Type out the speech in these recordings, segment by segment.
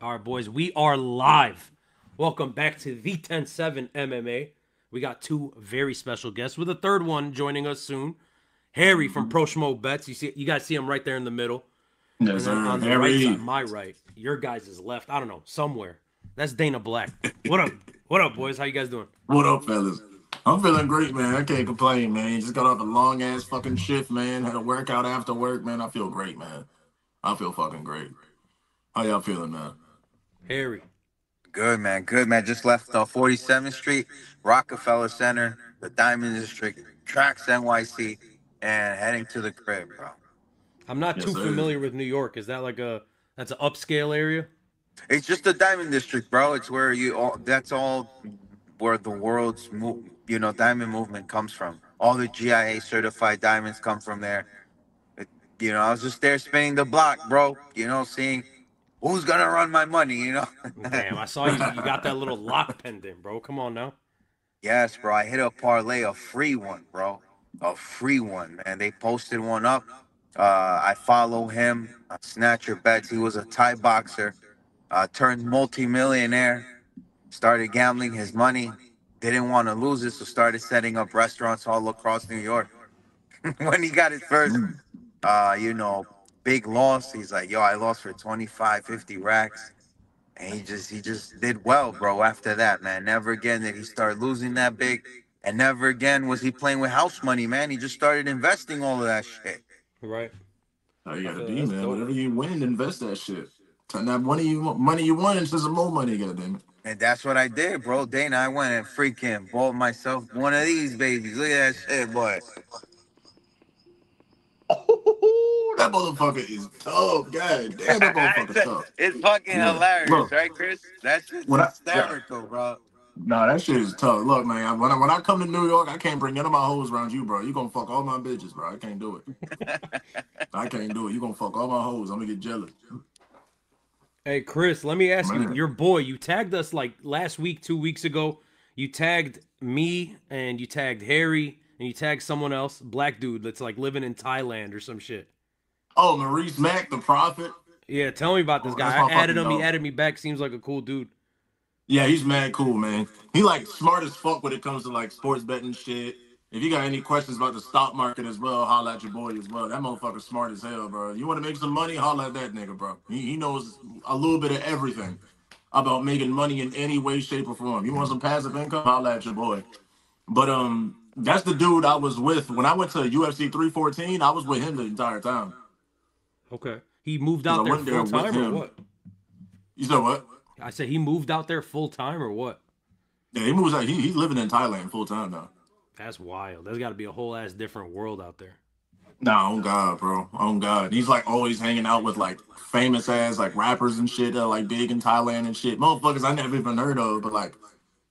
All right, boys, we are live. Welcome back to the 10-7 MMA. We got two very special guests with a third one joining us soon. Harry from Pro.Schmo.bets. You guys see him right there in the middle. Yes, And then sir. on the right Harry. side, my right, your guys is left. I don't know, somewhere. That's Danabblack. What up? What up, boys? How you guys doing? What up, fellas? I'm feeling great, man. I can't complain, man. Just got off a long ass fucking shift, man. Had a workout after work, man. I feel great, man. I feel fucking great. How y'all feeling, man? Harry. Good man, good man. Just left 47th Street, Rockefeller Center, the Diamond District, Tracks NYC, and heading to the crib, bro. I'm not Yes, too sir. familiar with New York. Is that like that's an upscale area? It's just the Diamond District, bro. It's where that's all where the world's diamond movement comes from. All the GIA certified diamonds come from there. It, I was just there spinning the block, bro. Seeing who's gonna run my money. Damn, I saw you got that little lock pendant, bro. Come on now. Yes, bro. I hit a parlay, a free one, bro. A free one, man. They posted one up. I follow him. Snatcher Bets. He was a Thai boxer. Turned multimillionaire. Started gambling his money. Didn't want to lose it, so started setting up restaurants all across New York. When he got his first, Mm. uh, you know, big loss, he's like, yo, I lost for 25, 50 racks. And he just did well, bro, after that, man. Never again did he start losing that big. And never again was he playing with house money, man. He just started investing all of that shit. Right. How you I gotta feel that. be, That's man. dope. Whatever you win, invest that shit. Turn that money you won into some more money, goddamn it. And that's what I did, bro. Dana, I went and freaking bought myself one of these babies. Look at that shit, boy. Oh, that motherfucker is tough. God damn, that motherfucker tough. It's fucking Look, hilarious, look. right, Chris? That shit's When I yeah, hysterical, bro. Nah, that shit is tough. Look, man, when I come to New York, I can't bring none of my hoes around you, bro. You gonna fuck all my bitches, bro. I can't do it. I can't do it. You gonna fuck all my hoes. I'm gonna get jealous. Hey, Chris, let me ask you, Man. your boy, you tagged us like last week, 2 weeks ago. You tagged me and you tagged Harry and you tagged someone else, black dude that's like living in Thailand or some shit. Oh, Maurice Mack, the prophet. Yeah, tell me about this Oh, that's guy. I my added fucking him. He dog. added me back. Seems like a cool dude. Yeah, he's mad cool, man. He like smart as fuck when it comes to like sports betting shit. If you got any questions about the stock market as well, holla at your boy as well. That motherfucker's smart as hell, bro. You want to make some money, holla at that nigga, bro. He knows a little bit of everything about making money in any way, shape, or form. You want some passive income, holla at your boy. But that's the dude I was with when I went to UFC 314. I was with him the entire time Okay. He moved because I out there went there full with time or him. what? You know what? I said he moved out there full time or what? Yeah, he moves out. He's living in Thailand full time now. That's wild. There's got to be a whole ass different world out there. Nah, on God, bro. On God. He's like always hanging out with like famous ass like rappers and shit that are like big in Thailand and shit. Motherfuckers I never even heard of, but like,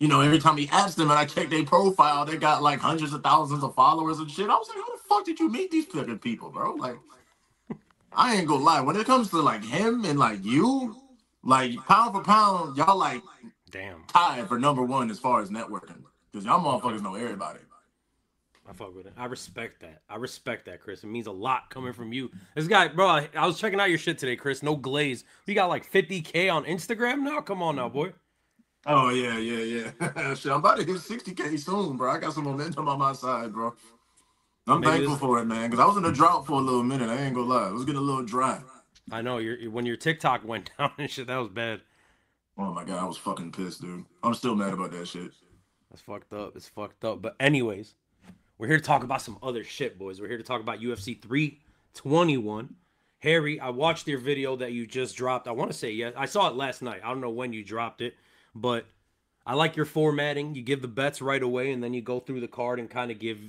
every time he asked them and I checked their profile, they got like hundreds of thousands of followers and shit. I was like, how the fuck did you meet these fucking people, bro? Like, I ain't gonna lie. When it comes to like him and like you, like pound for pound, y'all like Damn. tied for number one as far as networking. Because y'all Okay. motherfuckers know everybody. I fuck with it. I respect that. I respect that, Chris. It means a lot coming from you. This guy, bro, I was checking out your shit today, Chris. No glaze. We got like 50K on Instagram now? Come on now, boy. Oh yeah. Shit, I'm about to hit 60K soon, bro. I got some momentum on my side, bro. I'm Maybe thankful this. for it, man. Because I was in a drought for a little minute. I ain't gonna lie. It was getting a little dry. I know when your TikTok went down and shit, that was bad. Oh my god, I was fucking pissed, dude. I'm still mad about that shit. That's fucked up. It's fucked up. But anyways, we're here to talk about some other shit, boys. We're here to talk about UFC 321. Harry, I watched your video that you just dropped. I want to say yes. I saw it last night. I don't know when you dropped it, but I like your formatting. You give the bets right away, and then you go through the card and kind of give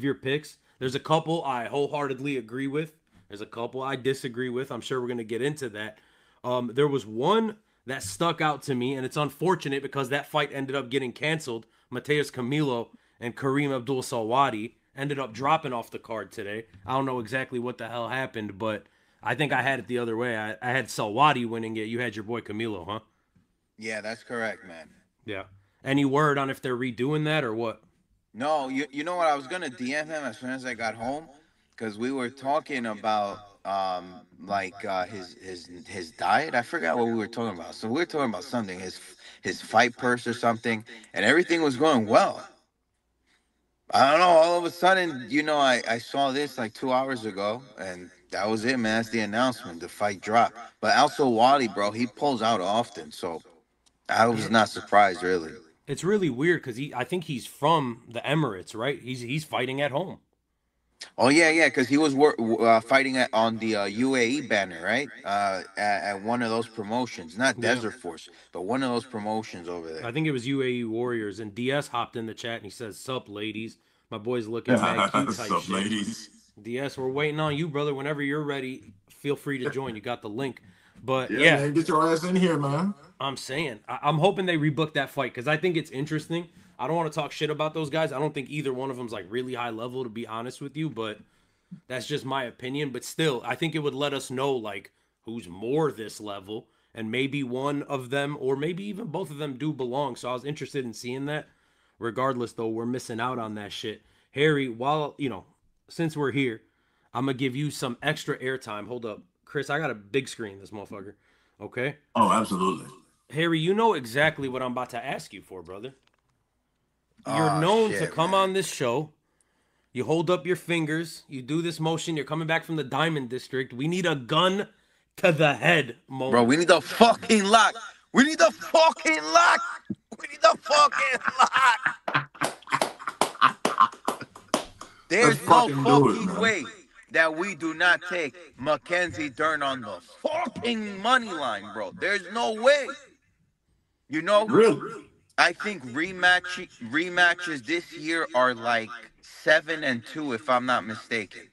your picks. There's a couple I wholeheartedly agree with. There's a couple I disagree with. I'm sure we're gonna get into that. There was one that stuck out to me, and it's unfortunate because that fight ended up getting canceled. Mateus Camilo and Kareem Abdul-Sawadi ended up dropping off the card today. I don't know exactly what the hell happened, but I think I had it the other way. I had Sawadi winning it. You had your boy Camilo, huh? Yeah, that's correct, man. Yeah. Any word on if they're redoing that or what? No, you know what? I was gonna DM him as soon as I got home, because we were talking about his diet. I forgot what we were talking about. So we were talking about something, his fight purse or something, and everything was going well. I don't know. All of a sudden, I saw this like 2 hours ago, and that was it, man. That's the announcement. The fight dropped. But also Wally, bro, he pulls out often, so I was Yeah, not surprised really. it's really weird because I think he's from the Emirates, right? He's fighting at home. Oh yeah, yeah, because he was fighting on the UAE banner, right? At one of those promotions, not Yeah. Desert Force, but one of those promotions over there. I think it was UAE Warriors, and DS hopped in the chat and he says, "Sup, ladies? My boy's looking mad cute What's type up, shit." ladies? DS, we're waiting on you, brother. Whenever you're ready, feel free to join. You got the link. But Yeah, yeah, man, get your ass in here, man. I'm saying I'm hoping they rebook that fight because I think it's interesting. I don't want to talk shit about those guys. I don't think either one of them's like really high level, to be honest with you. But that's just my opinion. But still, I think it would let us know like who's more this level, and maybe one of them or maybe even both of them do belong. So I was interested in seeing that. Regardless, though, we're missing out on that shit. Harry, while since we're here, I'm gonna give you some extra airtime. Hold up, Chris. I got a big screen. This motherfucker. Okay, Oh, absolutely. Harry, you know exactly what I'm about to ask you for, brother. You're Oh known to shit, come man. on this show. You hold up your fingers. You do this motion. You're coming back from the Diamond District. We need a gun to the head Bro, moment. we need the fucking lock. We need the fucking lock. We need the fucking lock. Let's There's no fucking do it, fucking man. way that we do not take Mackenzie Dern on the fucking money line, bro. There's no way. You know, Really? I think rematches this year are like 7-2, if I'm not mistaken.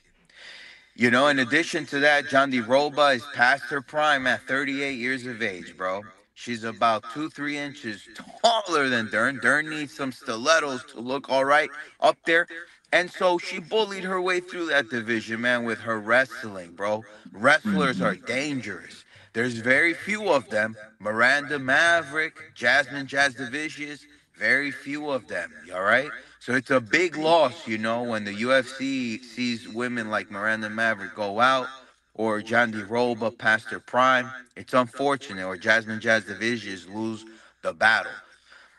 In addition to that, Jondi Roba is past her prime at 38 years of age, bro. She's about 2, 3 inches taller than Dern. Dern needs some stilettos to look all right up there. And so she bullied her way through that division, man, with her wrestling, bro. Wrestlers Hmm. are dangerous. There's very few of them. Miranda Maverick, Jasmine Jasdavicius, very few of them, all right? So it's a big loss, when the UFC sees women like Miranda Maverick go out or Jondi Roba past their prime. It's unfortunate, or Jasmine Jasdavicius lose the battle.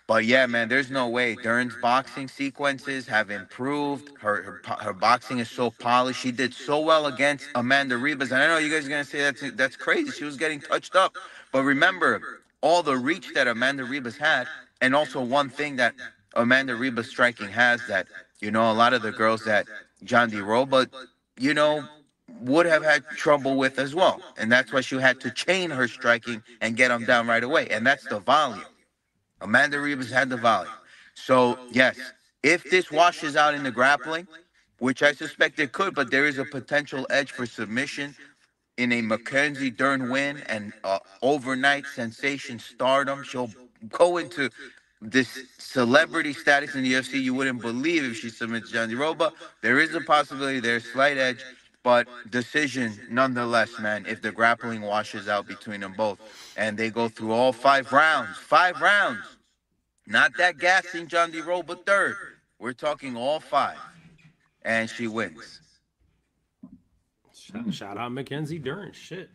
But yeah, man, there's no way. Dern's boxing sequences have improved. Her boxing is so polished. She did so well against Amanda Ribas. And I know you guys are gonna say that's crazy. She was getting touched up. But remember all the reach that Amanda Ribas had, and also one thing that Amanda Ribas striking has that, a lot of the girls that John D. Roba, you know, would have had trouble with as well. And that's why she had to chain her striking and get them down right away. And that's the volume. Amanda Ribas had the volume. So, yes, if this washes out in the grappling, which I suspect it could, but there is a potential edge for submission in a Mackenzie Dern win and overnight sensation stardom. She'll go into this celebrity status in the UFC you wouldn't believe if she submits Johnny Roba. There is a possibility, there's slight edge, but decision nonetheless, man, if the grappling washes out between them both and they go through all 5 rounds. 5 rounds. Not that gassing John D. Roba third. We're talking all 5. And she wins. Shout out Mackenzie Dern. Shit.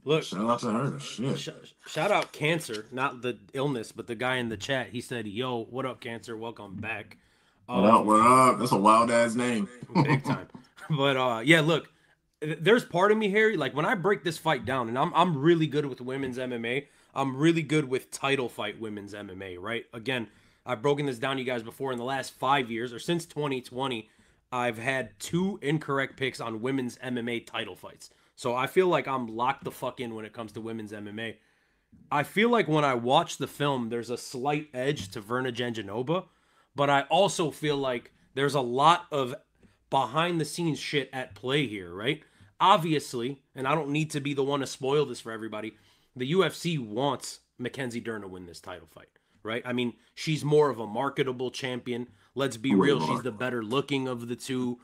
Look, Shout out to her. Shit. shout out Cancer, not the illness, but the guy in the chat. He said, "Yo, what up, Cancer? Welcome back." What up? What up? That's a wild ass name. Big time. But yeah, look, there's part of me, Harry, like when I break this fight down, and I'm really good with women's MMA. I'm really good with title fight women's MMA, right? Again, I've broken this down to you guys before. In the last 5 years or since 2020, I've had 2 incorrect picks on women's MMA title fights. So I feel like I'm locked the fuck in when it comes to women's MMA. I feel like when I watch the film, there's a slight edge to Verna Janjanova, but I also feel like there's a lot of behind the scenes shit at play here, right? Obviously, and I don't need to be the one to spoil this for everybody, the UFC wants Mackenzie Dern to win this title fight, right? I mean, she's more of a marketable champion. Let's be Way real, more. she's the better looking of the two.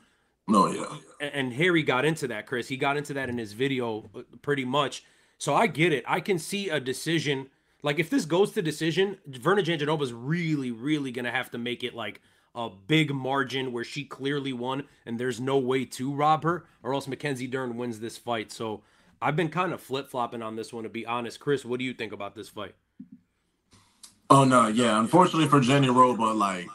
No, yeah. And Harry got into that, Chris. He got into that in his video pretty much. So I get it. I can see a decision. Like if this goes to decision, Verna Janjanova's really, really gonna have to make it like a big margin where she clearly won and there's no way to rob her, or else Mackenzie Dern wins this fight. So I've been kind of flip flopping on this one, to be honest. Chris, what do you think about this fight? Oh no, yeah. Unfortunately for Jenny Roba, like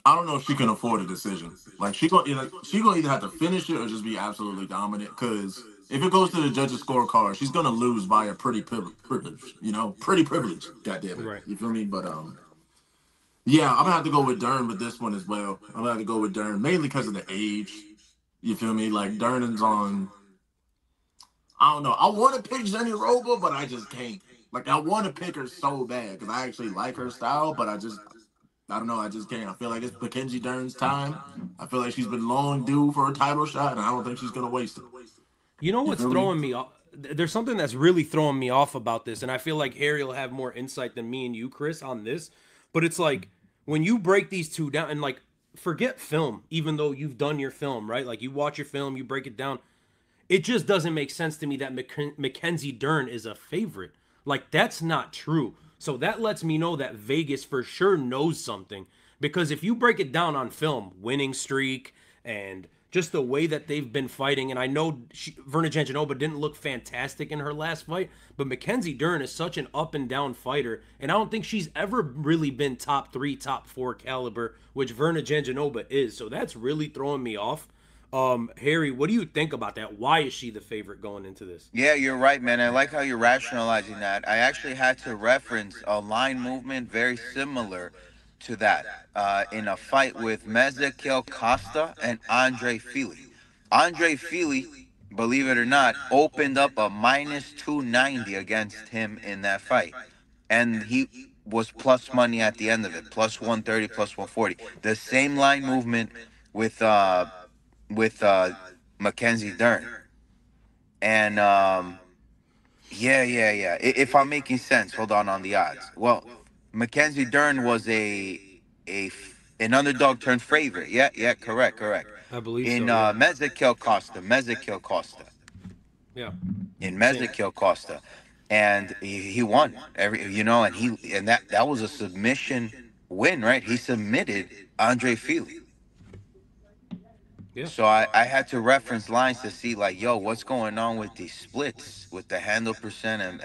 I don't know if she can afford a decision. Like she gonna either have to finish it or just be absolutely dominant. Because if it goes to the judges' scorecard, she's gonna lose by a pretty privilege. Pretty privilege. God damn it. Right. You feel me? But yeah, I'm gonna have to go with Dern with this one as well. I'm gonna have to go with Dern mainly because of the age. You feel me? Like Dern's on. I don't know. I want to pick Jenny Roba, but I just can't. Like I want to pick her so bad because I actually like her style, but I don't know. I just can't. I feel like it's Mackenzie Dern's time. I feel like she's been long due for a title shot, and I don't think she's gonna waste it. You know You what's feel me? throwing me off? There's something that's really throwing me off about this, and I feel like Harry will have more insight than me and you, Chris, on this. But it's like when you break these two down, and like forget film, even though you've done your film, right? Like you watch your film, you break it down. It just doesn't make sense to me that Mackenzie Dern is a favorite. Like that's not true. So that lets me know that Vegas for sure knows something, because if you break it down on film, winning streak and just the way that they've been fighting, and I know Verna Janjanova didn't look fantastic in her last fight, but Mackenzie Dern is such an up and down fighter, and I don't think she's ever really been top 3, top 4 caliber, which Verna Janjanova is. So that's really throwing me off. Harry, what do you think about that? Why is she the favorite going into this? Yeah, you're right, man. I like how you're rationalizing that. I actually had to reference a line movement very similar to that in a fight with Mezekiel Costa and Andre Fili. Andre Fili, believe it or not, opened up a minus 290 against him in that fight. And he was plus money at the end of it, plus 130, plus 140. The same line movement with with Mackenzie Dern. And yeah. If I'm making sense, hold on the odds. Well, Mackenzie Dern was an underdog turned favorite. Yeah, correct. I believe In so, yeah. Mezekiel Costa, Yeah. in Same. Mezekiel Costa, and he won and that was a submission win, right? He submitted Andre Fili. Yeah. So I had to reference lines to see like, yo, what's going on with these splits with the handle percent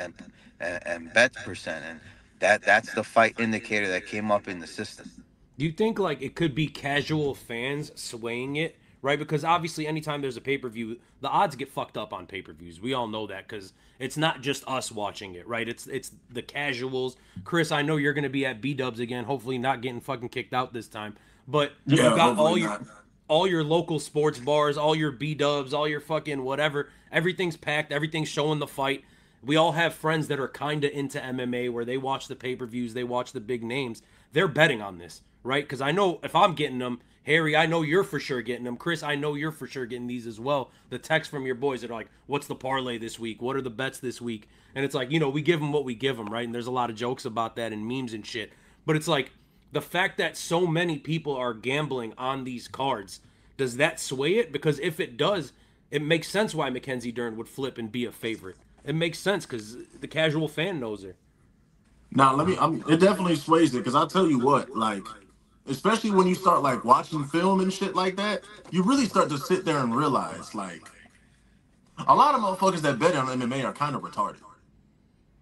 and bet percent, and that's the fight indicator that came up in the system. Do you think like it could be casual fans swaying it, right? Because obviously, anytime there's a pay per view, the odds get fucked up on pay per views. We all know that because it's not just us watching it, right? It's the casuals. Chris, I know you're gonna be at B Dubs again. Hopefully, not getting fucking kicked out this time. But you Yeah, got hopefully not. all your local sports bars, all your B Dubs, all your fucking whatever. Everything's packed. Everything's showing the fight. We all have friends that are kind of into MMA where they watch the pay per views, they watch the big names. They're betting on this, right? Because I know if I'm getting them, Harry, I know you're for sure getting them. Chris, I know you're for sure getting these as well. The text from your boys that are like, what's the parlay this week? What are the bets this week? And it's like, we give them what we give them, right? And there's a lot of jokes about that and memes and shit. But it's like the fact that so many people are gambling on these cards, does that sway it? Because if it does, it makes sense why Mackenzie Dern would flip and be a favorite. It makes sense because the casual fan knows her. Now let me. It definitely sways it because I'll tell you what, like, especially when you start like watching film and shit like that, you really start to sit there and realize like a lot of motherfuckers that bet on MMA are kind of retarded.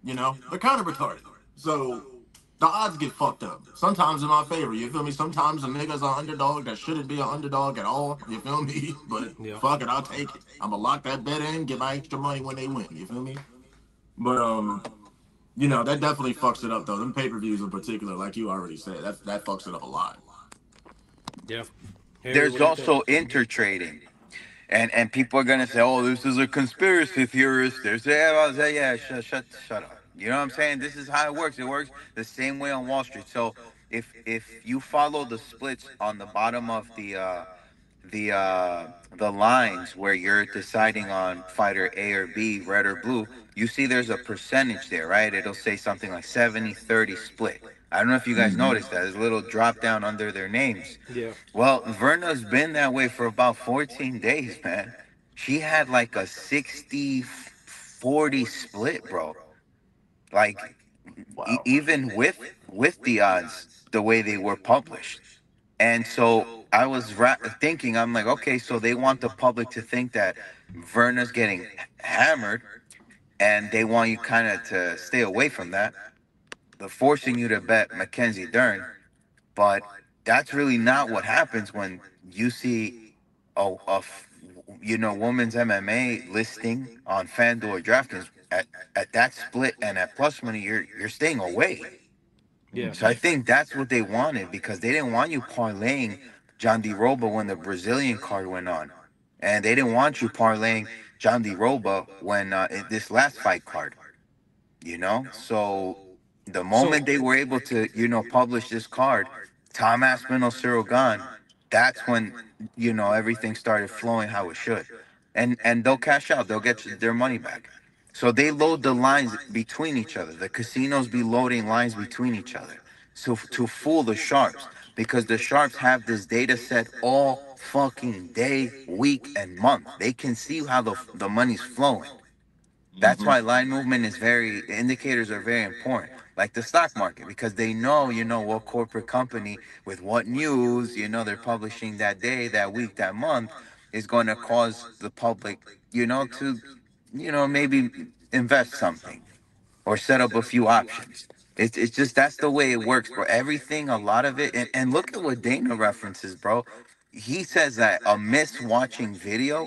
They're kind of retarded. So the odds get fucked up. Sometimes in my favor, you feel me? Sometimes a nigga's an underdog that shouldn't be an underdog at all. You feel me? But Yeah. fuck it, I'll take it. I'ma lock that bet in, get my extra money when they win. You feel me? But that definitely fucks it up though. Them pay-per-views in particular, like you already said, that fucks it up a lot. Yeah. Harry, what There's do you think? also intertrading. And people are gonna say, "Oh, this is a conspiracy theorist." There's yeah, shut up. You know what I'm saying? This is how it works. It works the same way on Wall Street. So if you follow the splits on the bottom of the lines where you're deciding on fighter A or B, red or blue, you see there's a percentage there, right? It'll say something like 70-30 split. I don't know if you guys noticed that. There's a little drop down under their names. Yeah. Well, Verna's been that way for about 14 days, man. She had like a 60-40 split, bro. Like Wow. even with the odds the way they were published. And so I was thinking, I'm like, okay, so they want the public to think that Verna's getting hammered, and they want you kind of to stay away from that. They're forcing you to bet Mackenzie Dern, but that's really not what happens when you see women's MMA listing on FanDuel or DraftKings at that split and at plus money. You're staying away. Yeah. So I think that's what they wanted because they didn't want you parlaying John D. Roba when the Brazilian card went on, and they didn't want you parlaying John D. Roba when this last fight card. So the moment So they were able to publish this card, Tom Aspinall, Cyril Gahn, that's when everything started flowing how it should, and they'll cash out, they'll get their money back. So they load the lines between each other. The casinos be loading lines between each other, so to fool the sharps, because the sharps have this data set all fucking day, week, and month. They can see how the money's flowing. That's Mm-hmm. why line movement is indicators are very important, like the stock market, because they know, what corporate company with what news, they're publishing that day, that week, that month is going to cause the public, to, maybe invest something or set up a few options. It's just that's the way it works, bro. Everything, a lot of it, and look at what Dana references, bro. He says that a miss watching video,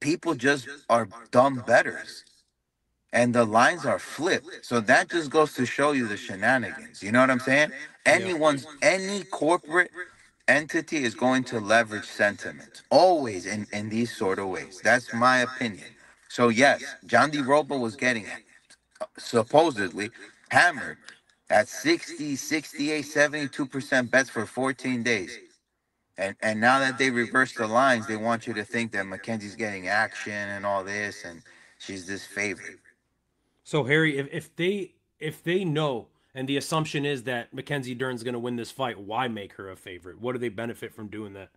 people just are dumb betters and the lines are flipped. So that just goes to show you the shenanigans. You know what I'm saying? yeah. Any corporate entity is going to leverage sentiment always in these sort of ways. That's my opinion. So yes, John D. Robo was getting supposedly hammered at 60, 68, 72% bets for 14 days. And now that they reversed the lines, they want you to think that Mackenzie's getting action and all this, and she's this favorite. So Harry, if they know and the assumption is that Mackenzie Dern's going to win this fight, why make her a favorite? What do they benefit from doing that?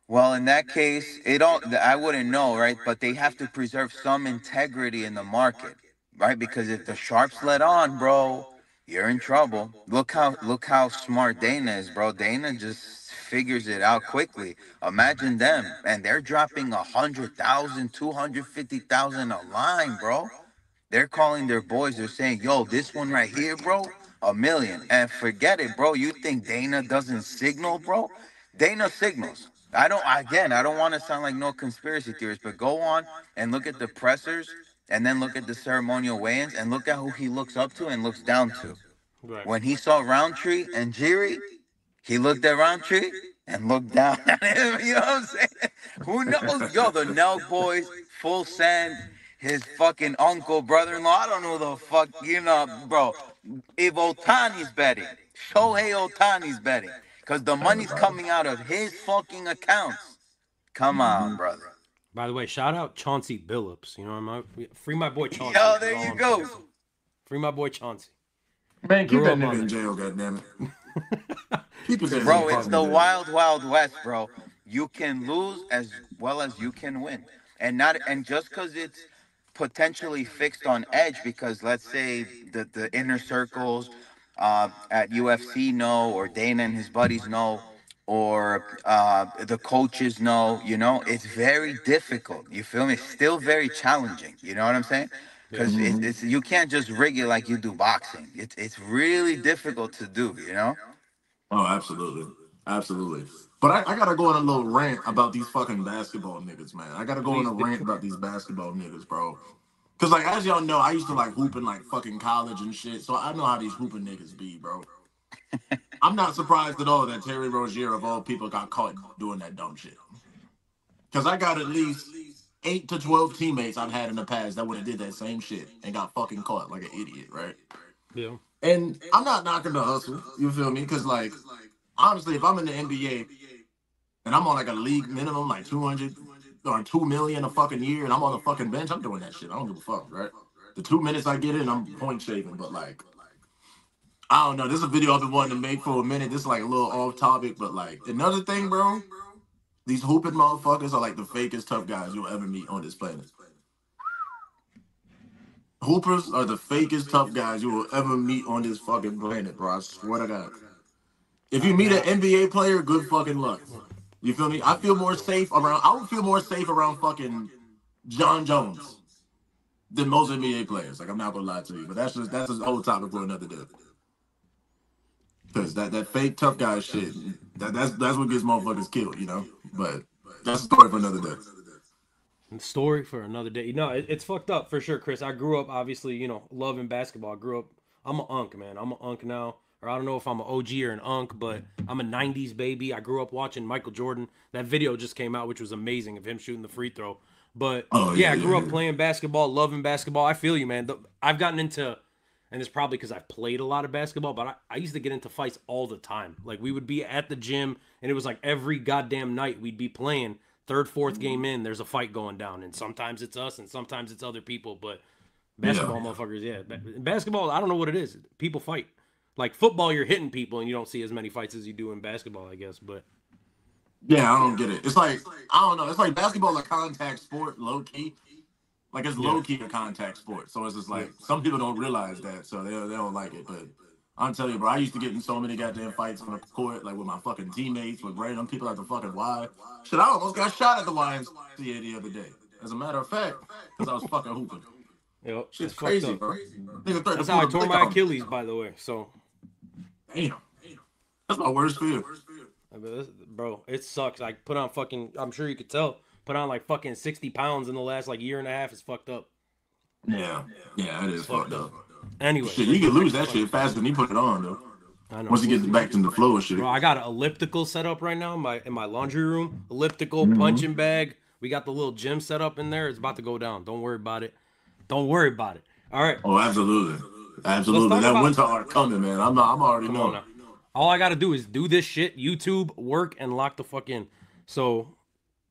Well, in that case, it all I wouldn't know, right? But they have to preserve some integrity in the market, right? Because if the sharps let on, bro, you're in trouble. Look how smart Dana is, bro. Dana just figures it out quickly. Imagine them, and they're dropping 100,000, 250,000 a line, bro. They're calling their boys. They're saying, "Yo, this one right here, bro, 1 million." And forget it, bro. You think Dana doesn't signal, bro? Dana signals. I don't want to sound like no conspiracy theorist, but go on and look at the pressers and then look at the ceremonial weigh-ins and look at who he looks up to and looks down to. Right. When he saw Roundtree and Jiri, he looked at Roundtree and looked down at him. You know what I'm saying? Who knows? Yo, the Nelk boys, full send, his fucking uncle, brother-in-law. I don't know the fuck, bro. If Otani's betting, Shohei Otani's betting, because the money's Everybody. coming out of his fucking accounts. Come Mm-hmm. on, brother. By the way, shout out Chauncey Billups. You know, free my boy Chauncey. Yo, That's there all you I'm saying. go. Free my boy Chauncey. Man, keep Grew that up nigga on in that. jail, goddammit. Keep his ass in Bro, it's fucking the jail. wild, wild west, bro. You can lose as well as you can win. And just because it's potentially fixed on edge, because let's say the inner circles at UFC know, or Dana and his buddies know, or the coaches know, it's very difficult. You feel me? It's still very challenging. You know what I'm saying? Yeah. Because it's you can't just rig it like you do boxing. It's really difficult to do, you know? Oh, absolutely. Absolutely. But I gotta go on a little rant about these fucking basketball niggas, man. I gotta go on Please a do. rant about these basketball niggas, bro. Cause like as y'all know, I used to like hoop in like fucking college and shit. So I know how these hooping niggas be, bro. I'm not surprised at all that Terry Rozier of all people got caught doing that dumb shit. Cause I got at least 8 to 12 teammates I've had in the past that would have did that same shit and got fucking caught like an idiot, right? Yeah. And I'm not knocking the hustle, you feel me? Cause like honestly, if I'm in the NBA and I'm on like a league minimum, like 200 or 2 million a fucking year, and I'm on the fucking bench, I'm doing that shit. I don't give a fuck, right? The 2 minutes I get in, I'm point shaving. But like, I don't know. This is a video I've been wanting to make for a minute. This is like a little off topic, but like another thing, bro. These hooping motherfuckers are like the fakest tough guys you'll ever meet on this planet. Hoopers are the fakest tough guys you will ever meet on this fucking planet, bro. I swear to God. If you meet an NBA player, good fucking luck. You feel me? I feel more safe around. I would feel more safe around fucking John Jones than most NBA players. Like I'm not gonna lie to you, but that's a whole topic for another day. Because that fake tough guy shit, that's what gets motherfuckers killed, you know. But that's a story for another day. Story for another day. No, it's fucked up for sure, Chris. I grew up obviously, loving basketball. I grew up. I'm an unk, man. I'm an unk now, or I don't know if I'm an OG or an unk, but I'm a '90s baby. I grew up watching Michael Jordan. That video just came out, which was amazing, of him shooting the free throw. But Oh yeah, yeah, I grew yeah, up playing basketball, loving basketball. I feel you, man. I've gotten into, and it's probably because I've played a lot of basketball, but I used to get into fights all the time. Like we would be at the gym, and it was like every goddamn night we'd be playing. Third, fourth game in, there's a fight going down, and sometimes it's us, and sometimes it's other people. But yeah. basketball, motherfuckers, yeah. Basketball, I don't know what it is. People fight. Like football, you're hitting people, and you don't see as many fights as you do in basketball, I guess. But Yeah, I don't get it. It's like I don't know. It's like basketball, a contact sport, low key. Like it's yeah, low key a contact sport. So it's just yeah. like some people don't realize that, so they don't like it. But I'm telling you, bro, I used to get in so many goddamn fights on the court, like with my fucking teammates, with random people at the fucking Y. Shit, I almost got shot at the YMCA the other day. As a matter of fact, because I was fucking hooping. Yep, Shit's it's fucked crazy, up. bro. Nigga threatened That's to how pull I the tore blick my on me. Achilles, by the way. So, Damn. That's my worst fear. I mean, bro, it sucks. I put on fucking. I'm sure you could tell. Put on like fucking 60 pounds in the last like year and a half. It's fucked up. Yeah. Yeah, it It's is fucked fucked up. up. Anyways, Shit, let's you can get back lose to that shit fights. faster than he put it on, though. I know. Once he We'll gets see. back in the flow and shit. Bro, I got an elliptical set up right now in my laundry room. Elliptical, Mm-hmm. punching bag. We got the little gym set up in there. It's about to go down. Don't worry about it. Don't worry about it. All right. Oh, absolutely. Let's Absolutely. talk That about. winter art coming, man. I'm already Come on knowing. now. All I got to do is do this shit, YouTube, work, and lock the fuck in. So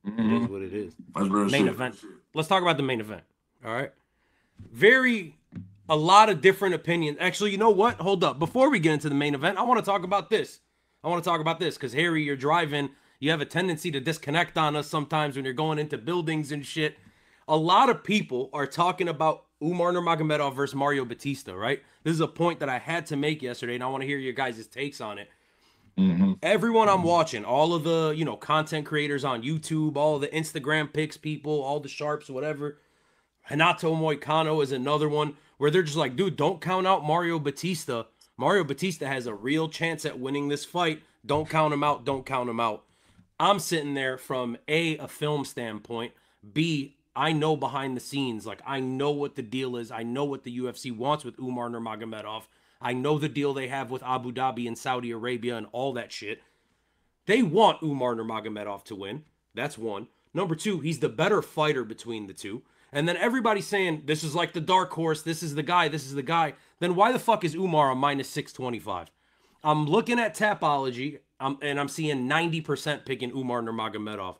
it Mm-hmm. is what it is. That's real Main shit. event. Let's talk about the main event. All right. A lot of different opinions. Actually, you know what? Hold up. Before we get into the main event, I want to talk about this. Because, Harry, you're driving. You have a tendency to disconnect on us sometimes when you're going into buildings and shit. A lot of people are talking about Umar Nurmagomedov versus Mario Batista, right? This is a point that I had to make yesterday, and I want to hear your guys' takes on it. Mm-hmm. Everyone I'm watching, all of the, content creators on YouTube, all the Instagram pics people, all the sharps, whatever. Hanato Moicano is another one where they're just like, dude, don't count out Mario Batista. Mario Batista has a real chance at winning this fight. Don't count him out. Don't count him out. I'm sitting there from a film standpoint. B, I know behind the scenes. Like, I know what the deal is. I know what the UFC wants with Umar Nurmagomedov. I know the deal they have with Abu Dhabi and Saudi Arabia and all that shit. They want Umar Nurmagomedov to win. That's one. Number two, he's the better fighter between the two. And then everybody's saying, this is like the dark horse. This is the guy. This is the guy. Then why the fuck is Umar on minus 625? I'm looking at Tapology, and I'm seeing 90% picking Umar Nurmagomedov.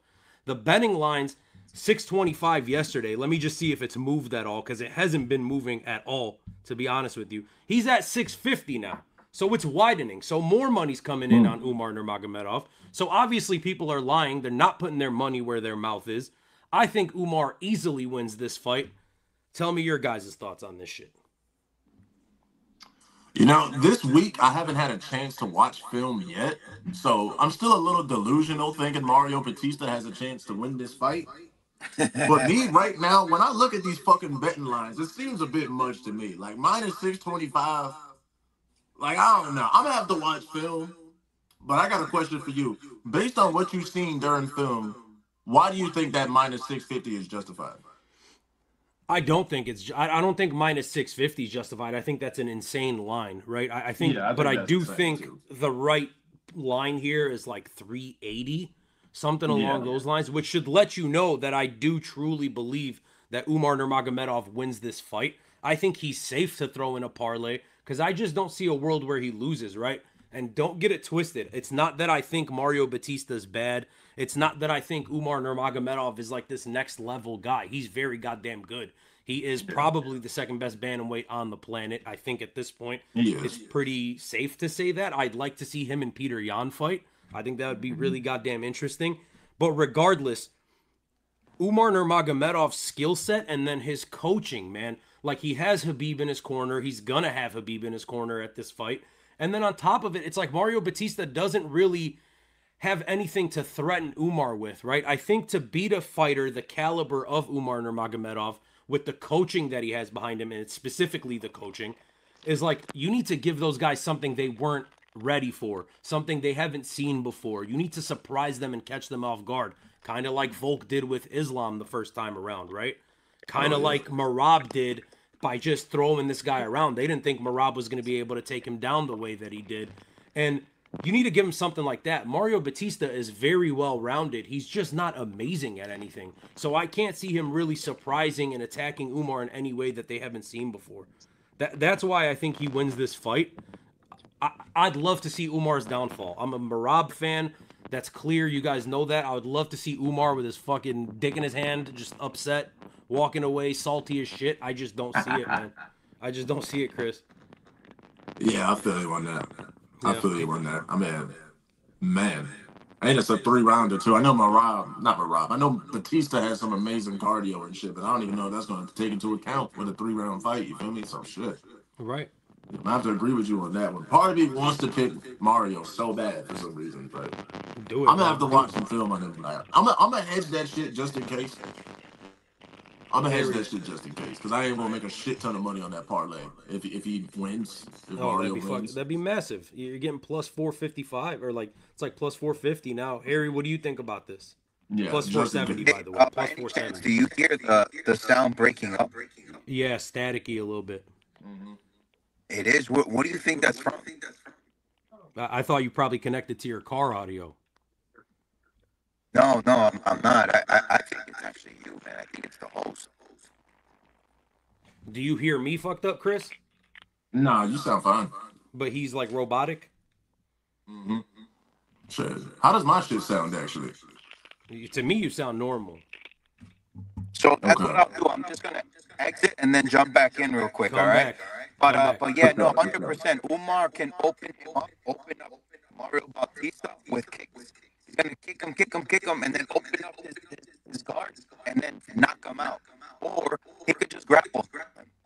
The betting lines, 625 yesterday. Let me just see if it's moved at all, because it hasn't been moving at all, to be honest with you. He's at 650 now. So it's widening. So more money's coming in on Umar Nurmagomedov. So obviously people are lying. They're not putting their money where their mouth is. I think Umar easily wins this fight. Tell me your guys' thoughts on this shit. You know, this week I haven't had a chance to watch film yet, so I'm still a little delusional thinking Mario Batista has a chance to win this fight. But me right now, when I look at these fucking betting lines, it seems a bit much to me. Like minus 625. Like I don't know. I'm gonna have to watch film. But I got a question for you. Based on what you've seen during film, why do you think that minus 650 is justified? I don't think I don't think minus 650 is justified. I think that's an insane line, right? I think, Yeah, I but think I that's do insane, think too. the right line here is like 380, something along Yeah. those lines, which should let you know that I do truly believe that Umar Nurmagomedov wins this fight. I think he's safe to throw in a parlay because I just don't see a world where he loses, right? And don't get it twisted. It's not that I think Mario Batista's bad. It's not that I think Umar Nurmagomedov is like this next level guy. He's very goddamn good. He is probably the second best bantamweight on the planet. I think at this point, He is. it's pretty safe to say that. I'd like to see him and Peter Yan fight. I think that would be really goddamn interesting. But regardless, Umar Nurmagomedov's skill set and then his coaching, man. Like, he has Habib in his corner. He's going to have Habib in his corner at this fight. And then on top of it, it's like Mario Batista doesn't really have anything to threaten Umar with, right? I think to beat a fighter the caliber of Umar Nurmagomedov with the coaching that he has behind him, and it's specifically the coaching, is like you need to give those guys something they weren't ready for, something they haven't seen before. You need to surprise them and catch them off guard, kind of like Volk did with Islam the first time around, right? Kind of like Marab did by just throwing this guy around. They didn't think Marab was going to be able to take him down the way that he did. And you need to give him something like that. Mario Batista is very well rounded. He's just not amazing at anything. So I can't see him really surprising and attacking Umar in any way that they haven't seen before. That's why I think he wins this fight. I'd love to see Umar's downfall. I'm a Marab fan. That's clear. You guys know that. I would love to see Umar with his fucking dick in his hand, just upset, walking away, salty as shit. I just don't see it, man. I just don't see it, Chris. Yeah, I feel you on that. I feel you on that. I mean, man. And it's a 3-rounder, too. I know not Marab. I know Batista has some amazing cardio and shit, but I don't even know if that's going to take into account with a 3-round fight. You feel me? So, shit. Right. I have to agree with you on that one. Part of me wants to pick Mario so bad for some reason, but Do it, I'm going to have to watch some film on him. I'm going to hedge that shit just in case. I'm going to hedge that shit just in case, because I ain't going to make a shit ton of money on that parlay if he wins, if Mario wins. That'd be massive. You're getting plus 455, or like, it's like plus 450 now. Harry, what do you think about this? Yeah, plus 470, by the way. Plus 470. Do you hear the sound breaking up? Yeah, staticky a little bit. Mm-hmm. It is. What do you think that's from? I thought you probably connected to your car audio. No, I'm not. I think it's actually you, man. I think it's the host. Do you hear me fucked up, Chris? Nah, you sound fine. But he's like robotic? Mm-hmm. Shit. How does my shit sound, actually? To me, you sound normal. So that's what I'll do. I'm just going to exit and then jump back in real quick, all right? But yeah, no, 100%. Umar can open up Mario Bautista with kicks. He's going to kick him, and then open up his guards and then knock him out. Or he could just grapple.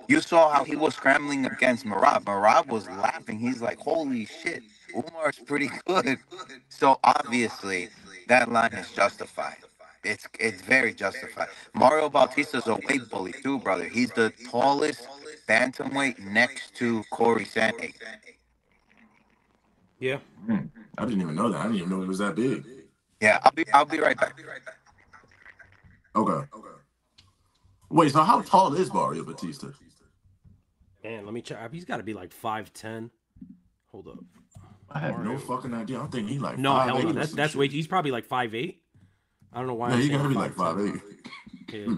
You saw how he was scrambling against Marab. Marab was laughing. He's like, holy shit, Umar's pretty good. So obviously, that line is justified. It's very justified. Mario Bautista's a weight bully too, brother. He's the tallest bantamweight next to Corey Sandhagen. Yeah. I didn't even know that. I didn't even know it was that big. Yeah, I'll be right back. Okay. Wait, so how tall is Mario Batista? Man, let me check. He's got to be like 5'10". Hold up. I have no fucking idea. I'm thinking he like no, 5'8". Hell no. That's way. He's probably like 5'8". I don't know why. Yeah, he gotta be like 5'8". Yeah.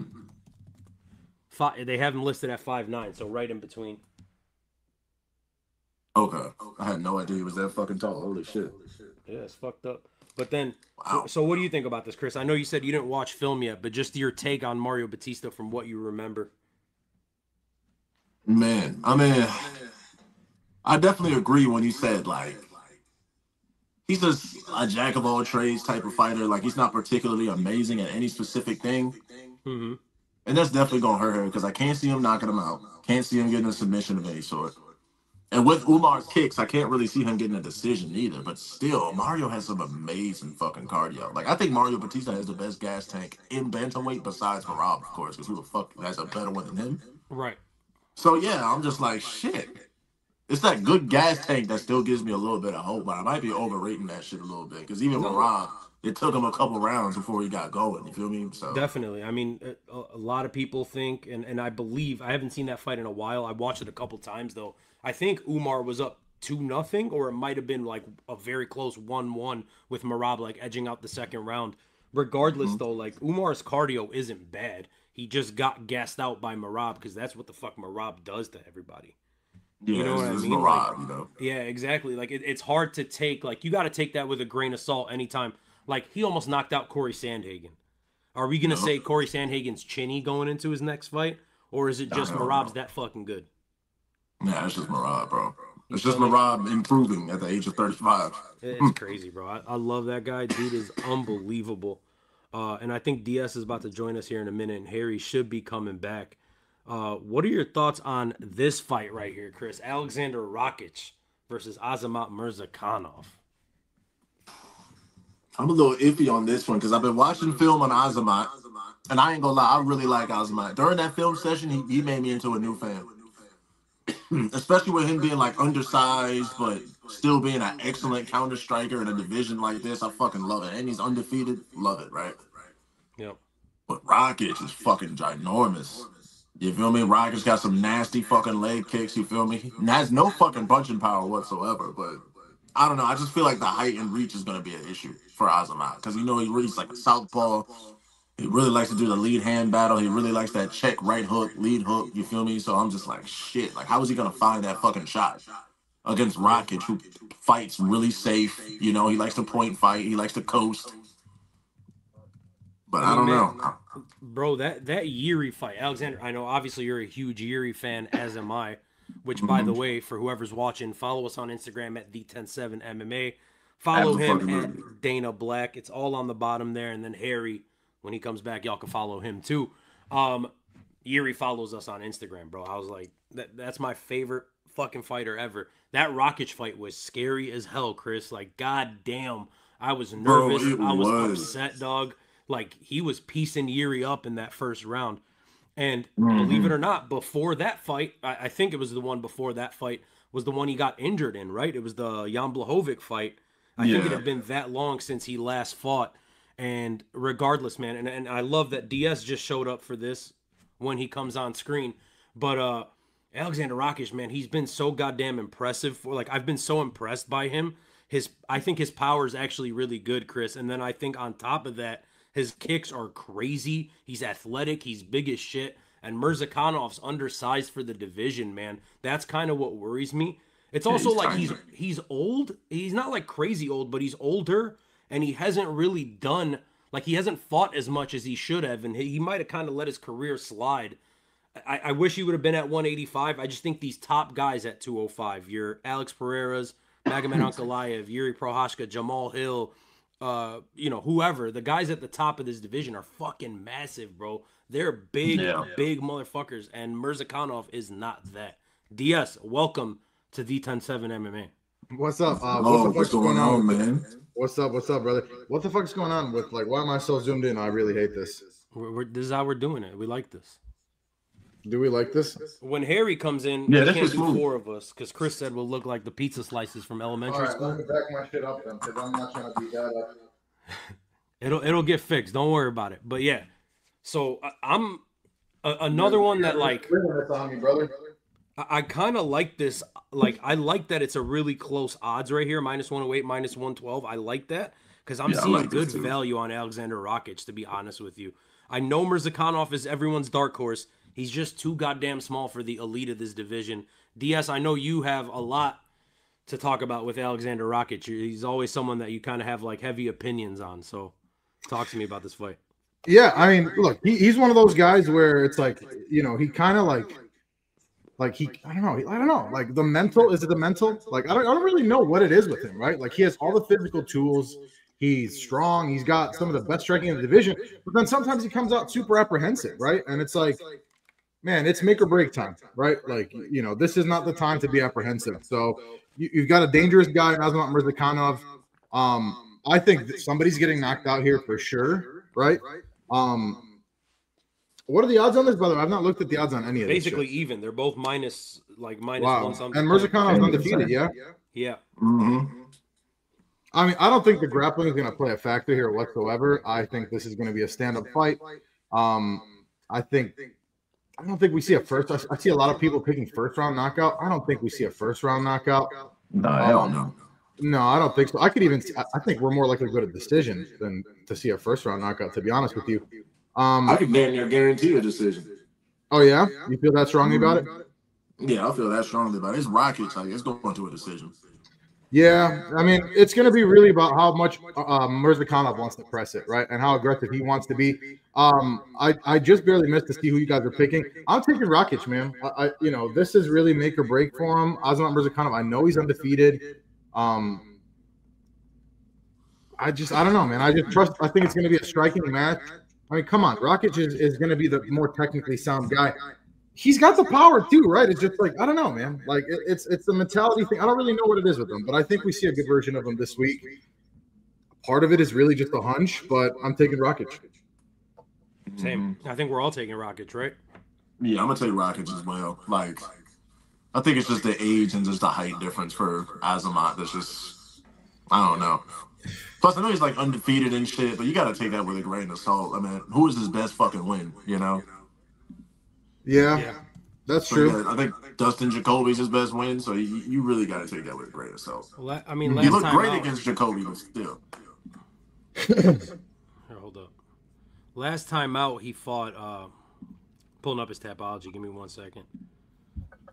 They have him listed at 5'9", so right in between. Okay. I had no idea he was that fucking tall. Holy shit. Yeah, it's fucked up. But then, so what do you think about this, Chris? I know you said you didn't watch film yet, but just your take on Mario Batista from what you remember. Man, I mean, I definitely agree when you said, like, he's just a jack of all trades type of fighter. Like, he's not particularly amazing at any specific thing. Mm-hmm. And that's definitely going to hurt him because I can't see him knocking him out. Can't see him getting a submission of any sort. And with Umar's kicks, I can't really see him getting a decision either. But still, Mario has some amazing fucking cardio. Like, I think Mario Batista has the best gas tank in bantamweight besides Marab, of course, because who the fuck has a better one than him? Right. So, yeah, I'm just like, shit. It's that good gas tank that still gives me a little bit of hope, but I might be overrating that shit a little bit. Because even Marab, it took him a couple rounds before he got going. You feel me? So definitely. I mean, a lot of people think, and I believe, I haven't seen that fight in a while. I watched it a couple times, though. I think Umar was up 2-0, or it might have been like a very close 1-1 with Marab like edging out the second round. Regardless, though, like Umar's cardio isn't bad. He just got gassed out by Marab because that's what the fuck Marab does to everybody. Yeah, you know what I mean? Marab, like, you know? Yeah, exactly. Like it's hard to take. Like you got to take that with a grain of salt anytime. Like he almost knocked out Corey Sandhagen. Are we gonna say Corey Sandhagen's chinny going into his next fight, or is it just Marab's that fucking good? Yeah, it's just Marab, bro. It's just Marab improving at the age of 35. It's crazy, bro. I love that guy. Dude is unbelievable. And I think DS is about to join us here in a minute, and Harry should be coming back. What are your thoughts on this fight right here, Chris? Alexander Rakic versus Azamat Murzakanov. I'm a little iffy on this one because I've been watching film on Azamat, and I ain't gonna lie, I really like Azamat. During that film session, he made me into a new fan. Especially with him being like undersized, but still being an excellent counter striker in a division like this. I fucking love it. And he's undefeated. Love it, right? Yep. But Rakic is fucking ginormous. You feel me? Rikers got some nasty fucking leg kicks, you feel me? And has no fucking punching power whatsoever, but I don't know. I just feel like the height and reach is going to be an issue for Azamat because, you know, he's like a southpaw. He really likes to do the lead hand battle. He really likes that check right hook, lead hook, you feel me? So I'm just like, shit. Like, how is he going to find that fucking shot against Rakic, who fights really safe? You know, he likes to point fight. He likes to coast. But I don't know. Bro, that Yuri fight, Alexander, I know obviously you're a huge Yuri fan, as am I, which, by the way, for whoever's watching, follow us on Instagram at the107MMA. Follow him at Danabblack. It's all on the bottom there. And then Harry, when he comes back, y'all can follow him too. Yuri follows us on Instagram, bro. I was like, that's my favorite fucking fighter ever. That Rakic fight was scary as hell, Chris. Like, goddamn, I was nervous. I was upset, dog. Like, he was piecing Yuri up in that first round. And believe it or not, before that fight, I think it was the one before that fight, was the one he got injured in, right? It was the Jan Blachowicz fight. I think it had been that long since he last fought. And regardless, man, and I love that DS just showed up for this when he comes on screen. But Alexander Rakic, man, he's been so goddamn impressive. I've been so impressed by him. I think his power is actually really good, Chris. And then I think on top of that, his kicks are crazy. He's athletic. He's big as shit. And Murzakonov's undersized for the division, man. That's kind of what worries me. It's also like he's old. He's not like crazy old, but he's older. And he hasn't really done, like, he hasn't fought as much as he should have. And he might have kind of let his career slide. I wish he would have been at 185. I just think these top guys at 205, your Alex Pereiras, Magomed Ankalaev, Yuri Prochazka, Jamal Hill, you know, whoever, the guys at the top of this division are fucking massive, bro. They're big, big motherfuckers, and Murzakanov is not that. DS, welcome to D107 MMA. What's up? What's going on, man? What's up, brother? What the fuck's going on with, like, why am I so zoomed in? I really hate this. This is how we're doing it. We like this. Do we like this? When Harry comes in, we can't do four of us because Chris said we'll look like the pizza slices from elementary school. Let me back my shit up then, because I'm not trying to beat that up. It'll get fixed. Don't worry about it. But yeah, so I'm another one that, like, on me, brother. I kind of like this. Like, I like that it's a really close odds right here, -108, -112. I like that because I'm seeing good value on Alexander Rakic, to be honest with you. I know Murzakanov is everyone's dark horse. He's just too goddamn small for the elite of this division. DS, I know you have a lot to talk about with Alexander Rakic. He's always someone that you kind of have, like, heavy opinions on. So talk to me about this fight. Yeah, I mean, look, he's one of those guys where it's like, you know, he kind of like he, I don't know, like the mental, is it the mental? Like, I don't really know what it is with him, right? Like, he has all the physical tools. He's strong. He's got some of the best striking in the division, but then sometimes he comes out super apprehensive, right? And it's like, man, it's make or break time, right? Like, you know, this is not the time to be apprehensive. So you've got a dangerous guy, Azamat Murzakanov. I think that somebody's getting knocked out here for sure, right? What are the odds on this, brother? I've not looked at the odds on any of these. Basically even. They're both minus one something. And Murzakonov's undefeated, yeah? Yeah. I mean, I don't think the grappling is going to play a factor here whatsoever. I think this is going to be a stand-up fight. I don't think we see a first. I see a lot of people picking first-round knockout. I don't think we see a first-round knockout. No, hell no. No, I don't think so. I think we're more likely to go to decision than to see a first-round knockout, to be honest with you. I can damn near guarantee a decision. Oh, yeah? You feel that strongly about it? Yeah, I feel that strongly about it. It's Rakic. Like, it's going to a decision. Yeah, I mean, it's going to be really about how much Murzakanov wants to press it, right, and how aggressive he wants to be. I just barely missed to see who you guys are picking. I'm taking Rakic, man. You know, this is really make or break for him. Azamat Murzakanov, I know he's undefeated. I don't know, man. I think it's going to be a striking match. I mean, come on, Rakic is going to be the more technically sound guy. he's got the power too, right? It's just like, I don't know, man. Like it's the mentality thing. I don't really know what it is with him, but I think we see a good version of him this week. Part of it is really just a hunch, but I'm taking Rakic. Same. I think we're all taking Rakic, right? Yeah, I'm gonna take Rakic as well. Like, I think it's just the age and just the height difference for Azamat. That's just, I don't know. Plus, I know he's like undefeated and shit, but you gotta take that with a grain of salt. I mean, who is his best fucking win? You know? Yeah. That's So, true. yeah, I think Dustin Jacoby's his best win, so you really got to take that with a grain of salt. Well, I mean, He last looked time great out, against Jacoby, but still. Here, hold up. Last time out, he fought. Pulling up his Tapology. Give me 1 second.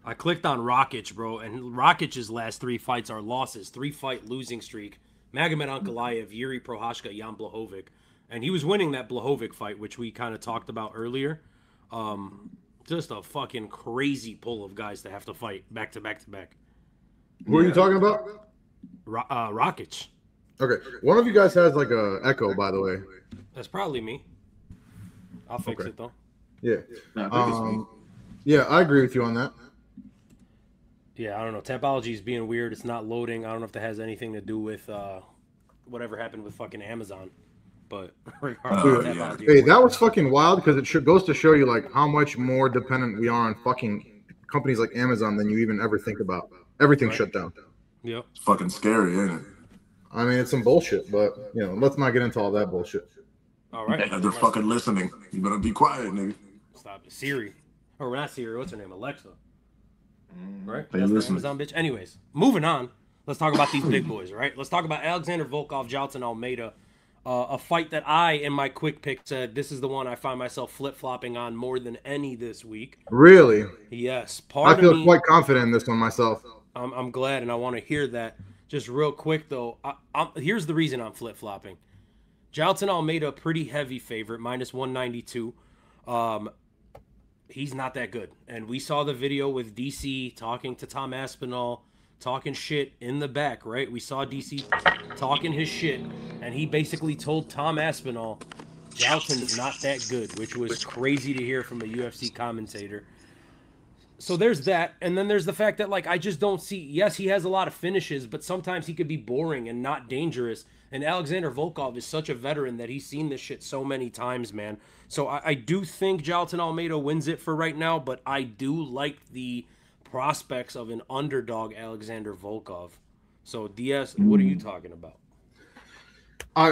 I clicked on Rakic, bro, and Rakic's last 3 fights are losses. 3-fight losing streak. Magomed Ankalaev, Yuri Prohashka, Jan Blachowicz. And he was winning that Blachowicz fight, which we kind of talked about earlier. Just a fucking crazy pull of guys to have to fight back to back to back. Who are you talking about? Rakic. Okay. One of you guys has like a echo, by the way. That's probably me. I'll fix it, though. Yeah. No, I think it's me. Yeah, I agree with you on that. Yeah, I don't know. Tapology is being weird. It's not loading. I don't know if that has anything to do with whatever happened with fucking Amazon. But regardless, yeah. Hey, that was fucking wild because it goes to show you like how much more dependent we are on fucking companies like Amazon than you even ever think about. Everything's shut down. Yep. It's fucking scary, ain't it? I mean, it's some bullshit, but you know, let's not get into all that bullshit. All right. Yeah, they're fucking listening. You better be quiet, nigga. Stop it. Siri. Or not Siri. What's her name? Alexa. Right? They That's the listen. Amazon bitch. Anyways, moving on. Let's talk about these big boys, right? Let's talk about Alexander Volkov, Jailton Almeida. A fight that I, in my quick pick, said this is the one I find myself flip-flopping on more than any this week. Really? Yes. I feel quite confident in this one myself. I'm glad, and I want to hear that. Just real quick, though, here's the reason I'm flip-flopping. Jailton Almeida, pretty heavy favorite, minus 192. He's not that good. And we saw the video with DC talking to Tom Aspinall, talking shit in the back, right? We saw DC talking his shit, and he basically told Tom Aspinall, Jailton's not that good, which was crazy to hear from a UFC commentator. So there's that, and then there's the fact that, like, I just don't see, yes, he has a lot of finishes, but sometimes he could be boring and not dangerous, and Alexander Volkov is such a veteran that he's seen this shit so many times, man. So I do think Jailton Almeida wins it for right now, but I do like the prospects of an underdog Alexander Volkov. So, DS, what are you talking about?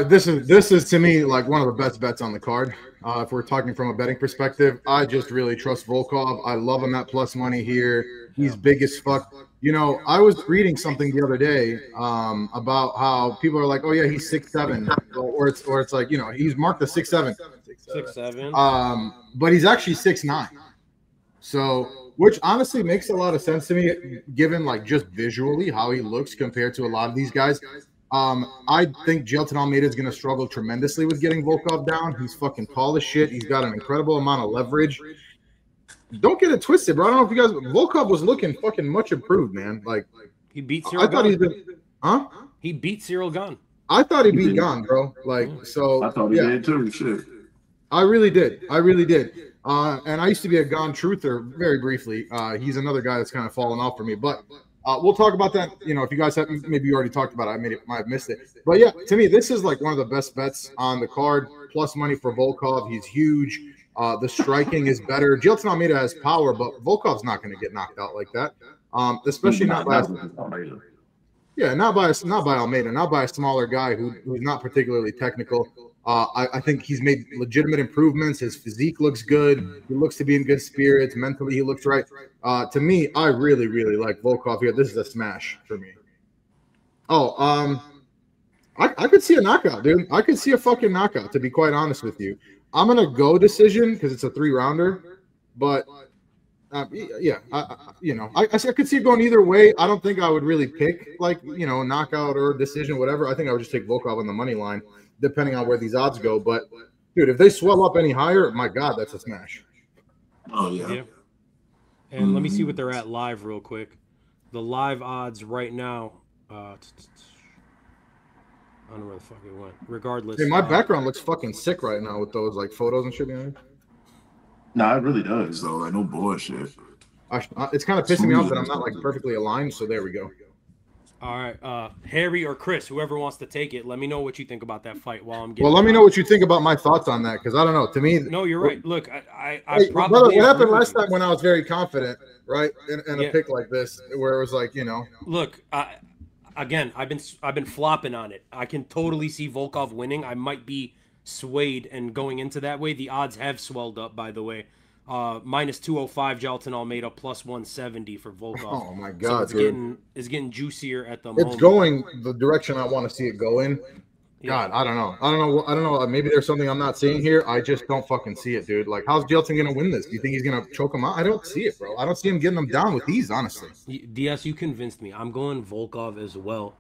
This is to me like one of the best bets on the card. If we're talking from a betting perspective, I just really trust Volkov. I love him at plus money here. He's big as fuck. You know, I was reading something the other day about how people are like, oh yeah, he's 6'7", or it's like, you know, he's marked a 6'7". 6'7". But he's actually 6'9". So, which honestly makes a lot of sense to me, given like just visually how he looks compared to a lot of these guys. I think Jailton Almeida is going to struggle tremendously with getting Volkov down. He's fucking tall as shit. He's got an incredible amount of leverage. Don't get it twisted, bro. I don't know if you guys. Volkov was looking fucking much improved, man. Like He beat Cyril I thought Gane. he's been, huh? He beat Cyril Gane. I thought he beat Gane, bro. Like so. I thought he did too. Shit. I really did. And I used to be a Gane truther very briefly. He's another guy that's kind of fallen off for me, but. We'll talk about that. You know, if you guys have, maybe you already talked about it, might have missed it. But yeah, to me, this is like one of the best bets on the card. Plus money for Volkov. He's huge. The striking is better. Jailton Almeida has power, but Volkov's not going to get knocked out like that. Especially not by Almeida, not by a smaller guy who's not particularly technical. I think he's made legitimate improvements. His physique looks good. He looks to be in good spirits. Mentally, he looks right. To me, I really, really like Volkov here. This is a smash for me. I could see a knockout, dude. I could see a fucking knockout, to be quite honest with you. I'm going to go decision because it's a 3-rounder. But, I could see it going either way. I don't think I would really pick, like, you know, knockout or decision, whatever. I think I would just take Volkov on the money line, depending on where these odds go. But, dude, if they swell up any higher, my God, that's a smash. Oh, yeah. And let me see what they're at live real quick. The live odds right now. I don't know where the fuck it went. Regardless. Hey, my background looks fucking sick right now with those like photos and shit. Nah, it really does though. Like no bullshit. It's kind of pissing me off Smooth that I'm as not like perfectly aligned. So there we go. All right, Harry or Chris, whoever wants to take it, let me know what you think about that fight while I'm Well, getting let me know mine. what you think about my thoughts on that because I don't know. To me, No, you're right. Look, I hey, brother, probably what agree happened with last you. time when I was very confident, right, in a Yeah. pick like this, where it was like, Look, again, I've been flopping on it. I can totally see Volkov winning. I might be swayed and going into that way. The odds have swelled up, by the way. Minus 205 Jalton Almeida, plus 170 for Volkov. oh my So god, it's dude, getting juicier at the it's moment. going the direction I want to see it go in. Yeah. God, I don't know. I don't know. Maybe there's something I'm not seeing here. I just don't fucking see it, dude. Like, how's Jelton gonna win this? Do you think he's gonna choke him out? I don't see it, bro. I don't see him getting him down with these, honestly. DS, you convinced me. I'm going Volkov as well.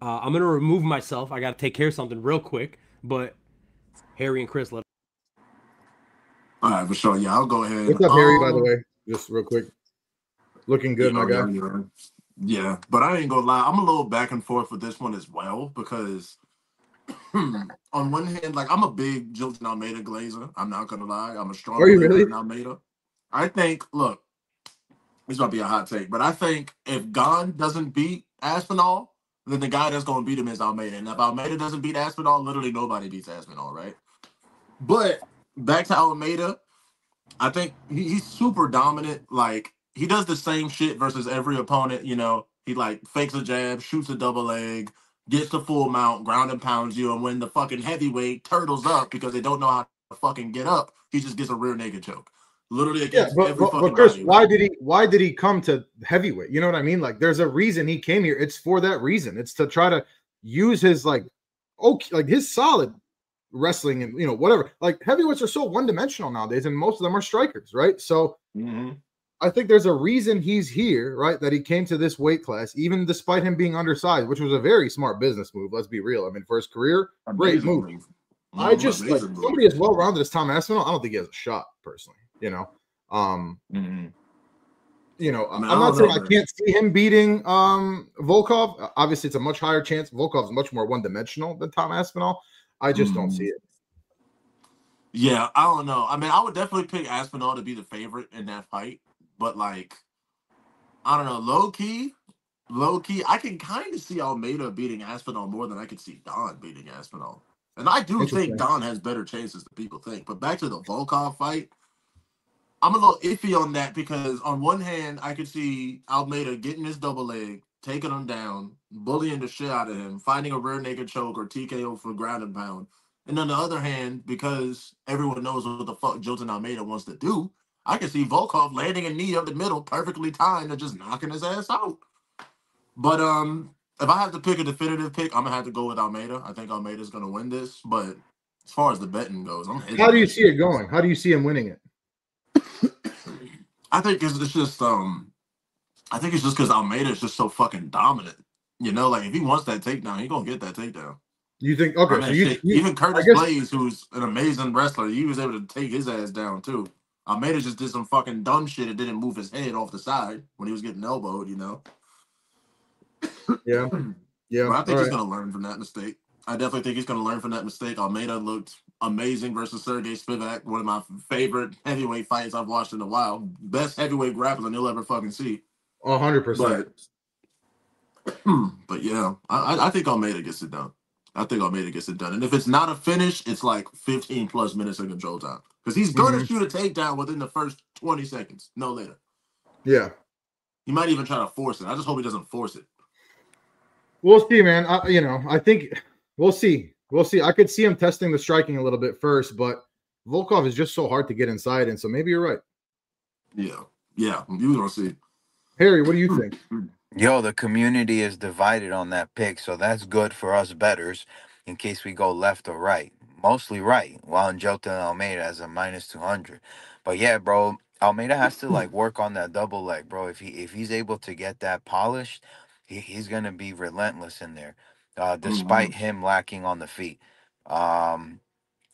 I'm gonna remove myself. I gotta take care of something real quick. But Harry and Chris, let. All right, for sure. Yeah, I'll go ahead. What's up, Harry? By the way, just real quick, looking good, my guy. Yeah. Yeah, but I ain't gonna lie. I'm a little back and forth with this one as well because on one hand, like I'm a big Jilton Almeida glazer. I'm not gonna lie. I'm a strong Are you believer really? in Almeida. I think, look, this might be a hot take, but I think if Gon doesn't beat Aspinall, then the guy that's gonna beat him is Almeida. And if Almeida doesn't beat Aspinall, literally nobody beats Aspinall, right? But back to Almeida, I think he's super dominant. Like he does the same shit versus every opponent. He like fakes a jab, shoots a double leg, gets the full mount, ground and pounds you, and when the fucking heavyweight turtles up because they don't know how to fucking get up, he just gets a rear naked choke. Literally Yeah, against but every but, but fucking Chris, body why weight. did he come to heavyweight? You know what I mean? Like, there's a reason he came here. It's for that reason. It's to try to use his like his solid wrestling and whatever. Like heavyweights are so one dimensional nowadays, and most of them are strikers, right? So Mm-hmm. I think there's a reason he's here, right? That he came to this weight class, even despite him being undersized, which was a very smart business move. Let's be real. I mean, for his career, great Amazing move. move. I just like Amazing move. somebody as well rounded as Tom Aspinall. I don't think he has a shot, personally. Um, Mm-hmm. I mean, I I'm not don't saying know, I man. can't see him beating Volkov. Obviously, it's a much higher chance. Volkov's much more one dimensional than Tom Aspinall. I just don't see Mhm. it. Yeah, I don't know. I mean, I would definitely pick Aspinall to be the favorite in that fight, but like, I don't know, low key, I can kind of see Almeida beating Aspinall more than I could see Don beating Aspinall. And I do think Interesting. Don has better chances than people think. But back to the Volkov fight, I'm a little iffy on that because on one hand, I could see Almeida getting his double leg, taking him down, bullying the shit out of him, finding a rear naked choke or TKO for ground and pound. And on the other hand, because everyone knows what the fuck Jilton Almeida wants to do, I can see Volkov landing a knee up the middle, perfectly timed, and just knocking his ass out. But if I have to pick a definitive pick, I'm gonna have to go with Almeida. I think Almeida's gonna win this. But as far as the betting goes, I'm How hitting do you that see it shit. going? How do you see him winning it? I think it's just I think it's just because Almeida is just so fucking dominant. Like if he wants that takedown, he gonna get that takedown. You think I okay? So mean, shit. you Even I Curtis guess Blaze, who's an amazing wrestler, he was able to take his ass down too. Almeida just did some fucking dumb shit and didn't move his head off the side when he was getting elbowed. yeah, yeah. But I All think he's right. gonna learn from that mistake. I definitely think he's gonna learn from that mistake. Almeida looked amazing versus Sergey Spivak, one of my favorite heavyweight fights I've watched in a while. Best heavyweight grappling you'll ever fucking see. 100%. But but yeah, I think Almeida gets it done. I think Almeida gets it done. And if it's not a finish, it's like 15 plus minutes of control time. Because he's gonna Hmm. shoot a takedown within the first 20 seconds, no later. Yeah, He might even try to force it. I just hope he doesn't force it. we'll see, man. I think we'll see. We'll see. I could see him testing the striking a little bit first, but Volkov is just so hard to get inside, and so maybe you're right. Yeah. Yeah. You gonna see. Harry, what do you think? Yo, the community is divided on that pick, so that's good for us betters in case we go left or right. Mostly right, while Jota Almeida has a minus 200. But yeah, bro, Almeida has to like work on that double leg, bro. If he's able to get that polished, he's gonna be relentless in there, Mhm. despite him lacking on the feet. Um,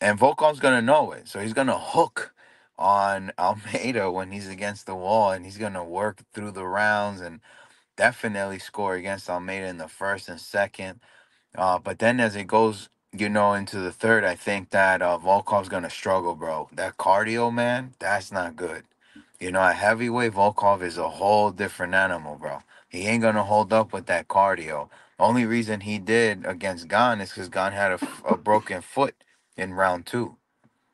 and Volkov's gonna know it, so he's gonna hook on Almeida when he's against the wall, and he's gonna work through the rounds and definitely score against Almeida in the first and second. But then as it goes into the third, I think that Volkov's gonna struggle, bro. That cardio, man, that's not good. At heavyweight, Volkov is a whole different animal, bro. He ain't gonna hold up with that cardio. Only reason he did against Gan is because Gan had a broken foot in round two.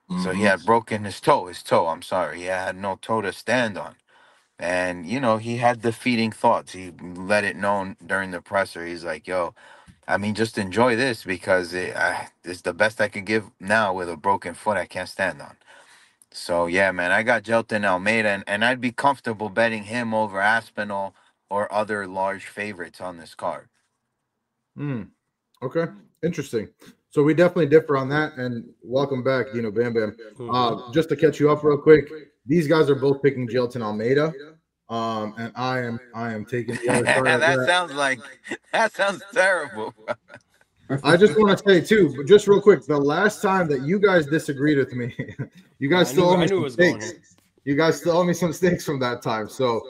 So he Mm-hmm. had broken his toe. His toe, I'm sorry. He had no toe to stand on. And, he had defeating thoughts. He let it known during the presser. He's like, yo, I mean, just enjoy this because it's the best I could give now with a broken foot I can't stand on. So, yeah, man, I got Jelton Almeida, and I'd be comfortable betting him over Aspinall or other large favorites on this card. Okay, interesting. So we definitely differ on that. And welcome back, Bam Bam. Just to catch you up real quick, these guys are both picking Jelton Almeida, and I am taking the other side of that. That sounds terrible. I just want to say too, but just real quick, the last time that you guys disagreed with me, you guys still owe me some steaks. You guys still owe me some steaks from that time. So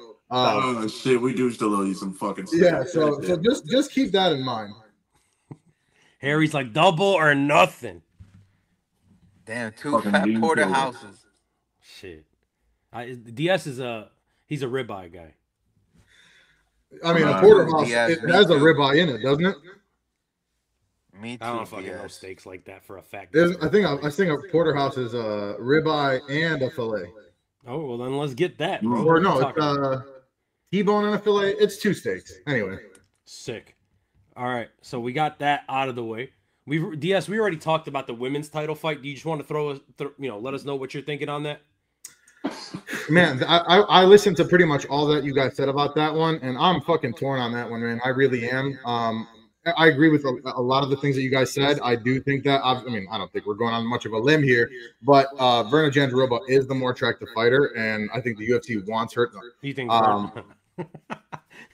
shit, we do still owe you some fucking steaks. Yeah, so just keep that in mind. Harry's like double or nothing. Damn, two fat porterhouses. Shit. DS is he's a ribeye guy. I mean, a porterhouse, it has a ribeye in it, doesn't it? Me too. I don't fucking know steaks like that for a fact. I think a porterhouse is a ribeye and a fillet. Oh, well then let's get that, bro. Or no, it's T-bone and a fillet. It's two steaks. Anyway. Sick. All right, so we got that out of the way. We already talked about the women's title fight. Do you just want to let us know what you're thinking on that? Man, I listened to pretty much all that you guys said about that one, and I'm fucking torn on that one, man. I really am. I agree with a lot of the things that you guys said. I do think that, I don't think we're going on much of a limb here, but Verna Jandiroba is the more attractive fighter, and I think the UFC wants her. You think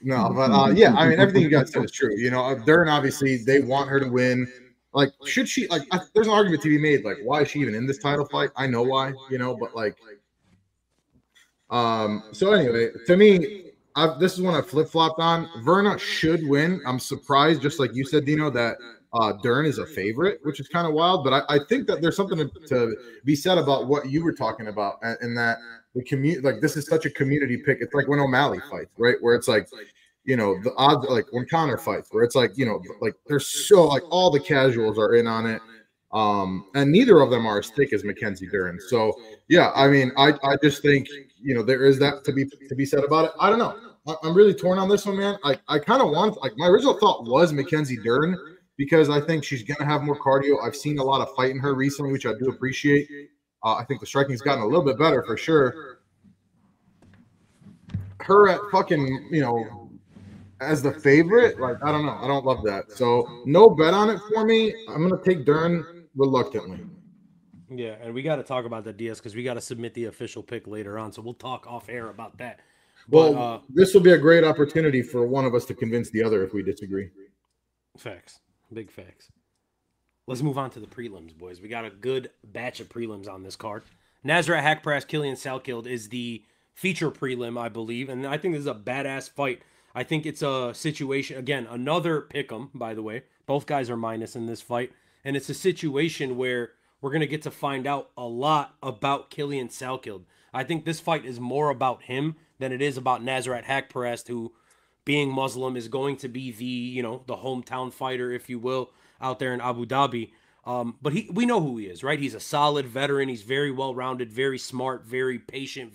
No, but yeah, I mean, everything you guys said is true. Dern, obviously, they want her to win. Like, should she, there's an argument to be made, like, why is she even in this title fight? I know why, but like, so anyway, to me, this is one I flip-flopped on. Verna should win. I'm surprised, just like you said, Dino, that Dern is a favorite, which is kind of wild. But I think that there's something to be said about what you were talking about, and that the this is such a community pick. It's like when O'Malley fights, right? Where it's like, the odds, like when Conor fights, where it's like, like there's so like all the casuals are in on it. And neither of them are as thick as Mackenzie Dern. So yeah, I mean, I just think, there is that to be said about it. I don't know. I'm really torn on this one, man. I kind of want, my original thought was Mackenzie Dern, because I think she's going to have more cardio. I've seen a lot of fighting her recently, which I do appreciate. I think the striking's gotten a little bit better for sure. Her at fucking, as the favorite, I don't know. I don't love that. So no bet on it for me. I'm going to take Dern reluctantly. Yeah, and we got to talk about the DS because we got to submit the official pick later on. So we'll talk off air about that. Well, this will be a great opportunity for one of us to convince the other if we disagree. Facts. Big facts. Let's move on to the prelims, boys. We got a good batch of prelims on this card. Nasrat Haqparast, Killian Salkild is the feature prelim, I believe. And I think this is a badass fight. I think it's a situation, again, another pick'em, by the way. Both guys are minus in this fight. And it's a situation where we're going to get to find out a lot about Killian Salkild. I think this fight is more about him than it is about Nasrat Haqparast, who, being Muslim, is going to be the, the hometown fighter, if you will, out there in Abu Dhabi. But we know who he is, right? He's a solid veteran. He's very well-rounded, very smart, very patient,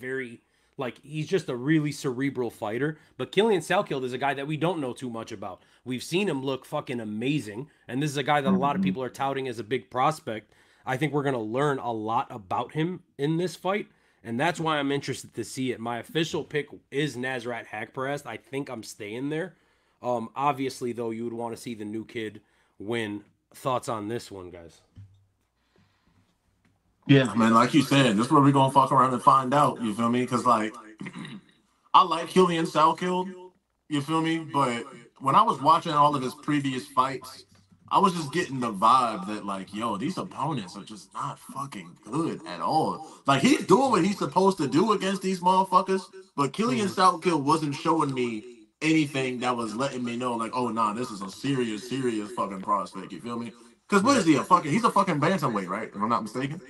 he's just a really cerebral fighter. But Killian Salkild is a guy that we don't know too much about. We've seen him look fucking amazing, and this is a guy that a lot of people are touting as a big prospect. I think we're going to learn a lot about him in this fight, and that's why I'm interested to see it. My official pick is Nasrat Haqparast. I think I'm staying there. Obviously, though, you would want to see the new kid win. Thoughts on this one, guys? Yeah, man, like you said, this is where we're going to fuck around and find out, you feel me? Because, I like Killian Salkild, you feel me? But when I was watching all of his previous fights, I was just getting the vibe that, yo, these opponents are just not fucking good at all. He's doing what he's supposed to do against these motherfuckers, but Killian Salkild wasn't showing me anything that was letting me know, oh, nah, this is a serious fucking prospect, you feel me? Because what is he? He's a fucking bantamweight, right? If I'm not mistaken.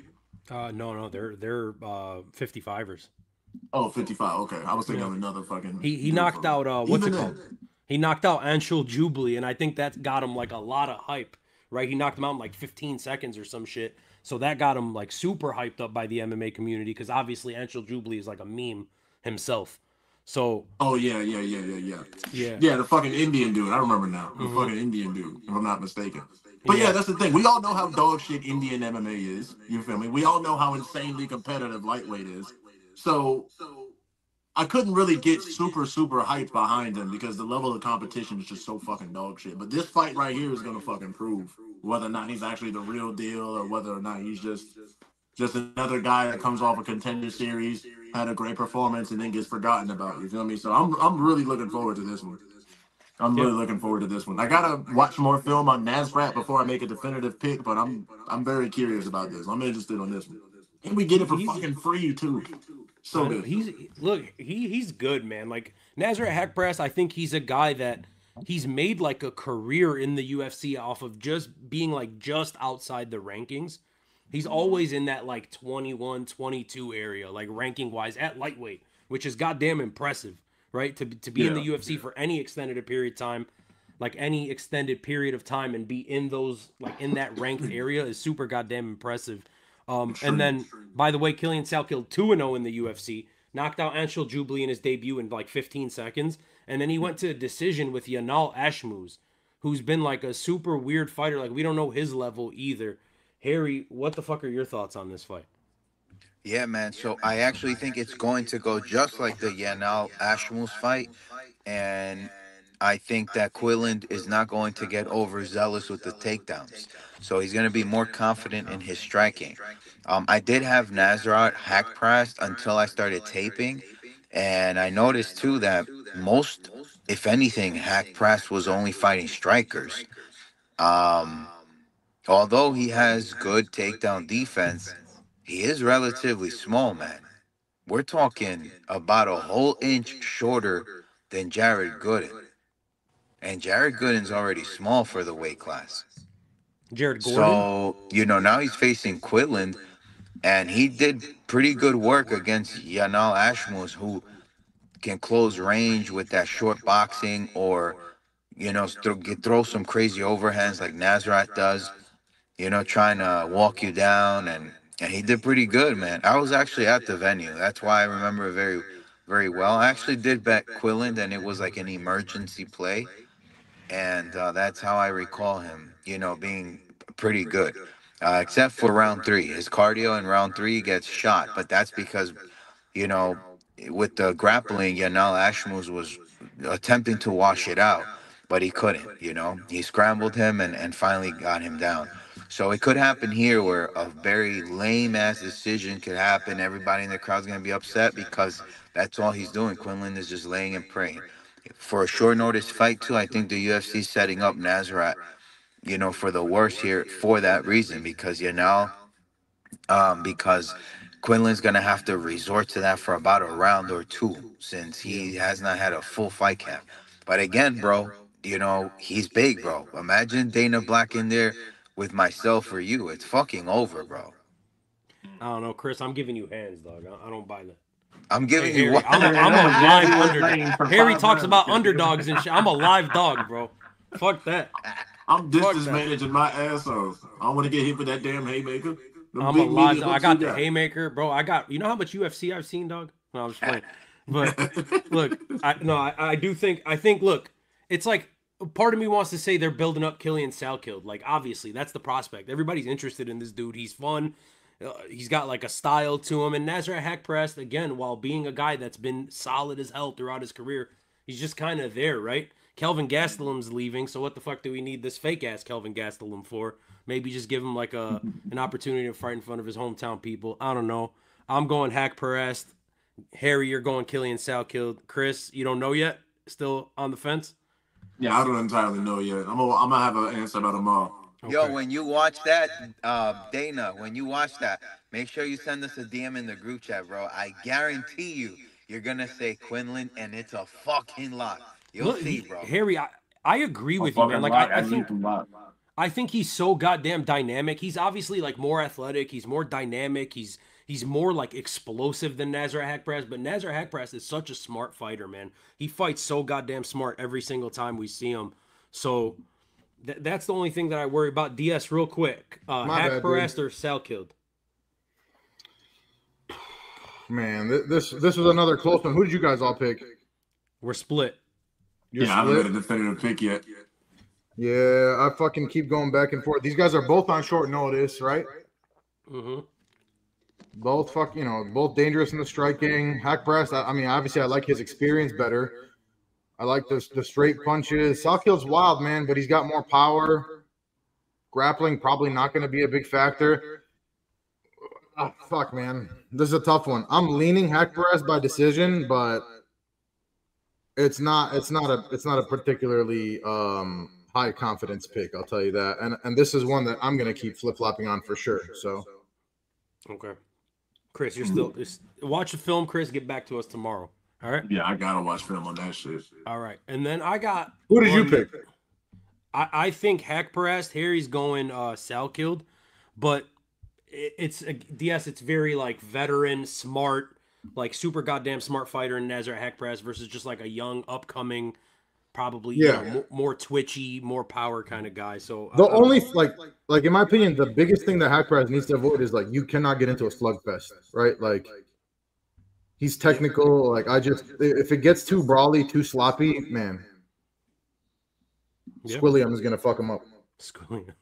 No, they're 55ers. Oh, 55. Okay, I was thinking Yeah. of another fucking. He dude knocked from out what's even it called? then. He knocked out Anshul Jubilee, and I think that got him like a lot of hype, right? He knocked him out in like 15 seconds or some shit. So that got him like super hyped up by the MMA community because obviously Anshul Jubilee is like a meme himself. So Oh yeah. yeah, Yeah, the fucking Indian dude. I remember now. The hmm fucking Indian dude, if I'm not mistaken. But yeah, yeah, that's the thing. We all know how dog shit Indian MMA is. You feel me? We all know how insanely competitive lightweight is. So I couldn't really get super hyped behind him because the level of competition is just so fucking dog shit. But this fight right here is gonna fucking prove whether or not he's actually the real deal or whether or not he's just another guy that comes off a contender series, had a great performance, and then gets forgotten about. You feel me? So I'm really looking forward to this one. I'm yeah. really looking forward to this one. I gotta watch more film on Nasrat before I make a definitive pick, but I'm very curious about this. I'm interested on this one. And we get it for He's fucking free too. So I know good. he's good, man. Like Nazareth Hackbrass, I think he's a guy that he's made like a career in the UFC off of just being like just outside the rankings. He's always in that like 21, 22 area, like ranking wise at lightweight, which is goddamn impressive, right? To be in the Yeah. UFC for any extended period of time, like any extended period of time and be in those like in that ranked area is super goddamn impressive. And Extreme. then, by the way, Killian Salkill 2-0 in the UFC, knocked out Anshul Jubilee in his debut in like 15 seconds, and then he went to a decision with Yanal Ashmouz, who's been like a super weird fighter. Like we don't know his level either. Harry, what the fuck are your thoughts on this fight? Yeah, man. So I actually think it's going to go just like the Yanal Ashmus fight, and I think that Quilland is not going to get overzealous with the takedowns. So he's going to be more confident in his striking. I did have Nazarot hack pressed until I started taping, and I noticed too that most, if anything, hack press was only fighting strikers. Um, Although he has good takedown defense, he is relatively small, man. We're talking about a whole inch shorter than Jared Gooden. And Jared Gooden's already small for the weight class. Jared Gordon? So, now he's facing Quitland, and he did pretty good work against Yanal Ashmus, who can close range with that short boxing or, throw some crazy overhands like Nazrat does, trying to walk you down, and he did pretty good, man. I was actually at the venue. That's why I remember it very, very well. I actually did bet Quilland, and it was like an emergency play, and that's how I recall him, being pretty good. Except for round three, his cardio in round three gets shot, but that's because you know, with the grappling, Yanal Ashmus was attempting to wash it out, but he couldn't. He scrambled him and finally got him down. So it could happen here where a very lame ass decision could happen. Everybody in the crowd's gonna be upset because that's all he's doing. Quinlan is just laying and praying. For a short notice fight too, I think the UFC setting up Nazareth, for the worst here for that reason because because Quinlan's gonna have to resort to that for about a round or two since Yeah. he has not had a full fight camp. But again, bro, he's big, bro. Imagine Dana Black in there with myself or you. It's fucking over, bro. I don't know, Chris. I'm giving you hands, dog. I don't buy that. I'm Hey giving you Harry, what? I'm a Man, I'm that a was live Gary underdog. Lane for Harry 5 talks rounds. about underdogs and shit. I'm a live dog, bro. Fuck that. I'm Fuck distance that. managing my ass off. I don't want to get hit with that damn haymaker. Them I'm a big live. meaty I hooks you got the got. haymaker, bro. I got. You know how much UFC I've seen, dog? No, I'm just playing. But look, I do think. I think. Look, it's like part of me wants to say they're building up Killian Salkild. Like obviously, that's the prospect. Everybody's interested in this dude. He's fun. He's got like a style to him. And Nazareth Hackprest, again, while being a guy that's been solid as hell throughout his career, he's just kind of there, right? Kelvin Gastelum's leaving, so what the fuck do we need this fake ass Kelvin Gastelum for? Maybe just give him like an opportunity to fight in front of his hometown people. I don't know. I'm going Hack Perez. Harry, you're going Killian Salkild. Chris, you don't know yet? Still on the fence? Yeah, I don't entirely know yet. I'm gonna have an answer about tomorrow. Yo, Okay. when you watch that, Dana, when you watch that, make sure you send us a DM in the group chat, bro. I guarantee you're gonna say Quinlan, and it's a fucking lot. You'll Look, see, bro. Harry, I agree A with you, man. fucking Like lot. I I need think some lot. I think he's so goddamn dynamic. He's obviously like more athletic. He's more dynamic. He's more like explosive than Nazar Haqparast. But Nazar Haqparast is such a smart fighter, man. He fights so goddamn smart every single time we see him. So that's the only thing that I worry about. DS, real quick. My bad, dude. Haqparast or Salkid? Man, this was another close one. Who did you guys all pick? We're split. You're Yeah, I haven't split? made a definitive pick yet. Yeah, I fucking keep going back and forth. These guys are both on short notice, right? Mm-hmm. Both both dangerous in the striking. Haqparast, I mean, obviously I like his experience better. I like the straight punches. Salkild's wild, man, but he's got more power. Grappling probably not going to be a big factor. Oh, fuck, man. This is a tough one. I'm leaning Haqparast by decision, but it's not a particularly high confidence pick, I'll tell you that. And this is one that I'm going to keep flip-flopping on for sure. So Okay. Chris, you're still watch the film, Chris, get back to us tomorrow. All right? Yeah, I gotta watch film on that shit. All right. And then I got who did you pick? I think Haqparast, Harry's going Salkid, but it's DS, it's very like veteran, smart, like super goddamn smart fighter in Nazar Haqparast versus just like a young, upcoming, probably more twitchy, more power kind of guy. So the only like in my opinion, the biggest thing that Haqparast needs to avoid is like you cannot get into a slugfest, right? Like he's technical. Like if it gets too brawly, too sloppy, man, Squilliam is gonna fuck him up. Squilliam.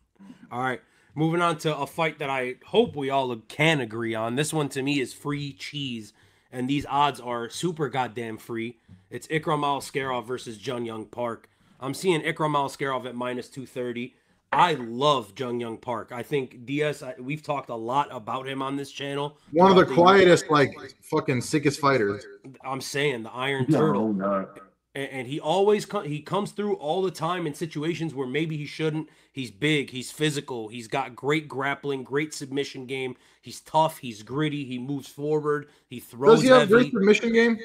All right. Moving on to a fight that I hope we all can agree on. This one to me is free cheese, and these odds are super goddamn free. It's Ikram Aliskerov versus Jung Young Park. I'm seeing Ikram Aliskerov at minus 230. I love Jung Young Park. I think DS, we've talked a lot about him on this channel. One of the quietest, like fucking sickest fighters. I'm saying the Iron Turtle. No. And he always he comes through all the time in situations where maybe he shouldn't. He's big, he's physical, he's got great grappling, great submission game. He's tough, he's gritty, he moves forward, he throws. Does he have heavy. Great submission game?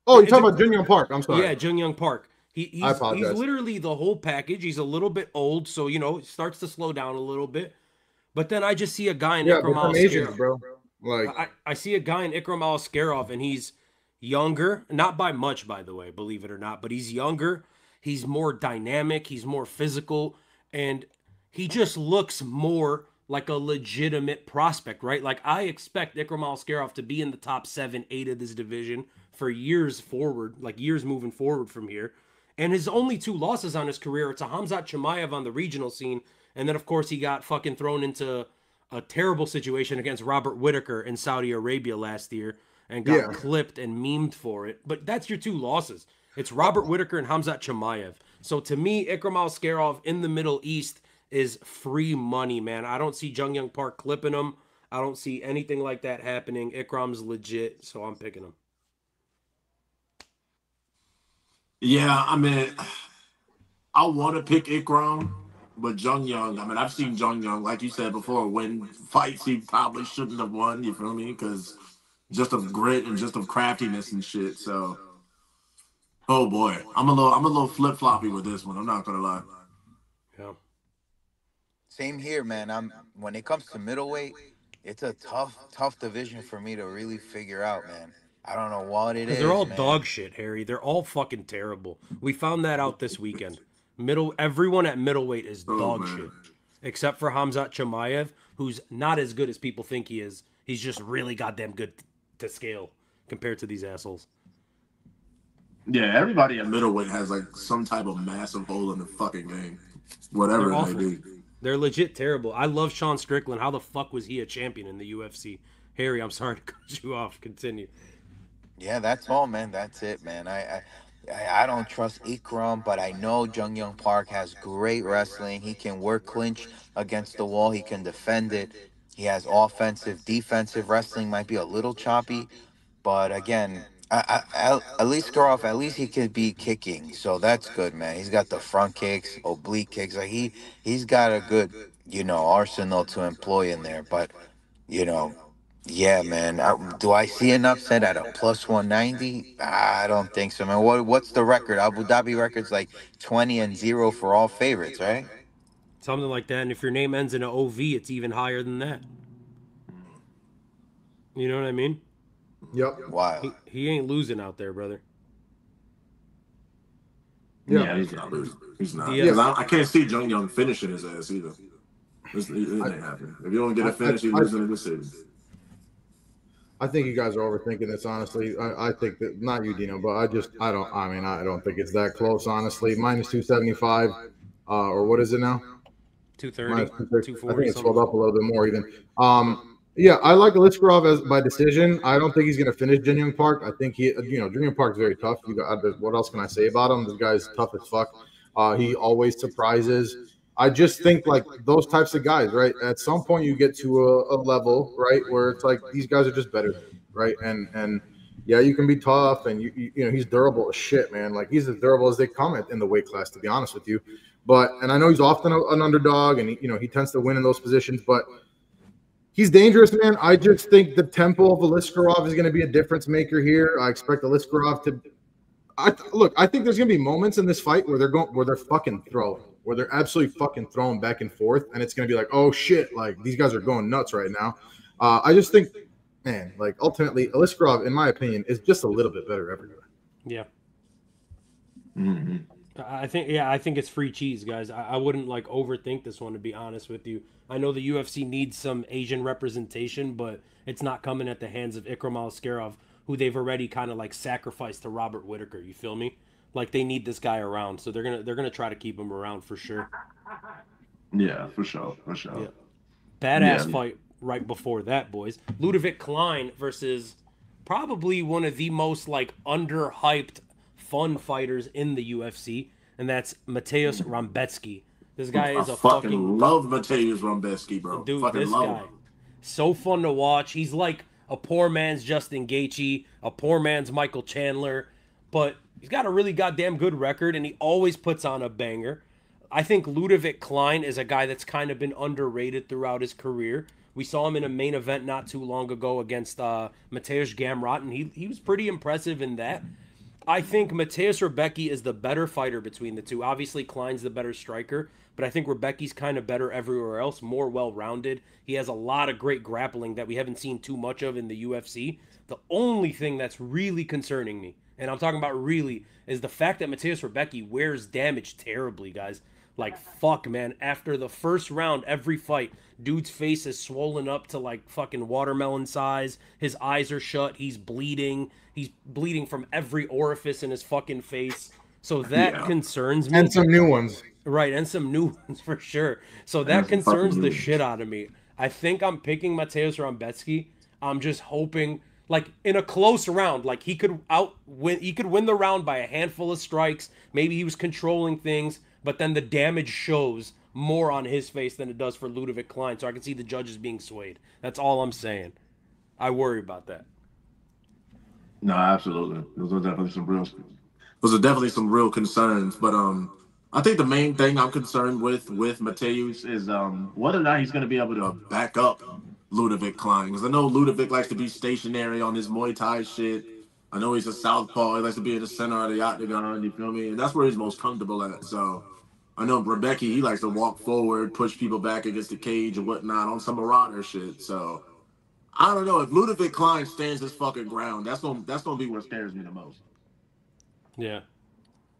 Oh, you're talking about Jung Young Park. I'm sorry. Yeah, Jung Young Park. He's literally the whole package. He's a little bit old, so it starts to slow down a little bit. But then I just see a guy in Ikram Aliskerov, bro. Like I see a guy in Ikram Aliskerov, and he's younger, not by much, by the way, believe it or not, but he's younger. He's more dynamic. He's more physical, and he just looks more like a legitimate prospect, right? Like I expect Ikram Aliskerov to be in the top 7, 8 of this division for years forward, like years moving forward from here. And his only 2 losses on his career, it's a Khamzat Chimaev on the regional scene, and then of course he got fucking thrown into a terrible situation against Robert Whittaker in Saudi Arabia last year and got clipped and memed for it. But that's your 2 losses. It's Robert Whittaker and Khamzat Chimaev. So to me, Ikram Aliskerov in the Middle East is free money, man. I don't see Jung Young Park clipping him. I don't see anything like that happening. Ikram's legit, so I'm picking him. Yeah, I mean, I want to pick Ikram, but Jung Young, I mean, I've seen Jung Young, like you said before, win fights he probably shouldn't have won, you feel me? Because just of grit and just of craftiness and shit. So, oh boy, I'm a little flip floppy with this one. I'm not gonna lie. Yeah. Same here, man. When it comes to middleweight, it's a tough division for me to really figure out, man. I don't know what it is. They're all man. dog shit, Harry. They're all fucking terrible. We found that out this weekend. Everyone at middleweight is dog shit, except for Khamzat Chimaev, who's not as good as people think he is. He's just really goddamn good to scale compared to these assholes. Yeah, everybody at middleweight has like some type of massive hole in the fucking game, whatever it may be. They're legit terrible. I love Sean Strickland. How the fuck was he a champion in the UFC? Harry, I'm sorry to cut you off. Continue. Yeah, that's all, man. That's it, man. I don't trust Ikram, but I know Jung Young Park has great wrestling. He can work clinch against the wall. He can defend it. He has offensive, defensive wrestling. Might be a little choppy, but again, at least Skarov, at least he could be kicking, so that's good, man. He's got the front kicks, oblique kicks. Like he's got a good, arsenal to employ in there. But yeah, man. Do I see an upset at a plus 190? I don't think so, man. What's the record? Abu Dhabi record's like 20-0 for all favorites, right? Something like that. And if your name ends in an OV, it's even higher than that. You know what I mean? Yep. Wild. He ain't losing out there, brother. Yeah, he's not losing. He's not. The Because I can't see Jung Young finishing his ass either. It ain't happening. If you don't get a finish, he's losing a decision. I think you guys are overthinking this. Honestly, I think that not you, Dino, but I don't think it's that close. Honestly, minus 275, or what is it now? 230, 240. I think it's swelled up a little bit more even. Yeah, I like Aliskerov as by decision. I don't think he's going to finish Jin Young Park. I think Jin Young Park is very tough. What else can I say about him? This guy's tough as fuck. He always surprises. I just think like those types of guys, right? At some point, you get to a level, right, where it's like these guys are just better than you, right? And yeah, you can be tough, and you know he's durable as shit, man. Like he's as durable as they come in the weight class, to be honest with you. And I know he's often an underdog, and he tends to win in those positions, but he's dangerous, man. I just think the tempo of Aliskerov is going to be a difference maker here. I expect Aliskerov to. I think there's going to be moments in this fight where they're fucking throwing, where they're absolutely fucking throwing back and forth, and it's going to be like, oh shit, like these guys are going nuts right now. I just think, man, like ultimately, Aliskerov, in my opinion, is just a little bit better everywhere. Yeah. Mm-hmm. I think it's free cheese, guys. I wouldn't like overthink this one, to be honest with you. I know the UFC needs some Asian representation, but it's not coming at the hands of Ikram Aliskerov, who they've already kind of like sacrificed to Robert Whitaker. You feel me? Like they need this guy around, so they're gonna try to keep him around for sure. Yeah, for sure. Yeah. Badass fight right before that, boys. Ludovic Klein versus probably one of the most like underhyped fun fighters in the UFC, and that's Mateusz Rambetsky. This guy is a fucking love Mateusz Rambetsky, bro. dude. Fucking This love guy, him. so fun to watch. He's like a poor man's Justin Gaethje, a poor man's Michael Chandler, but he's got a really goddamn good record, and he always puts on a banger. I think Ludovic Klein is a guy that's kind of been underrated throughout his career. We saw him in a main event not too long ago against Mateusz Gamrot, and he was pretty impressive in that. I think Mateusz Rebecki is the better fighter between the two. Obviously, Klein's the better striker, but I think Rebecki's kind of better everywhere else, more well-rounded. He has a lot of great grappling that we haven't seen too much of in the UFC. The only thing that's really concerning me, and I'm talking about really, is the fact that Mateusz Rebecki wears damage terribly, guys. Like, fuck, man. After the first round, every fight, dude's face is swollen up to, like, fucking watermelon size. His eyes are shut. He's bleeding. He's bleeding from every orifice in his fucking face. So that concerns me. And some new ones. Right, and some new ones for sure. So that concerns the shit out of me. I think I'm picking Mateusz Rambetsky. I'm just hoping, like in a close round, like he could win the round by a handful of strikes. Maybe he was controlling things, but then the damage shows more on his face than it does for Ludovic Klein. So I can see the judges being swayed. That's all I'm saying. I worry about that. No, absolutely. Those are definitely some real concerns. But I think the main thing I'm concerned with Mateusz is whether or not he's going to be able to back up Ludovic Klein. Because I know Ludovic likes to be stationary on his Muay Thai shit. I know he's a southpaw. He likes to be in the center of the octagon. You feel me? And that's where he's most comfortable at. So I know Rebecki, he likes to walk forward, push people back against the cage and whatnot on some marauder shit. So I don't know if Ludovic Klein stands his fucking ground. That's gonna be what scares me the most. Yeah.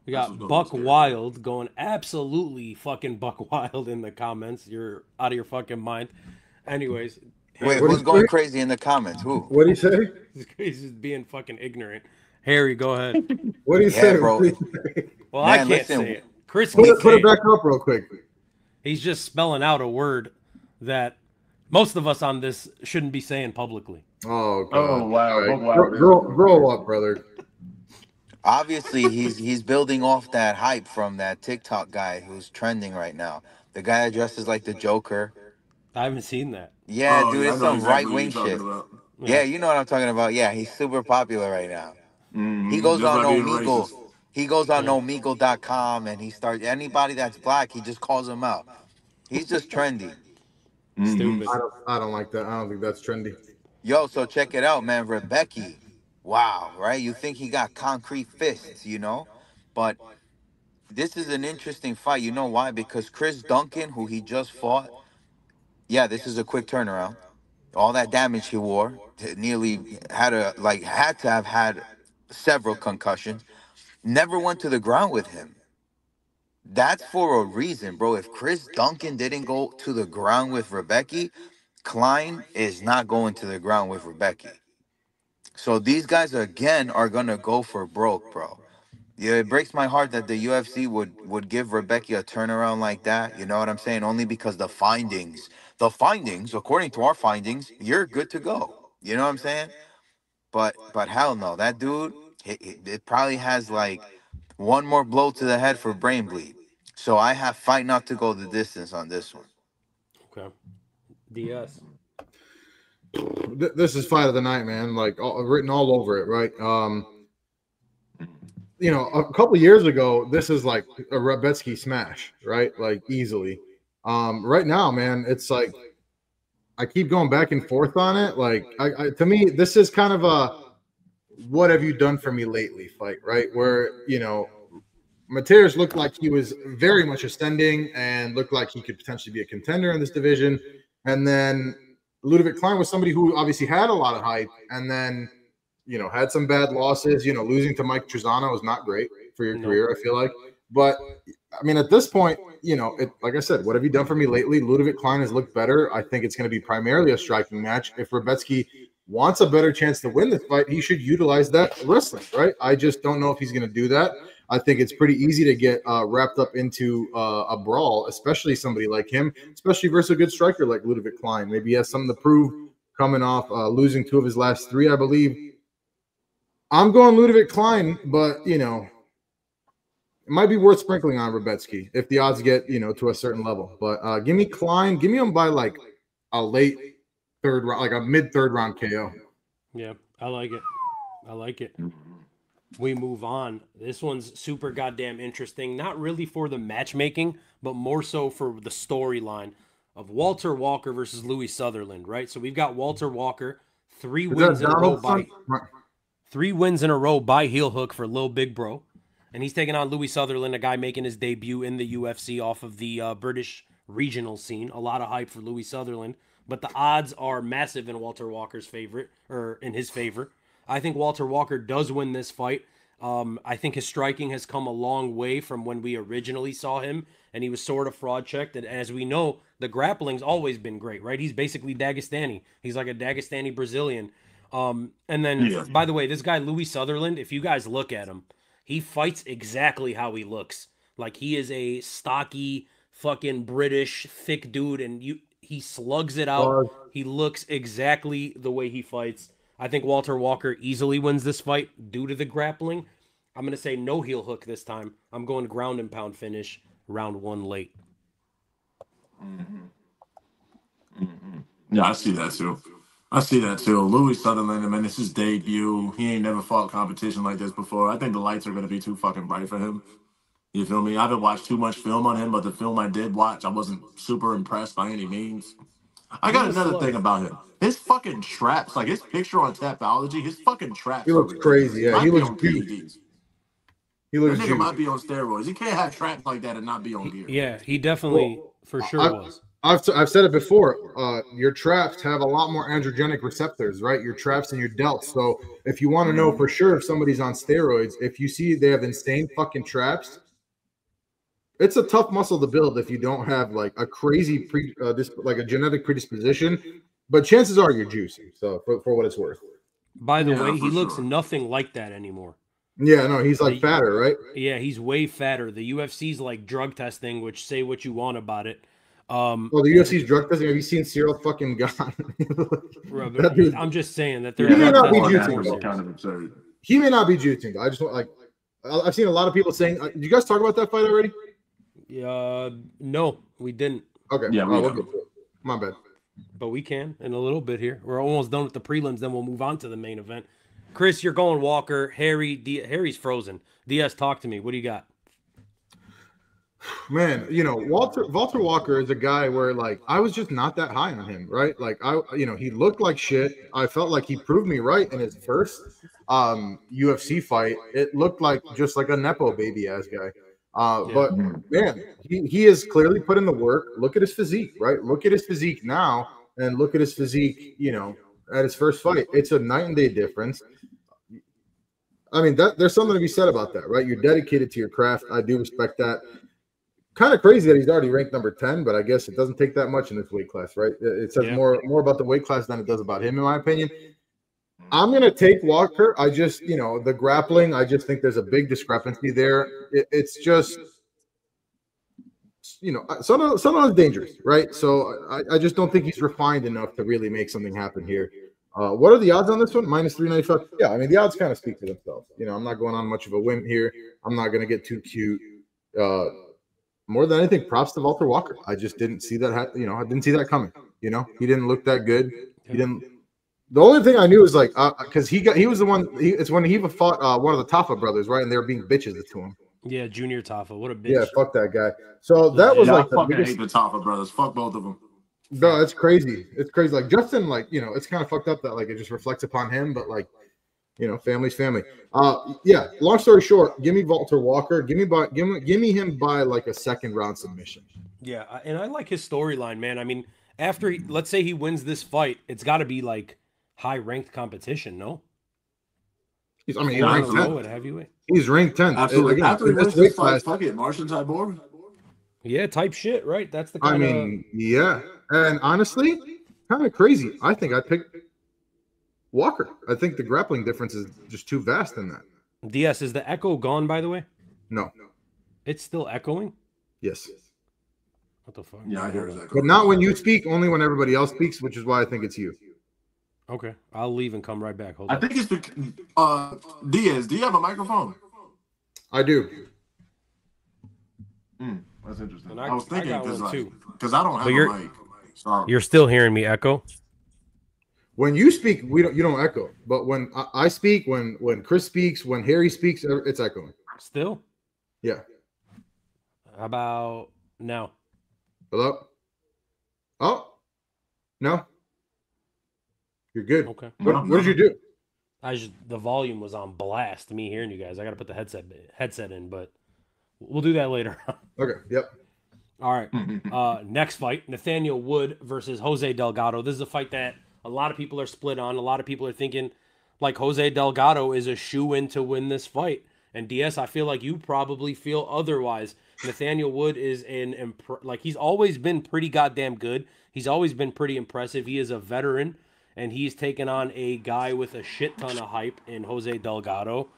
We got Buck Wild going absolutely fucking Buck Wild in the comments. You're out of your fucking mind. Anyways. Wait, who's going crazy in the comments? Who? What'd he say? He's just being fucking ignorant. Harry, go ahead. What'd he say, bro? Well, man, I can't say it. Chris, put it back up real quick. He's just spelling out a word that most of us on this shouldn't be saying publicly. Oh, God. Oh, wow. Right. Grow up, brother. Obviously, he's building off that hype from that TikTok guy who's trending right now. The guy that dresses like the Joker. I haven't seen that. Yeah, dude, it's some right-wing shit. Yeah, you know what I'm talking about. Yeah, he's super popular right now. Mm-hmm. He goes on Omegle. He goes on Omegle.com and he starts anybody that's black, he just calls them out. He's just trendy. Stupid. I don't like that. I don't think that's trendy. Yo, so check it out, man. Rebecki. Wow, right? You think he got concrete fists, you know? But this is an interesting fight. You know why? Because Chris Duncan, who he just fought, yeah, this is a quick turnaround. All that damage he wore, nearly had to have had several concussions. Never went to the ground with him. That's for a reason, bro. If Chris Duncan didn't go to the ground with Rebecca, Klein is not going to the ground with Rebecca. So these guys again are gonna go for broke, bro. Yeah, it breaks my heart that the UFC would give Rebecca a turnaround like that. You know what I'm saying? Only because the findings, according to our findings, you're good to go. You know what I'm saying? But hell no, that dude, it probably has like one more blow to the head for brain bleed. So I have fight not to go the distance on this one. Okay. DS. This is fight of the night, man. Like written all over it, right? You know, a couple years ago, this is like a Rebetsky smash, right? Like easily. Right now, man, it's like I keep going back and forth on it. Like, to me, this is kind of a "what have you done for me lately" fight, right? Where you know, Mateus looked like he was very much ascending and looked like he could potentially be a contender in this division, and then Ludovic Klein was somebody who obviously had a lot of hype, and then you know had some bad losses. You know, losing to Mike Trezano was not great for your career, I feel like, but I mean, at this point, you know, like I said, what have you done for me lately? Ludovic Klein has looked better. I think it's going to be primarily a striking match. If Rebetsky wants a better chance to win this fight, he should utilize that wrestling, right? I just don't know if he's going to do that. I think it's pretty easy to get wrapped up into a brawl, especially somebody like him, especially versus a good striker like Ludovic Klein. Maybe he has something to prove coming off losing 2 of his last 3, I believe. I'm going Ludovic Klein, but, you know, it might be worth sprinkling on Rebetsky if the odds get, you know, to a certain level. But give me Klein. Give me him by like a late third round, like a mid third round KO. Yeah, I like it. I like it. We move on. This one's super goddamn interesting. Not really for the matchmaking, but more so for the storyline of Walter Walker versus Louis Sutherland, right? So we've got Walter Walker, 3 wins in a row by 3 wins in a row by heel hook for Lil Big Bro. And he's taking on Louis Sutherland, a guy making his debut in the UFC off of the British regional scene. A lot of hype for Louis Sutherland, but the odds are massive in Walter Walker's favorite, or in his favor. I think Walter Walker does win this fight. I think his striking has come a long way from when we originally saw him, and he was sort of fraud checked. And as we know, the grappling's always been great, right? He's basically Dagestani. He's like a Dagestani Brazilian. And then, by the way, this guy Louis Sutherland, if you guys look at him, he fights exactly how he looks. Like he is a stocky, fucking British, thick dude, and he slugs it out. He looks exactly the way he fights. I think Walter Walker easily wins this fight due to the grappling. I'm going to say no heel hook this time. I'm going ground and pound finish, round 1 late. Yeah, I see that too. Louis Sutherland, man, it's his debut. He ain't never fought competition like this before. I think the lights are going to be too fucking bright for him. You feel me? I haven't watched too much film on him, but the film I did watch, I wasn't super impressed by any means. I got another thing about him. His fucking traps, like his picture on Tapology, his fucking traps. He looks crazy. Yeah, he looks PEDs. He looks that nigga might be on steroids. He can't have traps like that and not be on gear. Yeah, he definitely for sure was. I've said it before. Your traps have a lot more androgenic receptors, right? Your traps and your delts. So if you want to know for sure if somebody's on steroids, if you see they have insane fucking traps, it's a tough muscle to build if you don't have like a crazy like a genetic predisposition. But chances are you're juicing. So for what it's worth. By the way, he looks nothing like that anymore. Yeah, no, he's like fatter, right? Yeah, he's way fatter. The UFC's like drug testing, which say what you want about it. Well, the UFC's drug testing. Have you seen Cyril fucking Gane? I'm just saying that they're he may not be juicing. He may not be juicing. I just want like I've seen a lot of people saying. Did you guys talk about that fight already? No, we didn't. Okay, yeah, we'll get to it. My bad. But we can in a little bit here. We're almost done with the prelims. Then we'll move on to the main event. Chris, you're going Walker. Harry's frozen. DS, talk to me. What do you got? Man, you know, Walter Walker is a guy where like I was just not that high on him, right? Like he looked like shit. I felt like he proved me right in his first UFC fight. It looked like just like a nepo baby ass guy. But man, he has clearly put in the work. Look at his physique, right? Look at his physique now, and look at his physique, at his first fight. It's a night and day difference. I mean, there's something to be said about that, right? You're dedicated to your craft. I do respect that. Kind of crazy that he's already ranked number 10, but I guess it doesn't take that much in this weight class, right? It says more about the weight class than it does about him, in my opinion. I'm going to take Walker. I just, the grappling, I just think there's a big discrepancy there. It's just, sometimes dangerous, right? So I just don't think he's refined enough to really make something happen here. What are the odds on this one? Minus 395. Yeah, I mean, the odds kind of speak for themselves. I'm not going on much of a whim here. I'm not going to get too cute. More than anything, props to Walter Walker. I just didn't see that. I didn't see that coming. He didn't look that good. He didn't. The only thing I knew was because he was the one. It's when he fought one of the Tafa brothers, right? And they were being bitches to him. Yeah, Junior Tafa. What a bitch. Yeah, fuck that guy. So that was I like fucking hate the Tafa brothers. Fuck both of them. No, it's crazy. It's crazy. Like Justin, it's kind of fucked up that it just reflects upon him, but family's family. Yeah. Long story short, give me Walter Walker. Give me him by a second round submission. Yeah, and I like his storyline, man. I mean, after let's say he wins this fight, it's got to be high ranked competition, no? He's ranked 10 at heavyweight. He's ranked 10. Absolutely. Again, after he wins this fight, fuck it, Martian Tybor. Yeah, type shit, right? That's the kind of. Yeah, and honestly, kind of crazy. I think I picked Walker. I think the grappling difference is just too vast in that. DS, is the echo gone, by the way? No. It's still echoing? Yes. What the fuck? Yeah, I hear that. But not when you speak, only when everybody else speaks, which is why I think it's you. Okay. I'll leave and come right back. Hold on. I think it's Diaz, do you have a microphone? I do. That's interesting. And I was thinking because I don't have a mic. So. You're still hearing me echo? When you speak, you don't echo. But when I speak, when Chris speaks, when Harry speaks, it's echoing. Still? Yeah. How about now? Hello? Oh, no. You're good. Okay. What did you do? The volume was on blast. Me hearing you guys. I got to put the headset in, but we'll do that later. Okay. Yep. All right. Next fight: Nathaniel Wood versus Jose Delgado. This is a fight that a lot of people are split on. A lot of people are thinking Jose Delgado is a shoe-in to win this fight. And DS, I feel like you probably feel otherwise. Nathaniel Wood is he's always been pretty goddamn good. He's always been pretty impressive. He is a veteran, and he's taken on a guy with a shit ton of hype in Jose Delgado.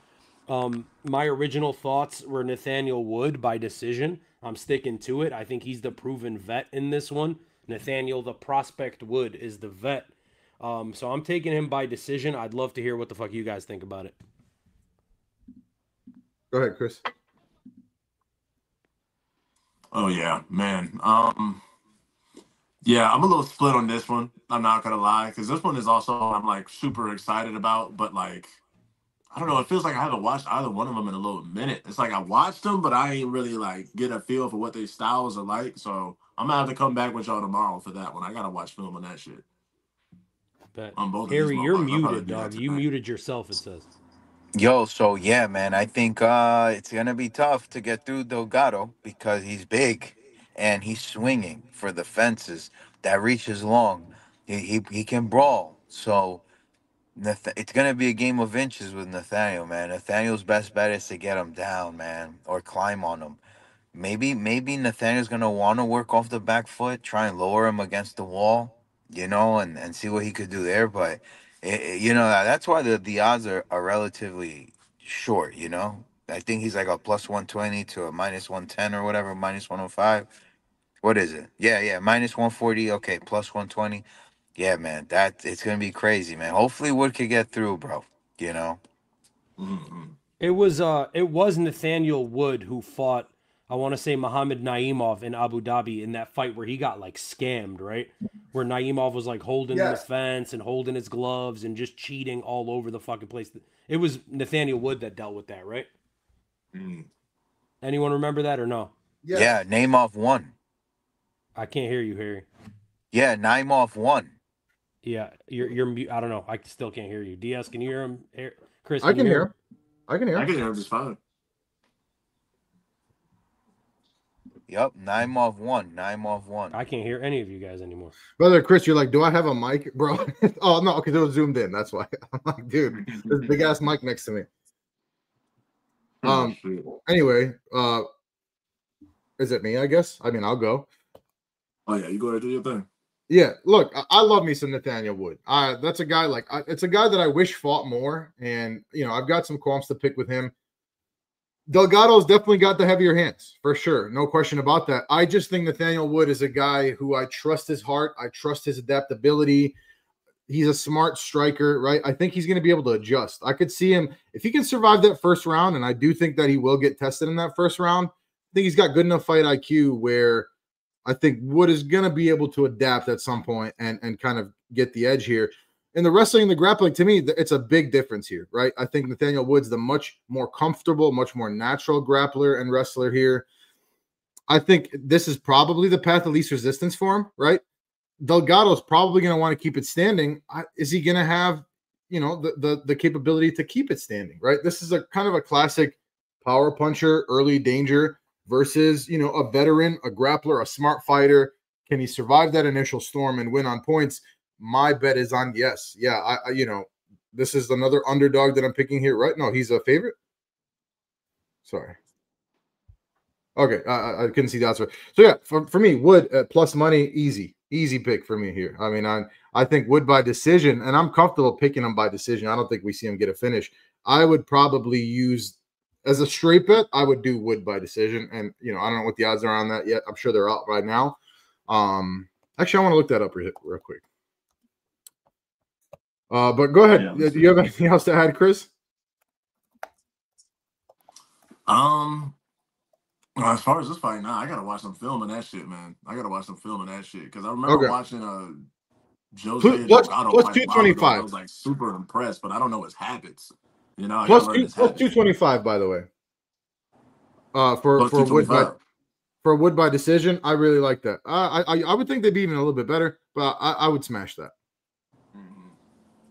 My original thoughts were Nathaniel Wood by decision. I'm sticking to it. I think he's the proven vet in this one. Nathaniel, the prospect Wood, is the vet. So I'm taking him by decision. I'd love to hear what the fuck you guys think about it. Go ahead, Chris. Oh yeah, man. Yeah, I'm a little split on this one. I'm not gonna lie, because this one is also I'm super excited about, but I don't know. It feels like I haven't watched either one of them in a little minute. It's I watched them, but I ain't really get a feel for what their styles are like. So I'm gonna have to come back with y'all tomorrow for that one. I gotta watch film on that shit. Bet. On both Harry, of these you're motherfuckers. muted, dog. You muted yourself, it says. Yo, so yeah, man, I think it's gonna be tough to get through Delgado because he's big and he's swinging for the fences. That reach is long. He can brawl. So it's gonna be a game of inches with Nathaniel, man. Nathaniel's best bet is to get him down, man, or climb on him. Maybe Nathaniel's gonna want to work off the back foot, try and lower him against the wall, and see what he could do there. But that's why the odds are relatively short. I think he's like a plus 120 to a minus 110 or whatever, minus 105. What is it? Yeah, minus 140. Okay, plus 120. Yeah, man, it's gonna be crazy, man. Hopefully Wood could get through, bro. Mm-hmm. It was Nathaniel Wood who fought, I want to say, Muhammad Naimov in Abu Dhabi in that fight where he got scammed, right? Where Naimov was holding his fence and holding his gloves and just cheating all over the fucking place. It was Nathaniel Wood that dealt with that, right? Mm. Anyone remember that or no? Yes. Yeah, Naimov won. I can't hear you, Harry. Yeah, Naimov won. Yeah, you're I don't know. I still can't hear you. DS, can you hear him? Chris, I can hear him. I can hear him. I can hear him just fine. Yep, 9 off 1. 9 off 1. I can't hear any of you guys anymore. Brother Chris, you're like, do I have a mic, bro? Oh no, because it was zoomed in. That's why. I'm like, dude, there's a big ass mic next to me. Shit. Anyway, is it me? I guess. I mean, I'll go. Oh yeah, you go ahead and do your thing. Yeah, look, I love me some Nathaniel Wood. That's a guy it's a guy that I wish fought more, and I've got some qualms to pick with him. Delgado's definitely got the heavier hands for sure, no question about that. I just think Nathaniel Wood is a guy who I trust his heart, I trust his adaptability. He's a smart striker, right? I think he's going to be able to adjust. I could see him if he can survive that first round, and I do think that he will get tested in that first round. I think he's got good enough fight IQ where I think Wood is going to be able to adapt at some point and kind of get the edge here. In the wrestling and the grappling, to me, it's a big difference here, right? I think Nathaniel Wood's the much more comfortable, much more natural grappler and wrestler here. I think this is probably the path of least resistance for him, right? Delgado's probably going to want to keep it standing. Is he going to have, the capability to keep it standing, right? This is a kind of a classic power puncher, early danger versus, a veteran, a grappler, a smart fighter. Can he survive that initial storm and win on points? My bet is on yes. Yeah, this is another underdog that I'm picking here, right? No, he's a favorite. Sorry. Okay, I couldn't see the answer. So yeah, for me, Wood at plus money, easy pick for me here. I mean, I think Wood by decision, and I'm comfortable picking him by decision. I don't think we see him get a finish. I would probably use as a straight bet. I would do Wood by decision, and I don't know what the odds are on that yet. I'm sure they're out right now. Actually, I want to look that up real quick. But go ahead. Yeah, do you have anything else to add, Chris? As far as this fight, I gotta watch some film of that shit, man. I gotta watch some film of that shit because I remember watching Jose plus Delgado plus fight 225. I was like super impressed, but I don't know his habits. I plus gotta learn his plus habits. 225, by the way. For Wood by decision, I really like that. I would think they'd be even a little bit better, but I would smash that.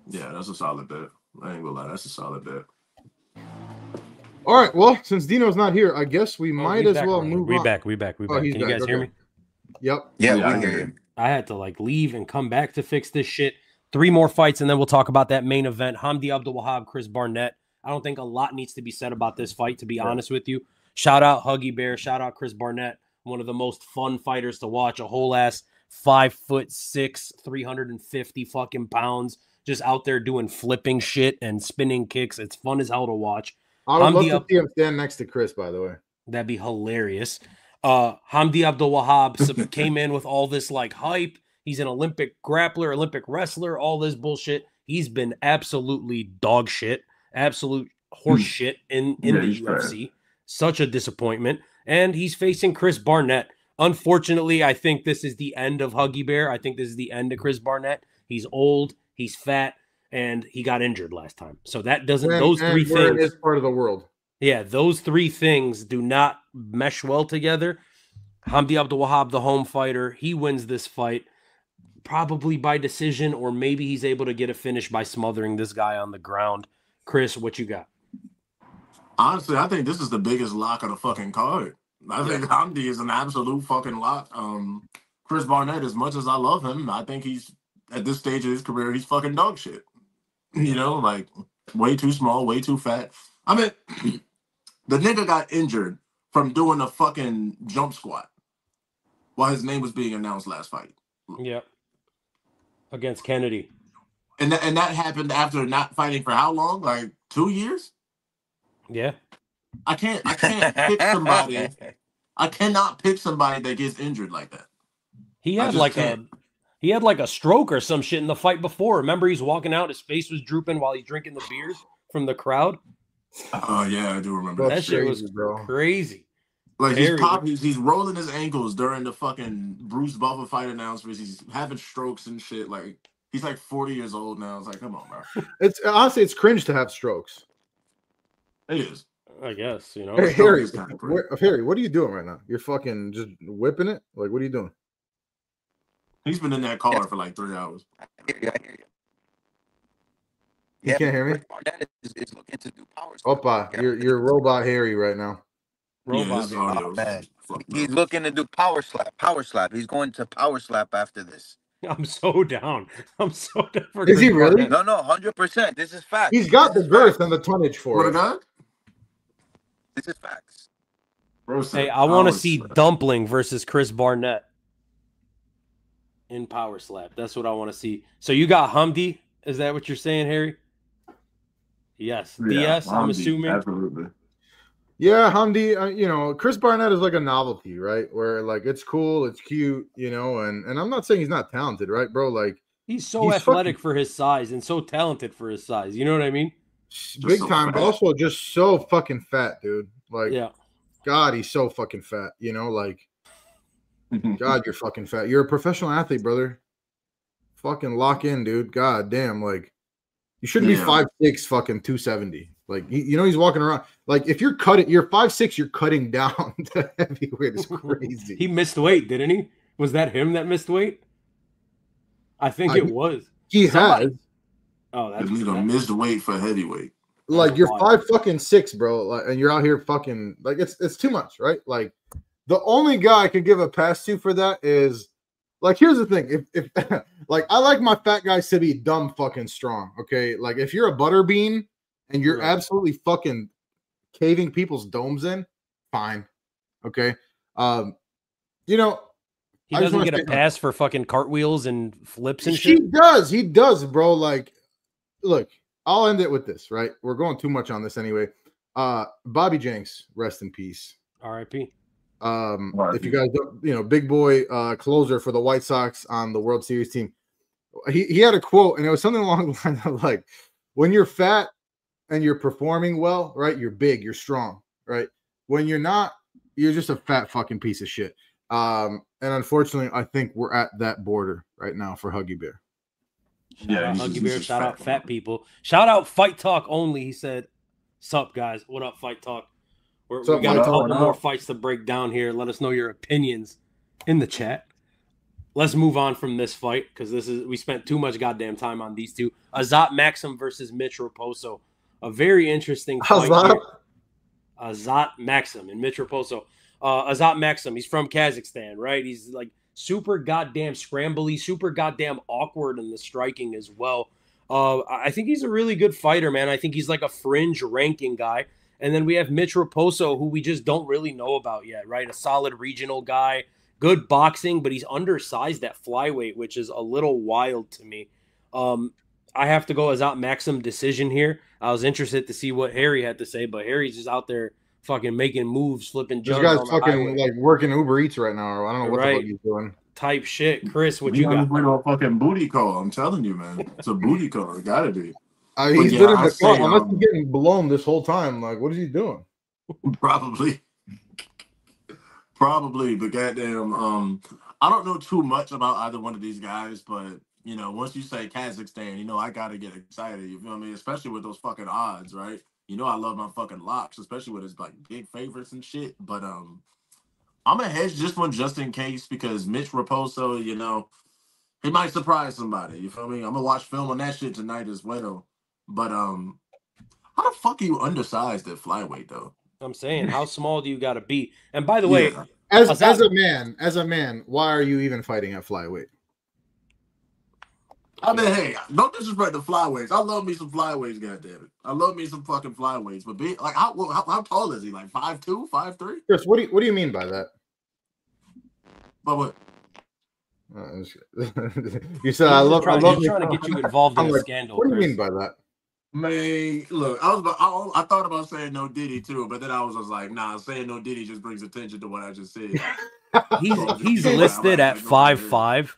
Yeah, that's a solid bet. I ain't gonna lie, that's a solid bet. All right, well, since Dino's not here, I guess we might as well move on. We back. Oh, Can you guys hear me? Yep. Yeah, we hear you. I had to leave and come back to fix this shit. 3 more fights, and then we'll talk about that main event. Hamdi Abdul-Wahab, Chris Barnett. I don't think a lot needs to be said about this fight, to be honest with you. Shout out Huggy Bear. Shout out Chris Barnett. One of the most fun fighters to watch. A whole ass 5'6", 350 fucking pounds. Just out there doing flipping shit and spinning kicks. It's fun as hell to watch. I would love to see him stand next to Chris, by the way. That'd be hilarious. Hamdi Abdul-Wahab came in with all this hype. He's an Olympic grappler, Olympic wrestler, all this bullshit. He's been absolutely dog shit, absolute horse shit in the UFC. Such a disappointment. And he's facing Chris Barnett. Unfortunately, I think this is the end of Huggy Bear. I think this is the end of Chris Barnett. He's old, he's fat, and he got injured last time. So that doesn't, those three things. Is part of the world. Yeah, those 3 things do not mesh well together. Hamdi Abdul-Wahab, the home fighter, he wins this fight probably by decision, or maybe he's able to get a finish by smothering this guy on the ground. Chris, what you got? Honestly, I think this is the biggest lock of the fucking card. I think Hamdi is an absolute fucking lock. Chris Barnett, as much as I love him, I think he's, at this stage of his career, he's fucking dog shit. Way too small, way too fat. I mean, the nigga got injured from doing a fucking jump squat while his name was being announced last fight. Yep. Against Kennedy. And that happened after not fighting for how long? 2 years? Yeah. I can't pick somebody. I cannot pick somebody that gets injured like that. He had a stroke or some shit in the fight before. Remember, he's walking out, his face was drooping while he's drinking the beers from the crowd. Oh yeah, I do remember that shit was crazy. He's rolling his ankles during the fucking Bruce Buffer fight announcements. He's having strokes and shit. He's 40 years old now. It's come on, bro. It's honestly, it's cringe to have strokes. It is. I guess, Hey, Harry, what are you doing right now? You're fucking just whipping it? What are you doing? He's been in that car for 3 hours. I hear you. You can't hear me? Barnett is looking to do power. Opa, you're robot Harry right now. Robot. this Baby. audio is Man, fucked he's up. looking to do power slap. Power slap. He's going to power slap after this. I'm so down. I'm so down for Is Chris he really? Barnett. No, 100%. This is facts. He's got This the is girth facts. and the tonnage for What a it. guy. This is facts. Bro said Hey, I want to power see slap. Dumpling versus Chris Barnett in Power Slap. That's what I want to see. So you got Humdy? Is that what you're saying, Harry? Yes. DS, I'm Hamdi, assuming. absolutely. Yeah, Hamdi, you know, Chris Barnett is like a novelty, right? Where like it's cool, it's cute, you know, and I'm not saying he's not talented, right, bro? Like He's so he's athletic for his size and so talented for his size. You know what I mean? big so time, but fat. also just so fucking fat, dude. Like, Yeah. God, he's so fucking fat, you know, like God, you're fucking fat. You're a professional athlete, brother. Fucking lock in, dude. God damn, like you shouldn't be 5'6", fucking 270. Like you know, he's walking around. Like if you're 5'6", you're cutting down to heavyweight. It's crazy. He missed weight, didn't he? Was that him that missed weight? I think it was. He Somebody- has. Oh, that's He's gonna miss the weight for heavyweight. Like you're wild. 5'6", bro, like, and you're out here fucking like it's too much, right? Like the only guy I could give a pass to for that is like here's the thing. If like I like my fat guys to be dumb fucking strong. Okay. Like if you're a butterbean and you're Right. absolutely fucking caving people's domes in, fine. Okay. You know, He I just doesn't wanna get a say- pass for fucking cartwheels and flips and he shit. does, bro. Like, look, I'll end it with this, right? We're going too much on this anyway. Bobby Jenks, rest in peace. R.I.P. If you guys don't, you know, big boy closer for the White Sox on the World Series team. He had a quote, and it was something along the lines of like, when you're fat and you're performing well, right? You're big, you're strong, right? When you're not, you're just a fat fucking piece of shit. And unfortunately, I think we're at that border right now for Huggy Bear. Shout Yeah, out he's Huggy just- Bear. he's just Shout out fat. fat people. Shout out Fight Talk only. He said, "Sup guys? What up, Fight Talk? We Sup, got a Fight couple Talk? more fights to break down here. Let us know your opinions in the chat. Let's move on from this fight because we spent too much goddamn time on these two. Azat Maxim versus Mitch Raposo. A very interesting fight here. Azat Maxim and Mitch Raposo. Azat Maxim, he's from Kazakhstan, right? He's like super goddamn scrambly, super goddamn awkward in the striking as well. I think he's a really good fighter, man. I think he's like a fringe ranking guy. And then we have Mitch Raposo, who we just don't really know about yet, right? A solid regional guy, good boxing, but he's undersized at flyweight, which is a little wild to me. I have to go Azat Maxim decision here. I was interested to see what Harry had to say, but Harry's just out there fucking making moves, flipping This jugs guy's on the fucking highway. like working Uber Eats right now, or I don't know what the Right. fuck he's doing. Type shit. Chris, what He you on his got? way to a fucking booty call. I'm telling you, man. It's a booty call. It gotta be. He's yeah, been in I the car. say, Unless he's getting blown this whole time. Like, what is he doing? Probably. But goddamn, I don't know too much about either one of these guys, but you know, once you say Kazakhstan, you know, I gotta get excited. You feel me? Especially with those fucking odds, right? You know, I love my fucking locks, especially with his like big favorites and shit. But I'm gonna hedge this one just in case because Mitch Raposo, you know, he might surprise somebody. You feel me? I'm gonna watch film on that shit tonight as well. But how the fuck are you undersized at flyweight though? I'm saying, how small do you got to be? And by the way, Yeah. As a man, why are you even fighting at flyweight? I mean, hey, don't disrespect the flyweights. I love me some flyweights, goddammit. I love me some fucking flyweights. But be like, how tall is he? Like 5'2", 5'3"? Chris, what do you mean by that? But what? You said I love he's trying to get you involved in I'm a like, scandal. what do you Chris. mean by that? Man, look, I thought about saying no Diddy too, but then I was just like, nah, saying no Diddy just brings attention to what I just said. He's listed at 5'5".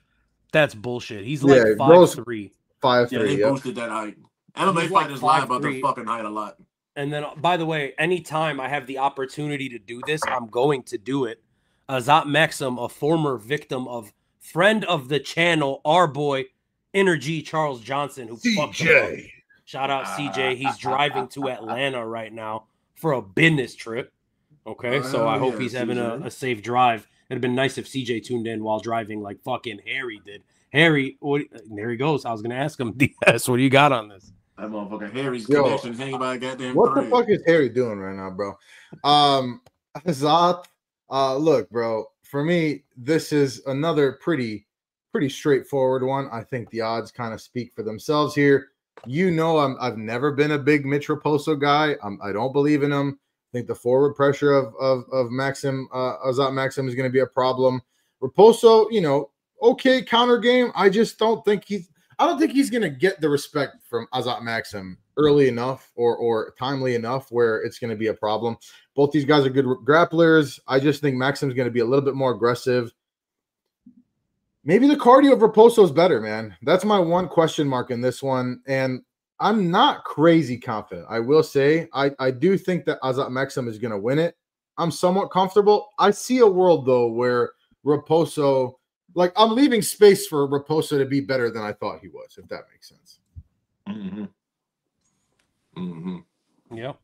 That's bullshit. He's like Yeah, 5'3". 5'3". Yeah, they Yep. boosted that height. MMA He's like fighters lie about 5'3". their fucking height a lot. And then, by the way, anytime I have the opportunity to do this, I'm going to do it. Azat Maxim, a former victim of friend of the channel, our boy, Energy Charles Johnson, who fucked him up. Shout out CJ. He's driving to Atlanta right now for a business trip. Okay, so I hope he's having a safe drive. It'd have been nice if CJ tuned in while driving like fucking Harry did. Harry, there he goes. I was going to ask him, DS, what do you got on this? That motherfucker Harry's connection hanging by a goddamn What thread. the fuck is Harry doing right now, bro? Azat, look, bro. For me, this is another pretty straightforward one. I think the odds kind of speak for themselves here. You know, I've never been a big Mitch Raposo guy. I don't believe in him. I think the forward pressure of Maxim Azat Maxim is going to be a problem. Raposo, you know, okay counter game. I just don't think I don't think he's going to get the respect from Azat Maxim early enough or timely enough where it's going to be a problem. Both these guys are good grapplers. I just think Maxim's going to be a little bit more aggressive. Maybe the cardio of Raposo is better, man. That's my one question mark in this one. And I'm not crazy confident. I will say I do think that Azat Maxim is going to win it. I'm somewhat comfortable. I see a world, though, where Raposo, like, I'm leaving space for Raposo to be better than I thought he was, if that makes sense. Mm-hmm. Mm-hmm. Yep.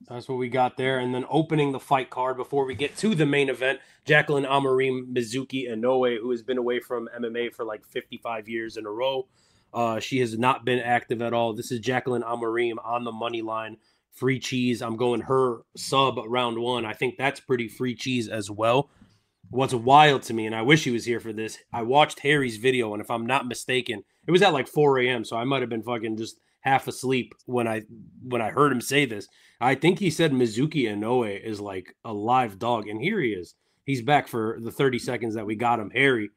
That's what we got there. And then opening the fight card before we get to the main event, Jacqueline Amorim Mizuki Inoue, who has been away from MMA for like 55 years in a row. She has not been active at all. This is Jacqueline Amorim on the money line. Free cheese. I'm going her sub round one. I think that's pretty free cheese as well. What's wild to me, and I wish he was here for this, I watched Harry's video, and if I'm not mistaken, it was at like 4 a.m., so I might have been fucking just half asleep when I heard him say this. I think he said Mizuki Inoue is like a live dog, and here he is. He's back for the 30 seconds that we got him. Harry,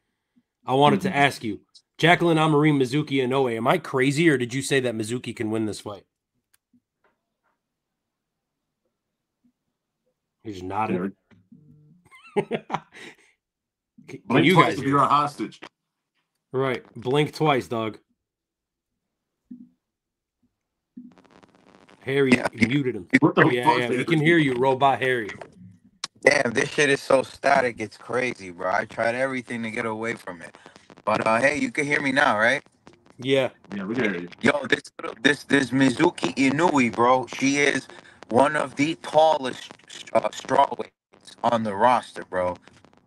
I wanted to ask you, Jacqueline Amorim Mizuki Inoue, am I crazy, or did you say that Mizuki can win this fight? He's nodding. Blink you twice if you're a hostage. Right. Blink twice, dog. Harry muted him. What the fuck? Yeah, we can hear you, Robot Harry. Damn, this shit is so static. It's crazy, bro. I tried everything to get away from it. But hey, you can hear me now, right? Yeah. Yeah, we can hear you. Yo, this Mizuki Inui, bro. She is one of the tallest strawweights on the roster, bro.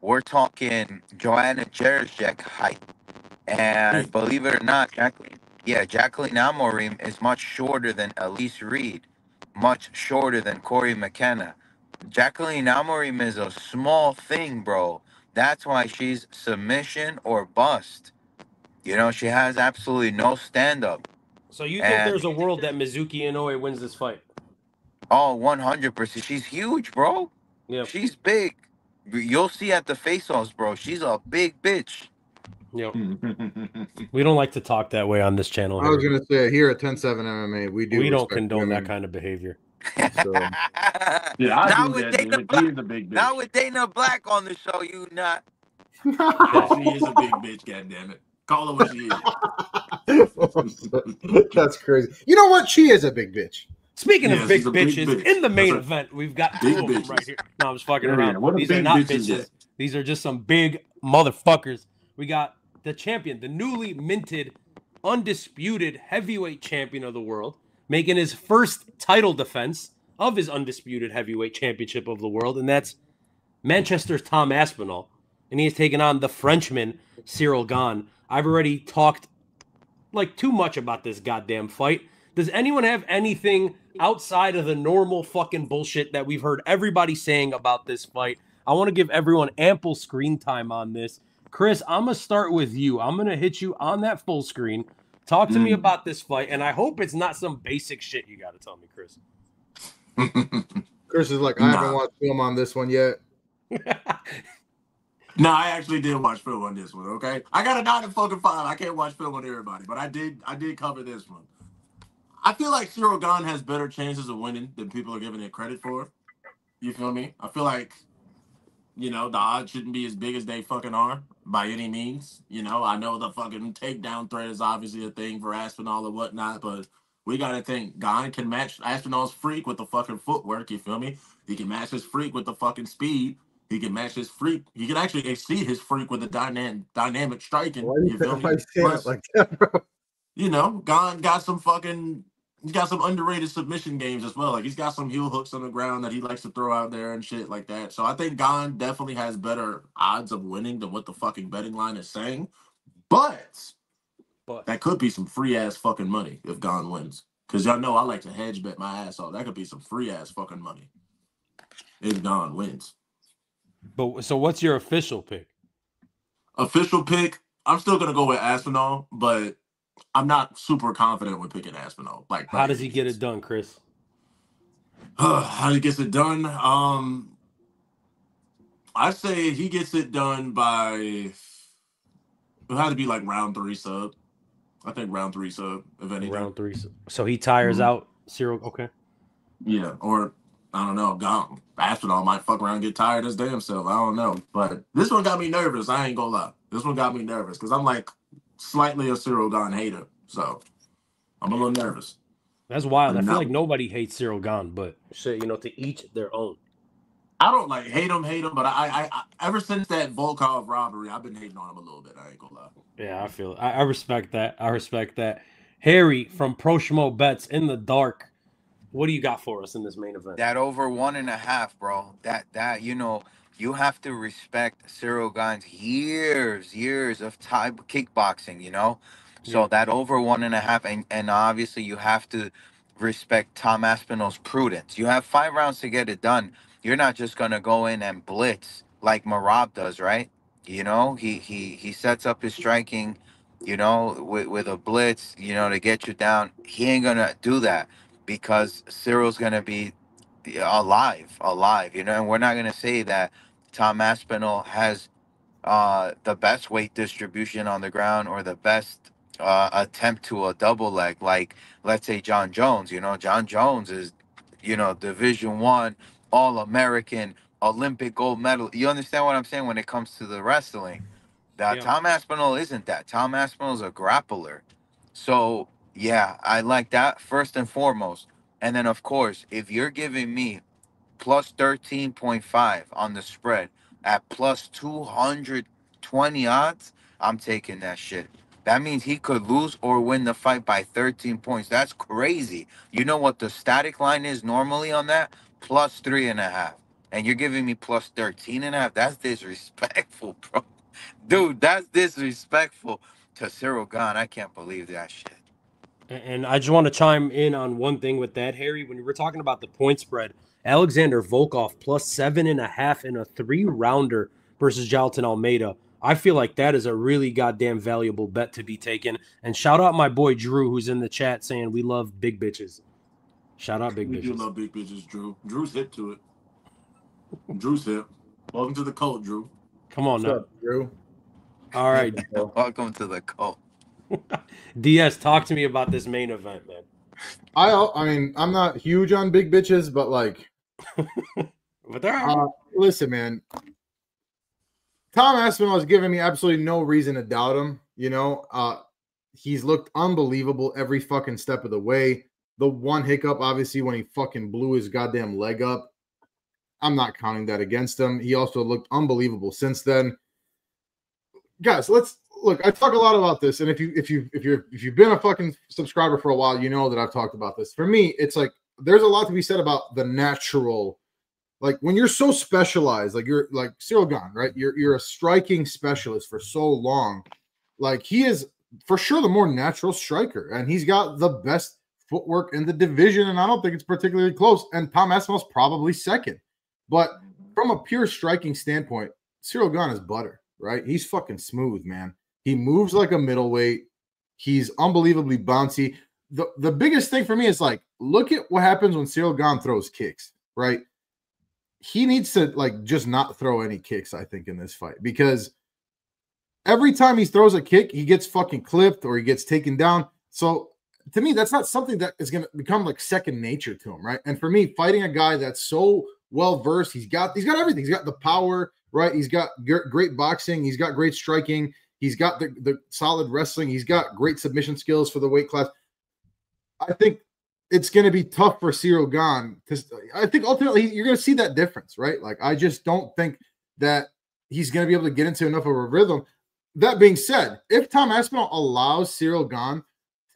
We're talking Joanna Jędrzejczyk height. And believe it or not, Jacqueline Amorim is much shorter than Elise Reed, much shorter than Corey McKenna. Jacqueline Amorim is a small thing, bro. That's why she's submission or bust. You know, she has absolutely no stand-up. So you think there's a world that Mizuki Inoue wins this fight? Oh, 100%. She's huge, bro. Yeah. She's big. You'll see at the face-offs, bro. She's a big bitch. Yep. We don't like to talk that way on this channel. I was going to say, here at 10-7 MMA, we don't condone that kind of behavior. So. Yeah, I do that, he is a big bitch. Now with Danabblack on the show, you not. She is a big bitch, goddammit. Call her what she is. That's crazy. You know what? She is a big bitch. Speaking of big bitches, in the main event, we've got two of them right here. No, I'm just fucking around. These are not bitches. These are just some big motherfuckers. We got the champion, the newly minted, undisputed heavyweight champion of the world, making his first title defense of his undisputed heavyweight championship of the world, and that's Manchester's Tom Aspinall. And he has taken on the Frenchman, Cyril Gane. I've already talked like too much about this goddamn fight. Does anyone have anything outside of the normal fucking bullshit that we've heard everybody saying about this fight? I want to give everyone ample screen time on this. Chris, I'm going to start with you. I'm going to hit you on that full screen. Talk to me about this fight, and I hope it's not some basic shit you got to tell me, Chris. Chris is like, I haven't watched film on this one yet. No, I actually did watch film on this one, okay? I got a 9-5. I can't watch film on everybody, but I did cover this one. I feel like Cyril Gane has better chances of winning than people are giving it credit for. You feel me? I feel like, you know, the odds shouldn't be as big as they fucking are by any means. You know, I know the fucking takedown threat is obviously a thing for Aspinall and whatnot, but we got to think Gane can match Aspinall's freak with the fucking footwork, you feel me? He can match his freak with the fucking speed. He can match his freak. He can actually exceed his freak with the dynamic striking. You feel me? Plus, like that, bro? You know, Gane got some fucking... He's got some underrated submission games as well. Like, he's got some heel hooks on the ground that he likes to throw out there and shit like that. So I think Gane definitely has better odds of winning than what the fucking betting line is saying. But that could be some free-ass fucking money if Gane wins. Because y'all know I like to hedge bet my ass off. That could be some free-ass fucking money. It's gone wins. But so what's your official pick? Official pick, I'm still gonna go with Aspinall, but I'm not super confident with picking Aspinall. Like by How does any he get means. it done, Chris? How he gets it done? I say he gets it done by. It'll have to be like round 3 sub. I think round 3 sub, if anything. Round 3. So he tires Mhm. out Cyril. Okay. Yeah, or I don't know. Aspinall might fuck around and get tired his damn self. I don't know. But this one got me nervous. I ain't gonna lie. This one got me nervous because I'm like slightly a Cyril Gane hater. So I'm a little nervous. That's wild. I I'm feel not. like nobody hates Cyril Gane, but shit, to each their own. I don't like hate him, but I ever since that Volkov robbery, I've been hating on him a little bit. I ain't gonna lie. Yeah, I feel it. I respect that. I respect that. Harry from Pro.Schmo.bets in the dark. What do you got for us in this main event? That over 1.5, bro. That you have to respect Cyril Gane's years of Thai kickboxing. So Yeah. that over 1.5, and obviously you have to respect Tom Aspinall's prudence. You have 5 rounds to get it done. You're not just gonna go in and blitz like Marab does, right? He sets up his striking, with a blitz, to get you down. He ain't gonna do that because Cyril's gonna be alive, and we're not gonna say that Tom Aspinall has the best weight distribution on the ground or the best attempt to a double leg, like let's say John Jones. John Jones is, Division 1 All-American, Olympic gold medal. You understand what I'm saying when it comes to the wrestling? That Yeah. Tom Aspinall isn't that. Tom Aspinall is a grappler. So yeah, I like that first and foremost. And then of course, if you're giving me plus 13.5 on the spread at plus 220 odds, I'm taking that shit. That means he could lose or win the fight by 13 points. That's crazy. You know what the static line is normally on that? Plus 3.5. And you're giving me plus 13.5. That's disrespectful, bro. Dude, that's disrespectful to Cyril Gane. I can't believe that shit. And I just want to chime in on one thing with that, Harry. When you were talking about the point spread, Alexander Volkov plus 7.5 in a 3-rounder versus Jalton Almeida. I feel like that is a really goddamn valuable bet to be taken. And shout out my boy Drew, who's in the chat saying we love big bitches. Shout out big We do bitches. love big bitches, Drew. Drew's hip to it. Drew's hip. Welcome to the cult, Drew. Come on What's now. up, Drew? All right. Welcome to the cult. DS, talk to me about this main event, man. I mean, I'm not huge on big bitches, but like, But there are. listen, man. Tom Aspinall has given me absolutely no reason to doubt him. He's looked unbelievable every fucking step of the way. The one hiccup, obviously, when he fucking blew his goddamn leg up. I'm not counting that against him. He also looked unbelievable since then. Guys, let's look. I talk a lot about this, and if you've been a fucking subscriber for a while, you know that I've talked about this. For me, it's like there's a lot to be said about the natural. Like when you're so specialized, like you're like Cyril Gane, right? You're a striking specialist for so long. Like he is for sure the more natural striker, and he's got the best footwork in the division, and I don't think it's particularly close. And Tom Aspinall's probably second. But from a pure striking standpoint, Cyril Gane is butter, right? He's fucking smooth, man. He moves like a middleweight. He's unbelievably bouncy. The biggest thing for me is like, look at what happens when Cyril Gane throws kicks, right? He needs to like just not throw any kicks, I think, in this fight, because every time he throws a kick, he gets fucking clipped or he gets taken down. So to me, that's not something that is going to become like second nature to him, right? And for me, fighting a guy that's so well versed, he's got everything. He's got the power, right? He's got great boxing. He's got great striking. He's got the solid wrestling. He's got great submission skills for the weight class. I think it's going to be tough for Cyril Gane because I think ultimately you're going to see that difference, right? Like I just don't think that he's going to be able to get into enough of a rhythm. That being said, if Tom Aspinall allows Cyril Gane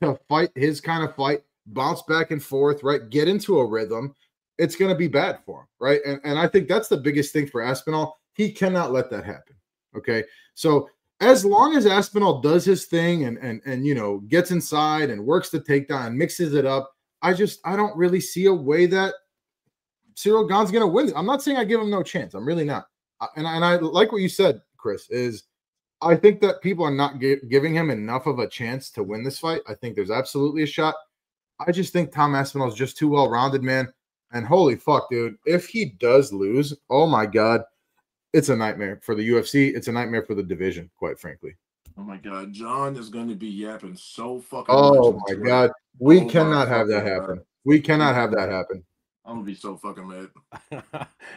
to fight his kind of fight, bounce back and forth, right, get into a rhythm, it's going to be bad for him, right? And I think that's the biggest thing for Aspinall. He cannot let that happen, okay? So as long as Aspinall does his thing and gets inside and works the takedown and mixes it up, I don't really see a way that Cyril Gane's going to win. I'm not saying I give him no chance. I'm really not. And I like what you said, Chris, is I think that people are not giving him enough of a chance to win this fight. I think there's absolutely a shot. I just think Tom Aspinall is just too well-rounded, man. And holy fuck, dude, if he does lose, oh my God, it's a nightmare for the UFC. It's a nightmare for the division, quite frankly. Oh my God, John is going to be yapping so fucking Oh much. my God, we cannot have that happen. We cannot have that happen. I'm gonna be so fucking mad.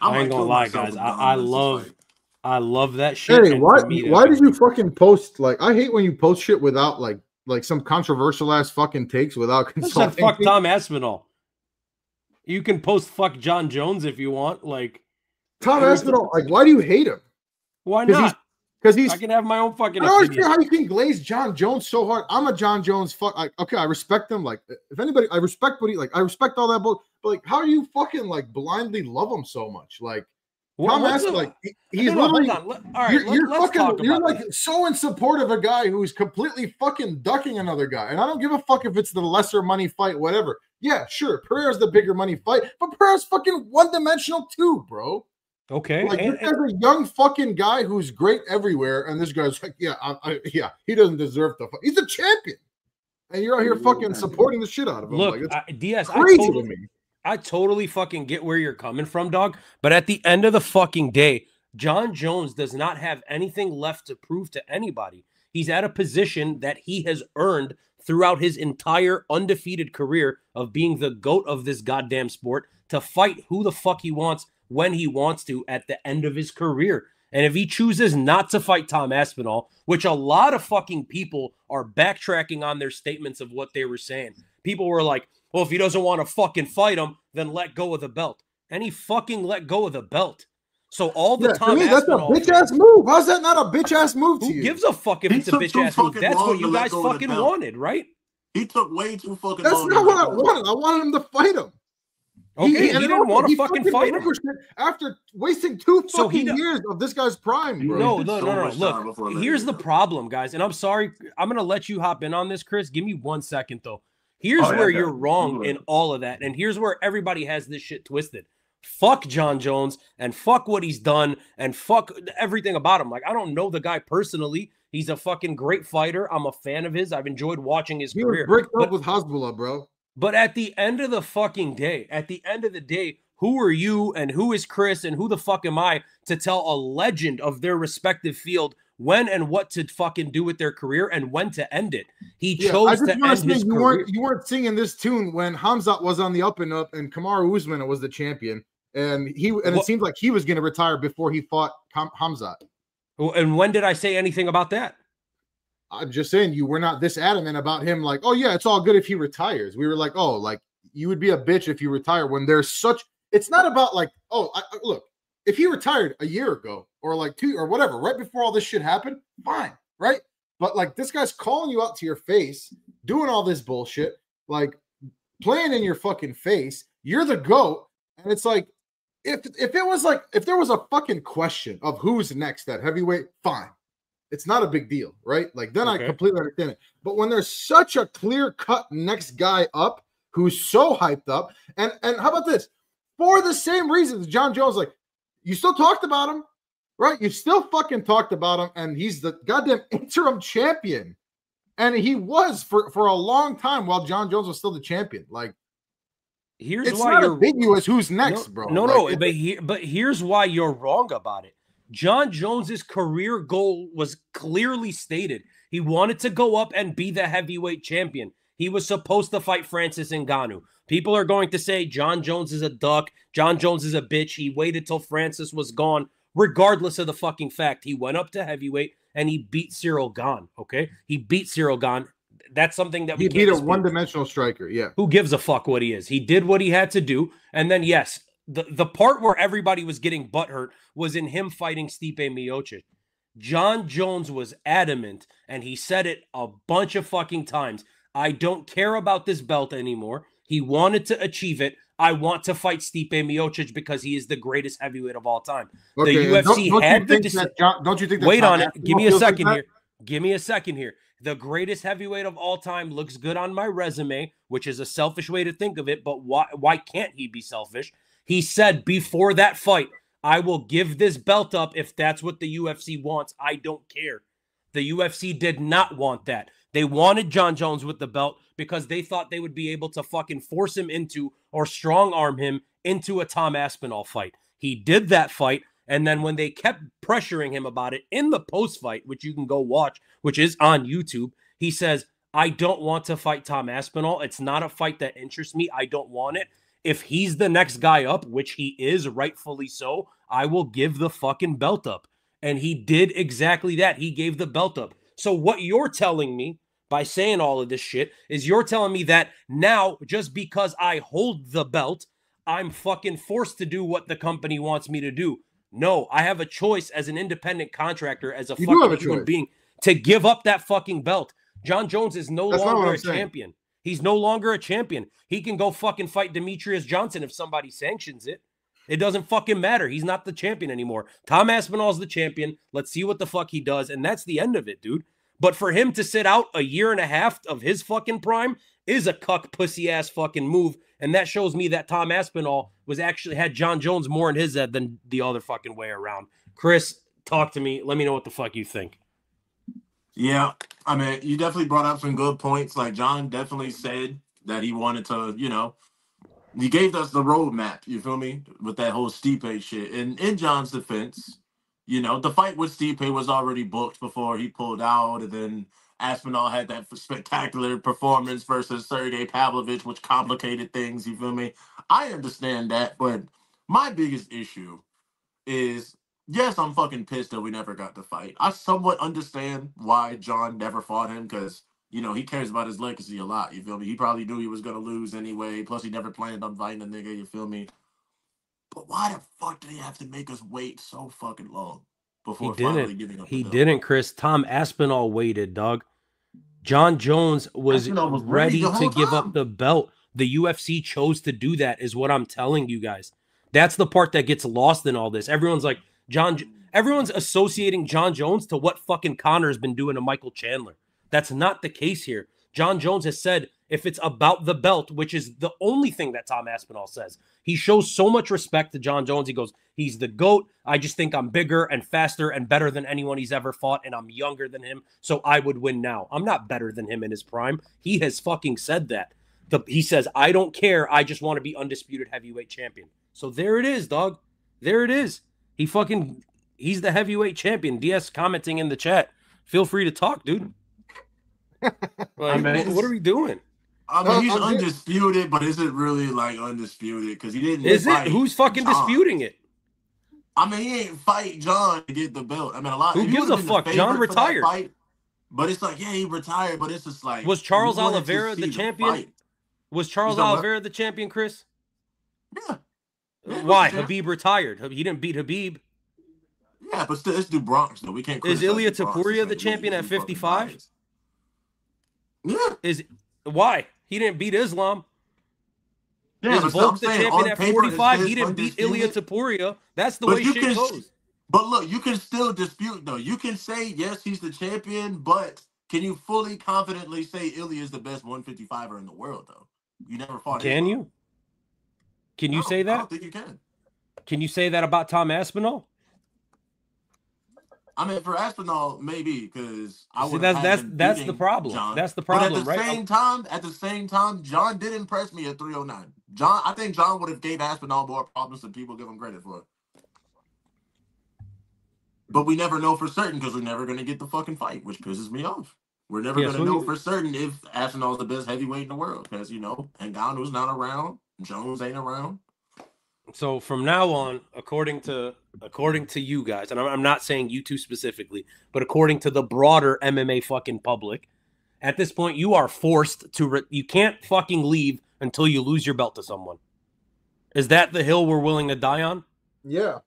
I ain't gonna lie, guys. I love that shit. Hey, why did you fucking post? Like, I hate when you post shit without like some controversial ass fucking takes without consulting. Fuck Tom Aspinall. You can post fuck John Jones if you want. Like Tom Aspinall, like, why do you hate him? Why not? Because I can have my own fucking. I don't understand how you can glaze John Jones so hard. I'm a John Jones okay, I respect him. Like, if anybody, I respect what he I respect all that, but like, how do you fucking like blindly love him so much? Like, Tom Aspinall, like, he's literally. All right, you're like so in support of a guy who's completely fucking ducking another guy, and I don't give a fuck if it's the lesser money fight, whatever. Yeah, sure, Pereira's the bigger money fight, but Pereira's fucking one-dimensional too, bro. Okay, like there's a young fucking guy who's great everywhere, and this guy's like, yeah, he doesn't deserve to. He's a champion, and you're out here fucking supporting the shit out of him. Look, like, Diaz, crazy to me. I totally fucking get where you're coming from, dog. But at the end of the fucking day, John Jones does not have anything left to prove to anybody. He's at a position that he has earned throughout his entire undefeated career of being the GOAT of this goddamn sport, to fight who the fuck he wants when he wants to at the end of his career. And if he chooses not to fight Tom Aspinall, which a lot of fucking people are backtracking on their statements of what they were saying. People were like, well, if he doesn't want to fucking fight him, then let go of the belt. And he fucking let go of the belt. So all the Tom Aspinall, that's a bitch ass move. How's that not a bitch ass move to you? Who gives a fuck if it's a bitch ass move? That's what you guys fucking wanted, right? He took way too fucking long. That's not what I wanted. I wanted him to fight him. Okay, he didn't want to fucking fight him after wasting 2 fucking years of this guy's prime, bro. No. Look, here's the problem, guys. And I'm sorry, I'm gonna let you hop in on this, Chris. Give me 1 second though. Here's where you're wrong in all of that, and here's where everybody has this shit twisted. Fuck John Jones and fuck what he's done and fuck everything about him. Like, I don't know the guy personally. He's a fucking great fighter. I'm a fan of his. I've enjoyed watching his career. He was bricked up with Hasbullah, bro. But at the end of the fucking day, who are you and who is Chris and who the fuck am I to tell a legend of their respective field when and what to fucking do with their career and when to end it? He chose to end his career. You weren't singing this tune when Hamzat was on the up and Kamaru Usman was the champion, and it seemed like he was going to retire before he fought Hamzat. And when did I say anything about that? I'm just saying you were not this adamant about him. Like, oh yeah, it's all good if he retires. We were like, oh, like you would be a bitch if you retire. When there's such, it's not about like, oh, look, if he retired a year ago or like 2 or whatever, right before all this shit happened, fine, right? But like this guy's calling you out to your face, doing all this bullshit, like playing in your fucking face. You're the GOAT, and it's like, if there was a fucking question of who's next at heavyweight, fine. It's not a big deal, right? Like, then I completely understand it. But when there's such a clear-cut next guy up who's so hyped up, and how about this? For the same reasons, John Jones, like, you still talked about him, right? You still fucking talked about him, and he's the goddamn interim champion. And he was for a long time while John Jones was still the champion. Like, it's why not ambiguous who's next, bro. But here's why you're wrong about it. John Jones's career goal was clearly stated. He wanted to go up and be the heavyweight champion. He was supposed to fight Francis Ngannou. People are going to say John Jones is a duck. John Jones is a bitch. He waited till Francis was gone. Regardless of the fucking fact, he went up to heavyweight and he beat Cyril Gane. Okay, he beat Cyril Gane. That's something that he beat a one-dimensional striker. Yeah, who gives a fuck what he is? He did what he had to do, and then yes. The part where everybody was getting butthurt was in him fighting Stipe Miocic. John Jones was adamant, and he said it a bunch of fucking times. I don't care about this belt anymore. He wanted to achieve it. I want to fight Stipe Miocic because he is the greatest heavyweight of all time. Okay, the UFC had the decision. Don't you think that? Wait on it. Give me a second here. Give me a second here. The greatest heavyweight of all time looks good on my resume, which is a selfish way to think of it, but why can't he be selfish? He said before that fight, I will give this belt up if that's what the UFC wants. I don't care. The UFC did not want that. They wanted John Jones with the belt because they thought they would be able to fucking force him into or strong arm him into a Tom Aspinall fight. He did that fight. And then when they kept pressuring him about it in the post fight, which you can go watch, which is on YouTube, he says, I don't want to fight Tom Aspinall. It's not a fight that interests me. I don't want it. If he's the next guy up, which he is, rightfully so, I will give the fucking belt up. And he did exactly that. He gave the belt up. So what you're telling me by saying all of this shit is you're telling me that now, just because I hold the belt, I'm fucking forced to do what the company wants me to do. No, I have a choice as an independent contractor, as a fucking human being, to give up that fucking belt. John Jones is no longer a champion. He's no longer a champion. He can go fucking fight Demetrius Johnson if somebody sanctions it. It doesn't fucking matter. He's not the champion anymore. Tom Aspinall's the champion. Let's see what the fuck he does. And that's the end of it, dude. But for him to sit out a year and a half of his fucking prime is a cuck pussy ass fucking move. And that shows me that Tom Aspinall was actually had John Jones more in his head than the other fucking way around. Chris, talk to me. Let me know what the fuck you think. Yeah, I mean, you definitely brought up some good points. Like, John definitely said that he wanted to, you know, he gave us the roadmap, you feel me, with that whole Stipe shit. And in John's defense, you know, the fight with Stipe was already booked before he pulled out, and then Aspinall had that spectacular performance versus Sergey Pavlovich, which complicated things, you feel me? I understand that, but my biggest issue is, yes, I'm fucking pissed that we never got to fight. I somewhat understand why John never fought him, because, you know, he cares about his legacy a lot, you feel me? He probably knew he was going to lose anyway, plus he never planned on fighting a nigga, you feel me? But why the fuck did he have to make us wait so fucking long before finally giving up the belt? He didn't, Chris. Tom Aspinall waited, dog. John Jones was ready to give up the belt. The UFC chose to do that, is what I'm telling you guys. That's the part that gets lost in all this. Everyone's like, everyone's associating John Jones to what fucking Connor's been doing to Michael Chandler. That's not the case here. John Jones has said, if it's about the belt, which is the only thing that Tom Aspinall says, he shows so much respect to John Jones. He goes, he's the GOAT. I just think I'm bigger and faster and better than anyone he's ever fought, and I'm younger than him, so I would win now. I'm not better than him in his prime. He has fucking said that. He says, I don't care. I just want to be undisputed heavyweight champion. So there it is, dog. There it is. He's the heavyweight champion. DS commenting in the chat. Feel free to talk, dude. Like, what are we doing? I mean, he's undisputed, but is it really like undisputed? Because he didn't. Is it? Who's fucking disputing it? I mean, he ain't fight John to get the belt. I mean, a lot. Who gives a fuck? John retired. Fight, but it's like, yeah, he retired. But it's just like, was Charles Oliveira the champion? Was Charles Oliveira the champion, Chris? Yeah. Why? Habib retired. He didn't beat Habib. Yeah, but still, let's do Bronx though. We can't. Is Ilia Topuria the champion at 55? Yeah. Why? He didn't beat Islam. Yeah, is Volk the champion at 45? He didn't beat Ilia Topuria. That's the way shit goes. But look, you can still dispute though. You can say yes, he's the champion, but can you fully confidently say Ilia is the best 155er in the world though? You never fought. Can you? Can you say that? I don't think you can. Can you say that about Tom Aspinall? I mean, for Aspinall, maybe, because I would. That's the problem. John. That's the problem, but at the same time, John did impress me at 309. I think John would have gave Aspinall more problems than people give him credit for. But we never know for certain because we're never going to get the fucking fight, which pisses me off. We're never going to know for certain if Aspinall's the best heavyweight in the world because, you know, Ngannou's not around, Jones ain't around. So from now on, according to you guys, and I'm not saying you two specifically, but according to the broader MMA fucking public, at this point you are forced to you can't fucking leave until you lose your belt to someone. Is that the hill we're willing to die on? Yeah.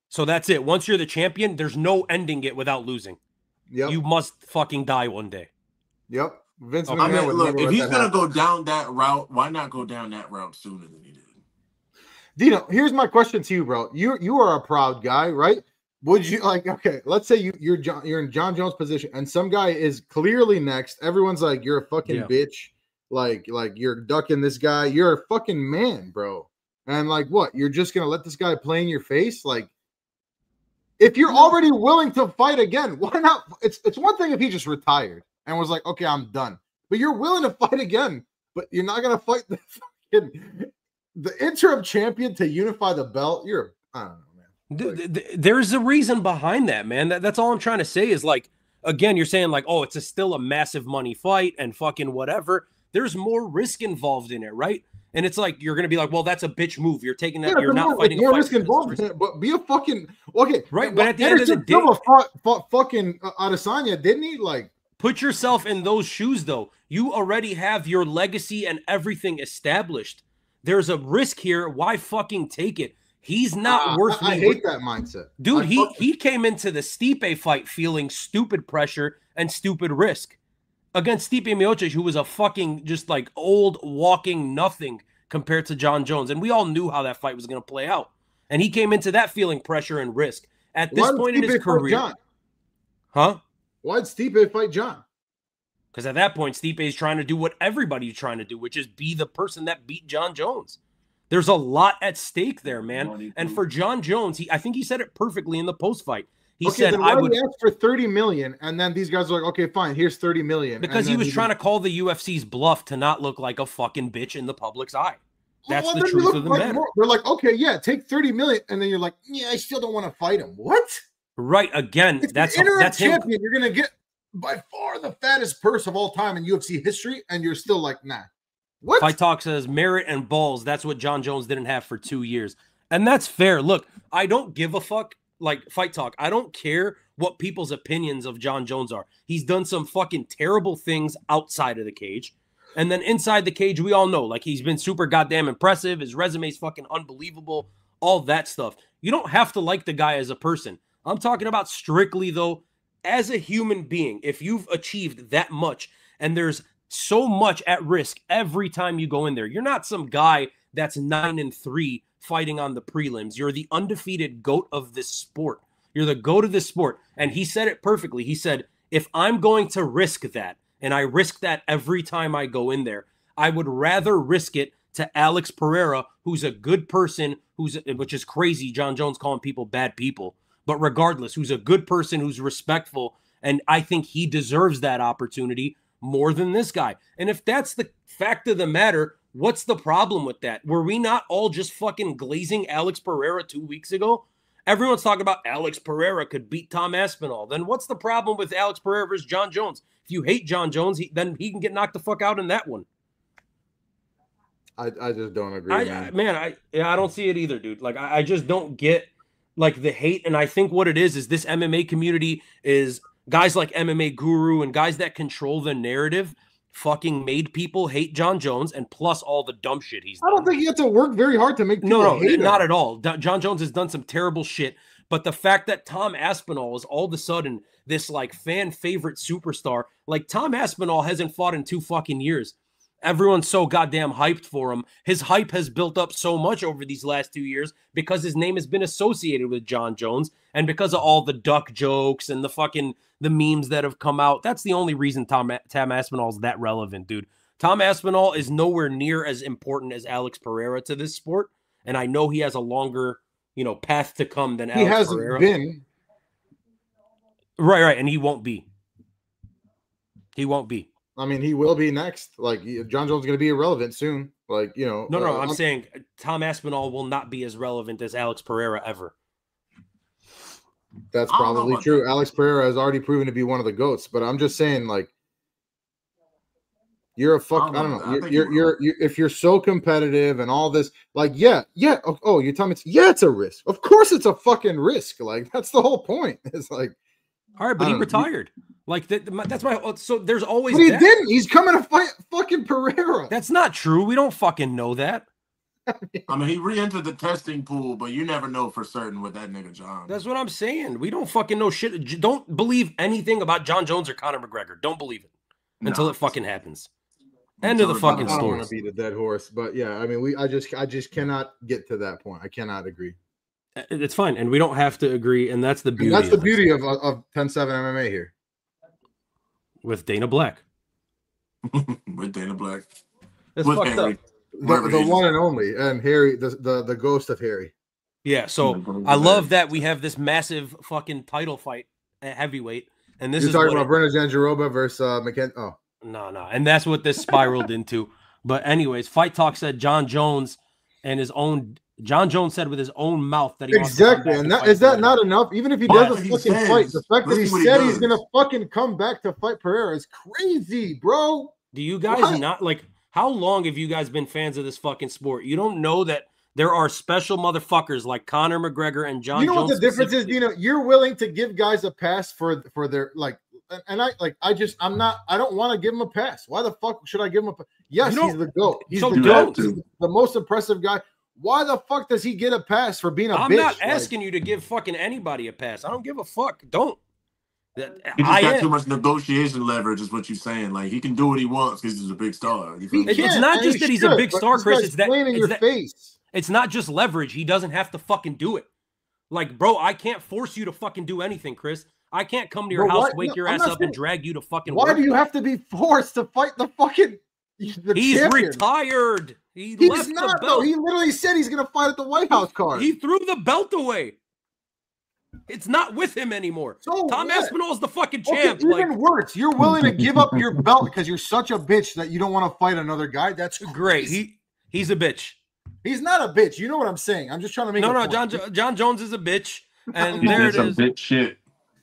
So that's it. Once you're the champion, there's no ending it without losing. Yep. You must fucking die one day. Yep. Vince McMahon. I mean, look, if he's gonna go down that route, why not go down that route sooner than he did? Dino, here's my question to you, bro. You are a proud guy, right? Would you let's say you're in John Jones' position and some guy is clearly next. Everyone's like, you're a fucking bitch. Like you're ducking this guy. You're a fucking man, bro. And like, what? You're just gonna let this guy play in your face? Like, if you're already willing to fight again, why not? It's one thing if he just retired and was like, okay, I'm done. But you're willing to fight again, but you're not gonna fight the interim champion to unify the belt. I don't know, man. Like, there's a reason behind that, man. That's all I'm trying to say is like, again, you're saying like, oh, it's still a massive money fight and fucking whatever. There's more risk involved in it, right? And it's like you're gonna be like, well, that's a bitch move. You're taking that. Yeah, you're not fighting. More risk involved in it, but be a fucking okay, right? But at the end of the day, fought fucking Adesanya, didn't he? Like, put yourself in those shoes, though. You already have your legacy and everything established. There's a risk here. Why fucking take it? He's not worth. I hate that mindset, dude. He came into the Stipe fight feeling stupid pressure and stupid risk against Stipe Miocic, who was a fucking just like old walking nothing compared to John Jones. And we all knew how that fight was going to play out. And he came into that feeling pressure and risk. At this point in his career. Huh? Why'd Stipe fight John? Because at that point, Stipe is trying to do what everybody's trying to do, which is be the person that beat John Jones. There's a lot at stake there, man. And for John Jones, I think he said it perfectly in the post-fight. He said, I would ask for 30 million, and then these guys are like, okay, fine, here's 30 million. Because he was trying to call the UFC's bluff to not look like a fucking bitch in the public's eye. That's the truth of the matter. They're like, okay, yeah, take 30 million, and then you're like, yeah, I still don't want to fight him. What? Right, again, that's champion. You're gonna get by far the fattest purse of all time in UFC history, and you're still like, nah. What? Fight Talk says merit and balls. That's what John Jones didn't have for 2 years. And that's fair. Look, I don't give a fuck. Like, Fight Talk, I don't care what people's opinions of John Jones are. He's done some fucking terrible things outside of the cage. And then inside the cage, we all know, like, he's been super goddamn impressive. His resume's fucking unbelievable. All that stuff. You don't have to like the guy as a person. I'm talking about strictly, though, as a human being. If you've achieved that much and there's so much at risk every time you go in there, you're not some guy that's 9-3 fighting on the prelims. You're the undefeated GOAT of this sport. You're the GOAT of this sport. And he said it perfectly. He said, if I'm going to risk that, and I risk that every time I go in there, I would rather risk it to Alex Pereira, who's a good person, which is crazy, John Jones calling people bad people. But regardless, who's a good person, who's respectful, and I think he deserves that opportunity more than this guy. And if that's the fact of the matter, what's the problem with that? Were we not all just fucking glazing Alex Pereira 2 weeks ago? Everyone's talking about Alex Pereira could beat Tom Aspinall. Then what's the problem with Alex Pereira versus John Jones? If you hate John Jones, then he can get knocked the fuck out in that one. I just don't agree, man. I don't see it either, dude. Like, I just don't get, like, the hate. And I think what it is this MMA community is guys like MMA Guru and guys that control the narrative fucking made people hate John Jones, and plus all the dumb shit he's done. I don't think he had to work very hard to make people hate him. Not at all. John Jones has done some terrible shit, but the fact that Tom Aspinall is all of a sudden this like fan favorite superstar, like Tom Aspinall hasn't fought in 2 fucking years. Everyone's so goddamn hyped for him. His hype has built up so much over these last 2 years because his name has been associated with John Jones and because of all the duck jokes and the memes that have come out. That's the only reason Tom Aspinall is that relevant, dude. Tom Aspinall is nowhere near as important as Alex Pereira to this sport, and I know he has a longer, path to come than Alex Pereira. He hasn't been. Right, and he won't be. He won't be. I mean, he will be next. Like, John Jones is going to be irrelevant soon. Like, No, I'm saying Tom Aspinall will not be as relevant as Alex Pereira ever. That's probably true. Alex Pereira has already proven to be one of the GOATs, but I'm just saying, like, you're a fuck. I don't know. You're if you're so competitive and all this, like, yeah. Oh, you're telling me it's a risk. Of course, it's a fucking risk. Like, that's the whole point. It's like, all right, but he retired. Like that's my. So there's always. But he didn't. He's coming to fight fucking Pereira. That's not true. We don't fucking know that. I mean, he re-entered the testing pool, but you never know for certain with that nigga John. That's what I'm saying. We don't fucking know shit. Don't believe anything about John Jones or Conor McGregor. Don't believe it until it fucking happens. End of the fucking story. I don't want to beat a dead horse, but yeah, I mean, I just cannot get to that point. I cannot agree. It's fine, and we don't have to agree, and that's the beauty. And that's the beauty of 10-7 MMA here. With Danabblack. With Danabblack. That's fucked up. The one and only, and Harry, the ghost of Harry. Yeah, so I love that we have this massive fucking title fight at heavyweight, and this You're is talking what about Brennan Jandiroba versus McKenzie. Oh, no, and that's what this spiraled into. But anyways, Fight Talk said John Jones said with his own mouth that he exactly, and that is that not enough? Even if he doesn't fucking fight, the fact that he said he's gonna fucking come back to fight Pereira is crazy, bro. Do you guys not like? How long have you guys been fans of this fucking sport? You don't know that there are special motherfuckers like Conor McGregor and John. You know Jones what the difference is? You know, you're willing to give guys a pass for their like, and I don't want to give him a pass. Why the fuck should I give him a pass? Yes, he's the GOAT. He's the GOAT. He's the most impressive guy. Why the fuck does he get a pass for being a bitch? I'm not asking you to give fucking anybody a pass. I don't give a fuck. Don't. He just got too much negotiation leverage, is what you're saying. Like, he can do what he wants because he's a big star. It's not just that he's a big star, Chris. It's that in your face. It's not just leverage. He doesn't have to fucking do it. Like, bro, I can't force you to fucking do anything, Chris. I can't come to your house, wake your ass up, and drag you to fucking work. Why do you have to be forced to fight the fucking He's champion? Retired. He's not, though. He literally said he's going to fight at the White House card. He threw the belt away. It's not with him anymore. So Tom Aspinall is the fucking champ. Even worse, you're willing to give up your belt because you're such a bitch that you don't want to fight another guy. That's great. He's a bitch. He's not a bitch. You know what I'm saying? I'm just trying to make John Jones is a bitch, and there it is. Bitch shit.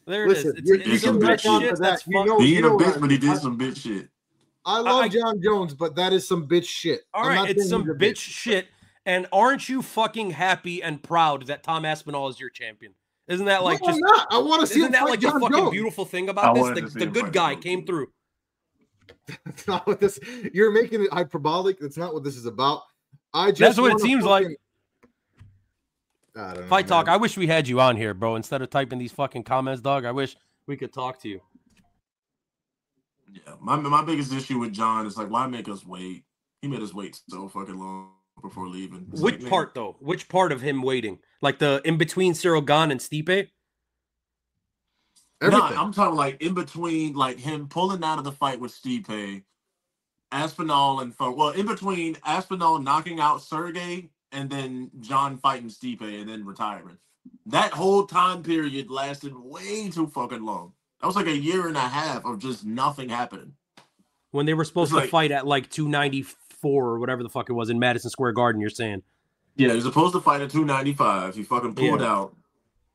There it is. It's some bitch shit. That's he ain't a bitch, but he did some bitch shit. I love John Jones, but that is some bitch shit. All right, it's some bitch shit. And aren't you fucking happy and proud that Tom Aspinall is your champion? Isn't that like I'm not. I want to see. Isn't that like the fucking beautiful thing about this? The good guy came through. That's not what this. You're making it hyperbolic. That's not what this is about. That's what it seems like. I don't know, Fight Talk. I wish we had you on here, bro. Instead of typing these fucking comments, dog. I wish we could talk to you. Yeah, my biggest issue with John is like, why make us wait? He made us wait so fucking long before leaving. Which part though? Which part of him waiting? Like the in between Cyril Gane and Stipe? No, I'm talking like in between, like him pulling out of the fight with Stipe, Aspinall in between Aspinall knocking out Sergey and then John fighting Stipe and then retiring. That whole time period lasted way too fucking long. That was like a year and a half of just nothing happening. When they were supposed to fight at like 294 or whatever the fuck it was in Madison Square Garden, you're saying? Yeah, he was supposed to fight at 295. He fucking pulled out.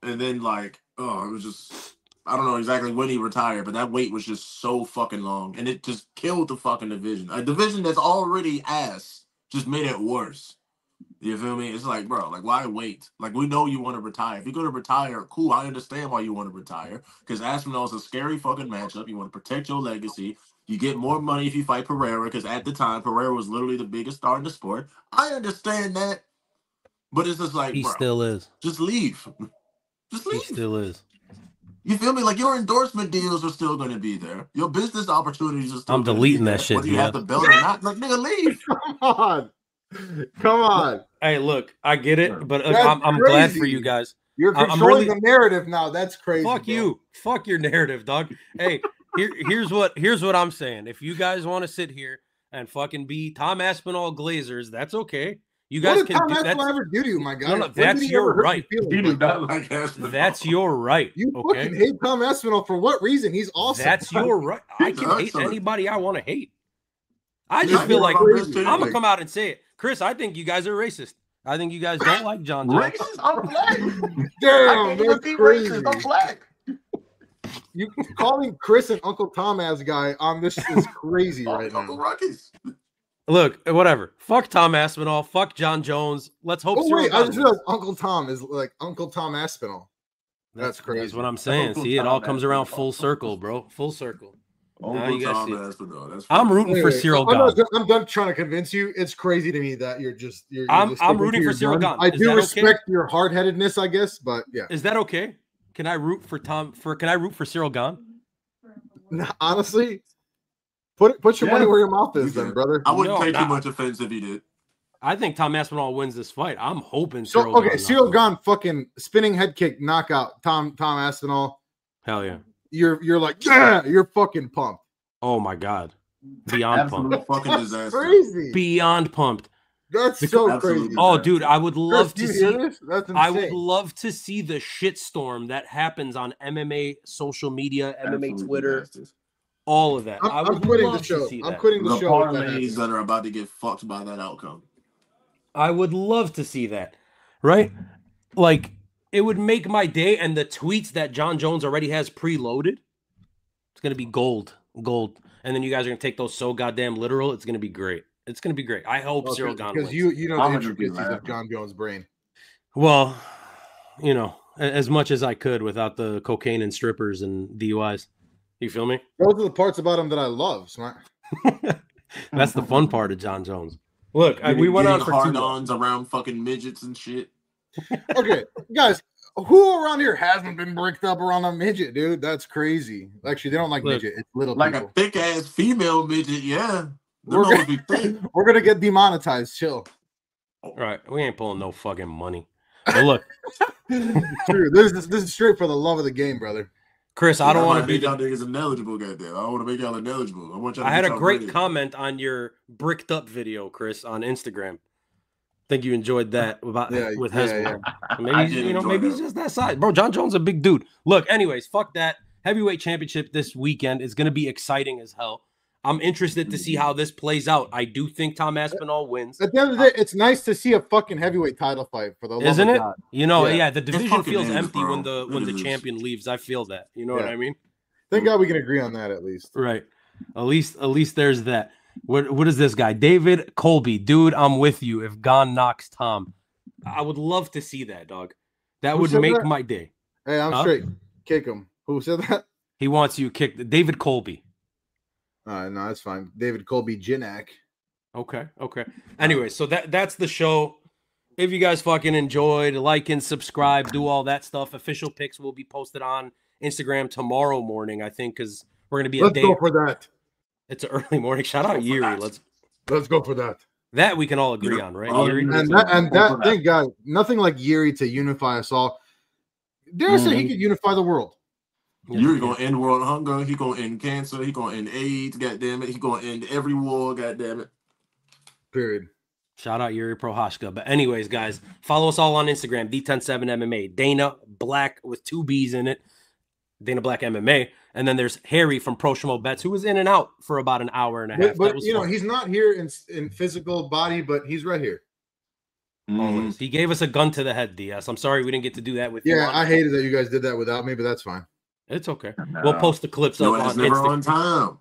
And then it was just, I don't know exactly when he retired, but that wait was just so fucking long. And it just killed the fucking division. A division that's already ass just made it worse. You feel me? It's like, bro, like, why wait? Like, we know you want to retire. If you're going to retire, cool, I understand why you want to retire. Because Aspinall is a scary fucking matchup. You want to protect your legacy. You get more money if you fight Pereira, because at the time, Pereira was literally the biggest star in the sport. I understand that. But it's just like, he still is. Just leave. Just leave. He still is. You feel me? Like, your endorsement deals are still going to be there. Your business opportunities are still I'm deleting that shit. Whether you have the belt or not, like, nigga, leave. Come on. Hey, look, I get it, but I'm glad for you guys. You're controlling the narrative now. That's crazy. Fuck you. Fuck your narrative, dog. Hey, here's what I'm saying. If you guys want to sit here and fucking be Tom Aspinall Glazers, that's okay. You guys what did Tom Aspinall ever do to you, my guy? No, that's your right. You do not like Aspinall. That's your right. You fucking hate Tom Aspinall for what reason? He's awesome. That's your right. I can hate anybody I want to hate. I just feel like I'm gonna come out and say it. Chris, I think you guys are racist. I think you guys don't like John Jones. Racist? I'm black. Damn, that's crazy. Racist. I'm black. You calling Chris and Uncle Tom as guy on this is crazy right now. Uncle Ruckus. Look, whatever. Fuck Tom Aspinall. Fuck John Jones. Let's hope. Oh wait, I just realized Uncle Tom is like Uncle Tom Aspinall. That's crazy. That's what I'm saying. Uncle See, it all comes around full circle, bro. Full circle. I'm rooting for Cyril Gane. I'm done trying to convince you. It's crazy to me that you're I'm rooting for Cyril Gane. I do respect your hard-headedness, I guess, but yeah. Is that okay? Can I root for Cyril Gane? Honestly, put your money where your mouth is, then, brother. I wouldn't take too much offense if you did. I think Tom Aspinall wins this fight. I'm hoping. Cyril Gane fucking spinning head kick knockout. Tom Aspinall. Hell yeah. You're like, yeah, you're fucking pumped. Oh my god, beyond pumped. Fucking disaster. Crazy. Beyond pumped. That's so Absolutely crazy. Oh, nasty. dude, I would love Chris, to you hear see. this? That's insane. I would love to see the shitstorm that happens on MMA social media, MMA Absolutely Twitter, nasty. all of that. I I'm would quitting the love to show. see I'm that. quitting the The show. If that parlays happens. that are about to get fucked by that outcome. I would love to see that. Right? Like, it would make my day, and the tweets that John Jones already has preloaded, it's gonna be gold. Gold. And then you guys are gonna take those so goddamn literal. It's gonna be great. It's gonna be great. I hope Cyril Gane Because wins. you know I'm the gonna be intricacies of laughing. John Jones' brain. Well, you know, as much as I could without the cocaine and strippers and DUIs. You feel me? Those are the parts about him that I love. Smart. That's the fun part of John Jones. Look, we went on for too long. hard-ons around fucking midgets and shit. Okay, guys, who around here hasn't been bricked up around a midget, dude? That's crazy. Actually, they don't like Look, midget. It's little Like people. a thick ass female midget, yeah. We're Them always be thick. We're gonna get demonetized. Chill. All right, we ain't pulling no fucking money. But look, True. This is straight for the love of the game, brother. Chris, I don't want to be y'all the. niggas ineligible, goddamn. I don't want to make y'all ineligible. I want y'all. I to had get a y'all great ready. comment on your bricked up video, Chris, on Instagram. Think you enjoyed that with Hezbollah. I Maybe did enjoy maybe that. he's just that size, bro. John Jones is a big dude. Look, anyways, fuck that heavyweight championship this weekend is going to be exciting as hell. I'm interested to see how this plays out. I do think Tom Aspinall wins. At the end of the day, it's nice to see a fucking heavyweight title fight for the love Isn't of it? God. You know, Yeah. yeah, the division fucking feels is, empty bro. when the It is. champion leaves. I feel that. You know what Yeah. I mean? Thank God we can agree on that at least. Right. At least there's that. What is this guy? David Colby. Dude, I'm with you. If Gane knocks Tom. I would love to see that, dog. That Who would said make that? my day. Hey, I'm straight. Kick him. Who said that? He wants you kicked. David Colby. No, that's fine. David Colby Jinak. Okay. Anyway, so that's the show. If you guys fucking enjoyed, like and subscribe, do all that stuff. Official pics will be posted on Instagram tomorrow morning, I think, because we're gonna be Let's go for that. It's an early morning. Shout out Yuri. Let's go for that. That we can all agree on, right? Oh, Yuri? And that thank God, nothing like Yuri to unify us all. Dare I say he could unify the world? Yuri gonna end world hunger. He gonna end cancer. He gonna end AIDS. God damn it. He gonna end every war. God damn it. Period. Shout out Yuri Prohashka. But anyways, guys, follow us all on Instagram, D107MMA. Dana Black with 2 B's in it. Dana Black MMA. And then there's Harry from Pro.Schmo.bets, who was in and out for about an hour and a half. But you know, he's not here in physical body, but he's right here. Always. He gave us a gun to the head, DS. I'm sorry we didn't get to do that with you. Yeah, I hated that you guys did that without me, but that's fine. It's okay. We'll post the clips up on never Instagram. on time.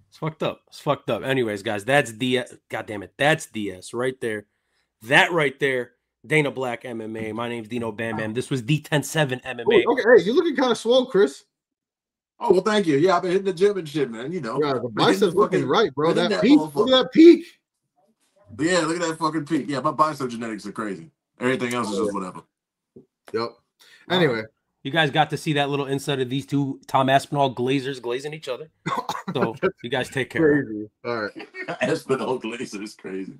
It's fucked up. It's fucked up. Anyways, guys, that's DS. God damn it. That's DS right there. That right there. Dana Black MMA. My name's Dino Bam Bam. This was D107 MMA. Ooh, okay, hey, you're looking kind of swole, Chris. Oh, well, thank you. Yeah, I've been hitting the gym and shit, man. You know. Yeah, the biceps looking right, bro. hitting That peak. Look at that peak. Yeah, look at that fucking peak. Yeah, my bicep genetics are crazy. Everything else is just whatever. Yep. Anyway. You guys got to see that little insight of these two Tom Aspinall glazers glazing each other. So you guys take care. Crazy. All right. Aspinall glazer is crazy.